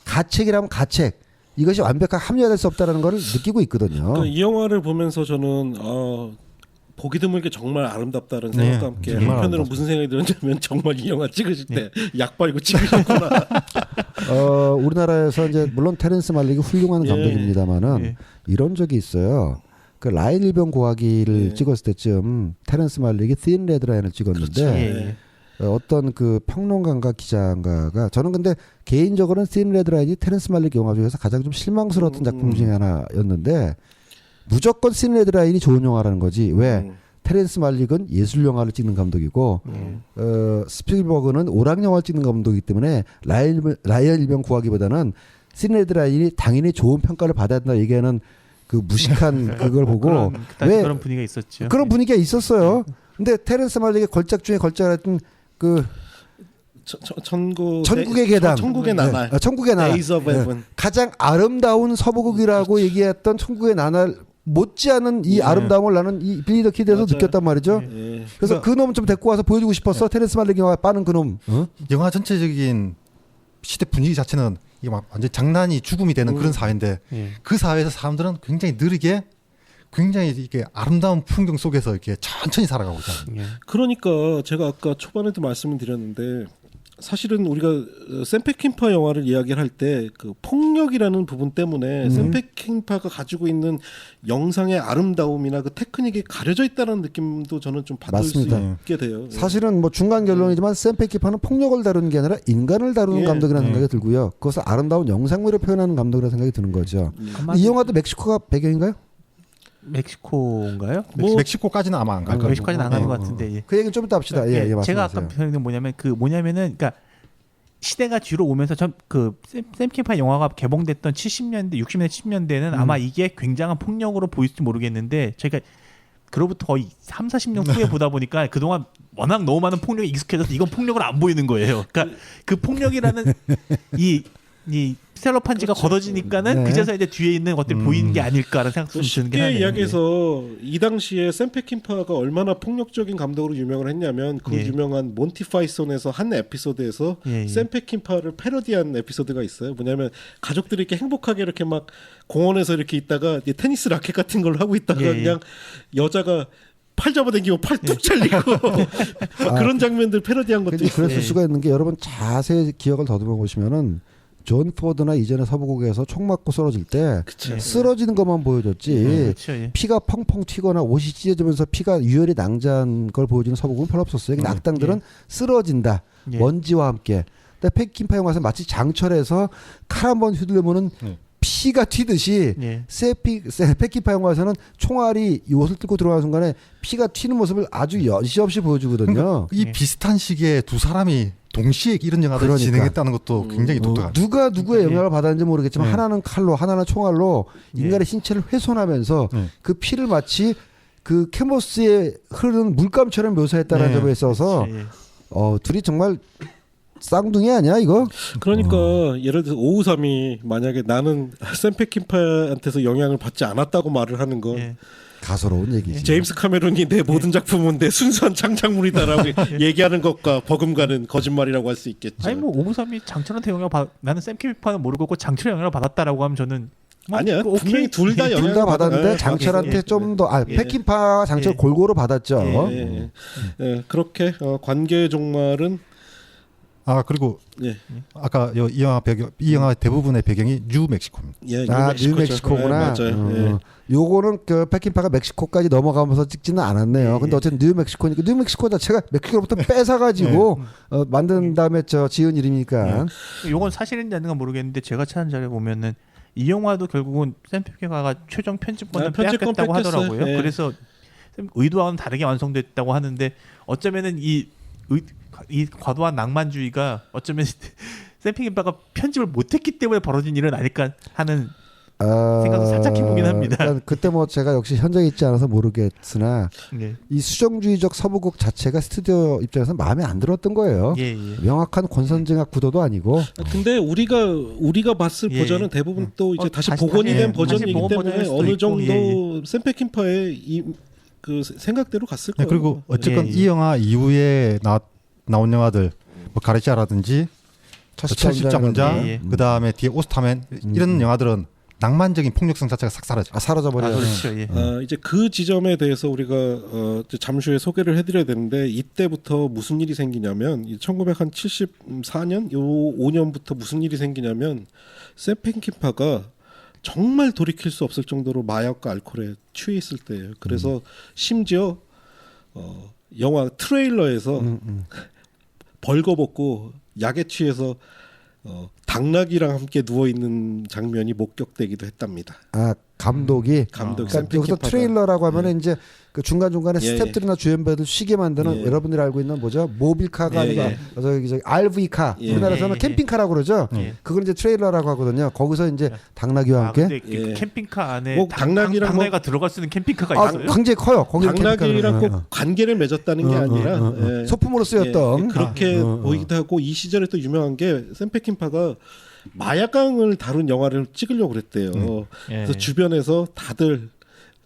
가책이라면 가책. 이것이 완벽하게 합리화될 수 없다는 걸 느끼고 있거든요. 그러니까 이 영화를 보면서 저는 보기 드물게 정말 아름답다는 생각과 함께 정말 한편으로 아름답습니다. 무슨 생각이 들었냐면 정말 이 영화 찍으실 때 약 바르고 찍으셨구나. 우리나라에서 이제 물론 테렌스 말릭이 훌륭한 예. 감독입니다만은 예. 이런 적이 있어요. 그 라인 일병 고하기를 예. 찍었을 때쯤 테렌스 말릭이 씬 레드라인을 찍었는데 그렇죠. 예. 어떤 그 평론가인가 기자인가가 저는 근데 개인적으로는 씬 레드라인이 테렌스 말릭 영화 중에서 가장 좀 실망스러웠던 작품 중에 하나였는데 무조건 씬 레드라인이 좋은 영화라는 거지. 왜? 테렌스 말릭은 예술 영화를 찍는 감독이고 스필버그는 오락 영화를 찍는 감독이기 때문에 라이언 일병 구하기보다는 씬 레드라인이 당연히 좋은 평가를 받아야 된다 얘기하는 그 무식한 그걸 보고 그런 분위기가 있었죠. 그런 분위기가 있었어요. 근데 테렌스 말릭의 걸작 중에 걸작했던 그 천국의 계단, 천국의 나날, 천국의 나날, Days of Heaven. 가장 아름다운 서부극이라고 얘기했던 천국의 나날 못지않은 이 아름다움을 나는 이 빌리 더 키드에서 맞아요. 느꼈단 말이죠. 예. 그래서 그 놈 좀 데리고 와서 보여주고 싶었어. 테렌스 말릭 영화 빠는 그 놈. 영화 전체적인 시대 분위기 자체는 이게 막 완전 장난이 죽음이 되는 그런 사회인데 예. 그 사회에서 사람들은 굉장히 느리게 굉장히 이게 아름다운 풍경 속에서 이렇게 천천히 살아가고 있잖아요. 예. 그러니까 제가 아까 초반에도 말씀을 드렸는데 사실은 우리가 샘 페킨파 영화를 이야기를 할 때 그 폭력이라는 부분 때문에 샘 페킨파가 가지고 있는 영상의 아름다움이나 그 테크닉이 가려져 있다는 느낌도 저는 좀 받을 맞습니다. 수 있게 돼요. 사실은 뭐 중간 결론이지만 샘 페키파는 폭력을 다루는 게 아니라 인간을 다루는 예. 감독이라는 생각이 들고요. 그것을 아름다운 영상미로 표현하는 감독이라는 생각이 드는 거죠. 이 영화도 멕시코가 배경인가요? 멕시코인가요? 멕시코까지는 아마 안 갈 거예요. 멕시코까지는 안 가는 것 같은데. 예. 그 얘기는 좀 이따 합시다. 예, 예, 제가 말씀하세요. 아까 표현한 게 뭐냐면은 그러니까 시대가 뒤로 오면서 샘 캠파 영화가 개봉됐던 70년대, 60년대, 70년대는 아마 이게 굉장한 폭력으로 보일지 모르겠는데 저희가 그로부터 거의 3, 40년 후에 보다 보니까 그동안 워낙 너무 많은 폭력에 익숙해져서 이건 폭력으로 안 보이는 거예요. 그러니까 그 폭력이라는 이 셀로판지가 걷어지니까는 네. 그제서 이제 뒤에 있는 것들이 보이는 게 아닐까라는 생각도 좀 드는 게 쉽게 하네요. 이야기해서 이 당시에 샘 페킨파가 얼마나 폭력적인 감독으로 유명을 했냐면 그 예. 유명한 몬티 파이손에서 한 에피소드에서 예, 예. 샘 페킨파를 패러디한 에피소드가 있어요. 뭐냐면 가족들이 이렇게 행복하게 이렇게 막 공원에서 이렇게 있다가 이제 테니스 라켓 같은 걸 하고 있다가 예, 예. 그냥 여자가 팔 잡아당기고 팔 뚝 잘리고 그런 장면들 패러디한 것도 근데 있어요. 그랬을 수가 있는 게 여러분 자세히 기억을 더듬어 보시면은 존 포드나 이전의 서부국에서 총 맞고 쓰러질 때 그쵸. 쓰러지는 것만 보여줬지 그렇죠. 예. 피가 펑펑 튀거나 옷이 찢어지면서 피가 유혈이 낭자한 걸 보여주는 서부국은 별로 없었어요. 악당들은 쓰러진다. 예. 먼지와 함께. 근데 페킨파 영화에서 마치 장철에서 칼 한 번 휘둘르면은 피가 튀듯이 예. 페킨파 영화에서는 총알이 이 옷을 뚫고 들어가는 순간에 피가 튀는 모습을 아주 여지없이 보여주거든요. 그러니까 이 예. 비슷한 시기에 두 사람이 동시에 이런 영화를 그러니까. 진행했다는 것도 굉장히 독특하죠. 누가 누구의 영향을 받았는지 모르겠지만 네. 하나는 칼로 하나는 총알로 인간의 신체를 훼손하면서 그 피를 마치 그 캐모스에 흐르는 물감처럼 묘사했다는 네. 점에 있어서 예. 둘이 정말 쌍둥이 아니야 이거? 그러니까 예를 들어서 553이 만약에 나는 샘 페킨파한테서 영향을 받지 않았다고 말을 하는 건 예. 가소로운 얘기지. 제임스 카메론이 내 모든 작품은 내 순수한 창작물이다라고 얘기하는 것과 버금가는 거짓말이라고 할 수 있겠죠. 아니 뭐 593이 장철한테 영향을 받 나는 샘 키미파는 모르고 있고 장철의 영향을 받았다라고 하면 저는 뭐 아니야. 오케이. 분명히 둘 다 둘 다 받았는데 장철한테 좀 더 패킨파와 장철 골고루 받았죠. 그렇게 관계의 종말은 그리고 예. 아까 이 영화 대부분의 배경이 뉴멕시코입니다. 예, 뉴멕시코구나. 네, 맞아요. 요거는 그 패킨파가 멕시코까지 넘어가면서 찍지는 않았네요. 근데 어쨌든 뉴멕시코니까 뉴멕시코 자체가 멕시코로부터 뺏어가지고 만든 다음에 지은 이름이니까. 요건 사실인지 아닌가 모르겠는데 제가 찾은 자료에 보면은 이 영화도 결국은 샘 피케가 최종 편집권을 편집권 빼앗겼다고 뺏겼어요. 하더라고요. 예. 그래서 의도와는 다르게 완성됐다고 하는데 어쩌면은 이 과도한 낭만주의가 어쩌면 샘 피케가 편집을 못했기 때문에 벌어진 일은 아닐까 하는 생각도 살짝 해보긴 합니다. 그러니까 그때 뭐 제가 역시 현장에 있지 않아서 모르겠으나 네. 이 수정주의적 서부극 자체가 스튜디오 입장에서 마음에 안 들었던 거예요. 예. 명확한 권선징악 구도도 아니고. 근데 우리가 봤을 예. 버전은 대부분 또 이제 다시 다시 복원이 된 다시 버전이기 복원 때문에 버전일 수도 어느 있고, 정도 샘 페킨파의 그 생각대로 갔을 거예요. 그리고 어쨌건 예. 이 영화 이후에 나온 영화들 뭐 가르시아라든지 철십자문장 예. 그 다음에 뒤에 오스타맨 이런 영화들은 낭만적인 폭력성 자체가 싹 사라져. 사라져버려요. 그렇죠. 예. 이제 그 지점에 대해서 우리가 잠시 후에 소개를 해드려야 되는데 이때부터 무슨 일이 생기냐면 1974년 요 5년부터 무슨 일이 생기냐면 샘 페킨파가 정말 돌이킬 수 없을 정도로 마약과 알코올에 취해 있을 때예요. 그래서 심지어 영화 트레일러에서 벌거벗고 약에 취해서 당나귀랑 함께 누워 있는 장면이 목격되기도 했답니다. 감독이 감독 그러니까 여기서 트레일러라고 하면은 이제 그 중간 중간에 예, 스태프들이나 주연배들 쉬게 만드는 예. 여러분들이 알고 있는 뭐죠? 모빌카가 아니라 예. 저기 RV카 예. 우리나라에서는 예. 캠핑카라고 그러죠. 예. 그걸 이제 트레일러라고 하거든요. 거기서 이제 당나귀와 함께 근데 그 예. 캠핑카 안에 뭐 당나귀랑 당나귀가 들어갈 수 있는 캠핑카가 있어요? 굉장히 커요. 거기는 당나귀랑 캠핑카는. 꼭 관계를 맺었다는 게 아니라 예. 소품으로 쓰였던 그렇게 보이기도 하고 이 시절에 또 유명한 게 샘 페킨파가 마약강을 다룬 영화를 찍으려고 그랬대요. 예. 그래서 주변에서 다들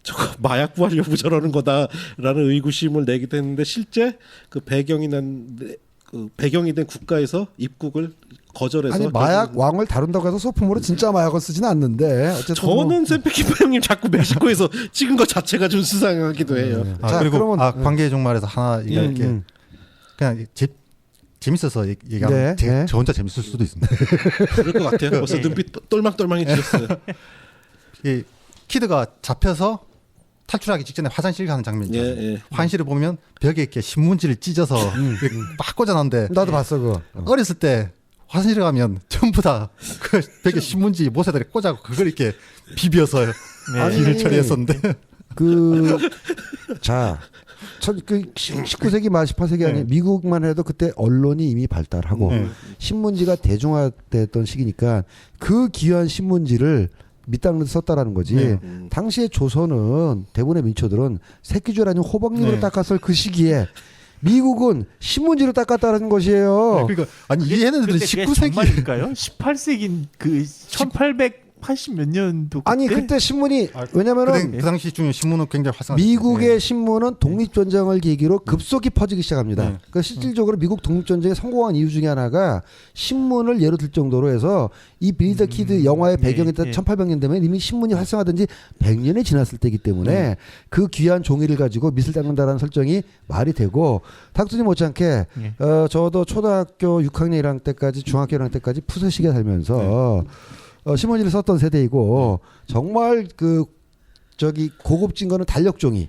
저거 마약 구하려고 저러는 거다라는 의구심을 내기도 했는데 실제 그 배경이 된 국가에서 입국을 거절해서 아니 마약 왕을 다룬다고 해서 소품으로 진짜 마약을 쓰지는 않는데 어쨌든 저는 샘 페킨파 형님 자꾸 멕시코에서 찍은 것 자체가 좀 수상하기도 해요. 자, 그리고 그러면, 관계의 종말에서 하나 얘기할게. 그냥 재밌어서 얘기하면 네. 저 혼자 재밌을 수도 있습니다. 그럴 것 같아요. 벌써 눈빛 똘망똘망해지셨어요. 이 키드가 잡혀서 탈출하기 직전에 화장실 가는 장면이 있잖아요. 예. 화장실을 보면 벽에 이렇게 신문지를 찢어서 이렇게 막 꽂아놨는데 나도 봤어 그거. 어렸을 때 화장실에 가면 전부 다 그 벽에 신문지 못에다 꽂아고 그걸 이렇게 비벼서 일을 처리했었는데 그 19세기 말 18세기 아니 미국만 해도 그때 언론이 이미 발달하고 신문지가 대중화됐던 시기니까 그 귀한 신문지를 밑땅으로 썼다라는 거지. 당시에 조선은 대부분의 민초들은 새끼줄 아닌 호박잎으로 닦았을 그 시기에 미국은 신문지로 닦았다는 것이에요. 그러니까 아니 이 얘네들은 19세기 정말일까요? 18세기 그 1880 몇 년도 그때? 아니 그때 신문이 왜냐면은 그 당시 중에 신문은 굉장히 활성화. 미국의 신문은 독립전쟁을 계기로 급속히 퍼지기 시작합니다. 그러니까 실질적으로 미국 독립전쟁에 성공한 이유 중에 하나가 신문을 예로 들 정도로 해서 이 빌더 키드 영화의 배경이었던 1800년 되면 이미 신문이 활성화된 지 100년이 지났을 때이기 때문에 그 귀한 종이를 가지고 밑을 닦는다라는 설정이 말이 되고 닥터님 못지않게 저도 초등학교 6학년 1학년 때까지 중학교 1학년 때까지 푸서식에 살면서 신문지를 썼던 세대이고 정말 그 저기 고급진 거는 달력종이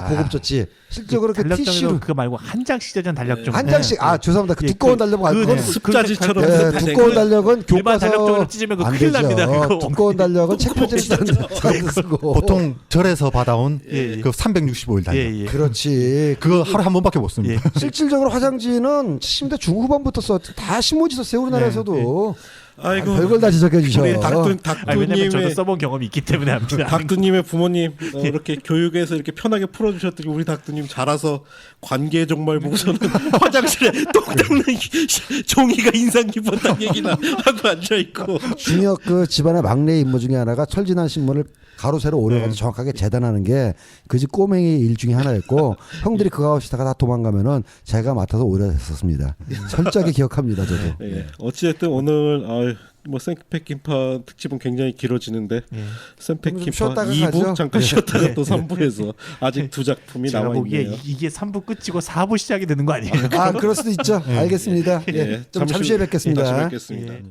고급졌지 실질적으로 그 달력종이도 티슈로 그거 말고 한 장씩 짜잔 달력종 한 장씩 죄송합니다 그 두꺼운 달력 말고 습자지처럼 두꺼운 달력은 일반 교과서 달력종으로 찢으면 그거 안 큰일 되죠. 납니다. 그거. 두꺼운 달력은 책 표지를 쓰는 쓰고 보통 절에서 받아온 예. 그 365일 달력. 예. 그렇지 그거 하루에 한 번밖에 못 씁니다. 실질적으로 화장지는 70대 중후반부터 다 신문지 썼어요 우리나라에서도 아이고 별걸 다 지적해 주셔. 우리 왜냐면 저도 닥두님의 써본 경험이 있기 때문에 압니다. 닥두님의 부모님 이렇게 교육에서 이렇게 편하게 풀어주셨더니 우리 닥두님 자라서 관계의 종말 보고서는 화장실에 똥 닦는 종이가 인상 깊었다는 얘기나 하고 앉아 있고 중요 그 집안의 막내 임무 중에 하나가 철진한 신문을 가로 세로 오려가지고 정확하게 재단하는 게 그 집 꼬맹이 일 중에 하나였고 형들이 그거 하시다가 다 도망가면은 제가 맡아서 오려했었습니다. 철저하게 기억합니다, 저도. 예. 어찌됐든 오늘 뭐 샌드패킹파 특집은 굉장히 길어지는데 예. 좀 샌드패킹파 쉬었다가 2부 가죠. 잠깐 쉬었다가 또 3부에서 아직 두 작품이 제가 남아 보기에 있네요. 이게 3부 끝이고 4부 시작이 되는 거 아니에요? 아, 그럴 수도 있죠. 알겠습니다. 예. 좀 잠시 후에 뵙겠습니다. 다시 뵙겠습니다. 예.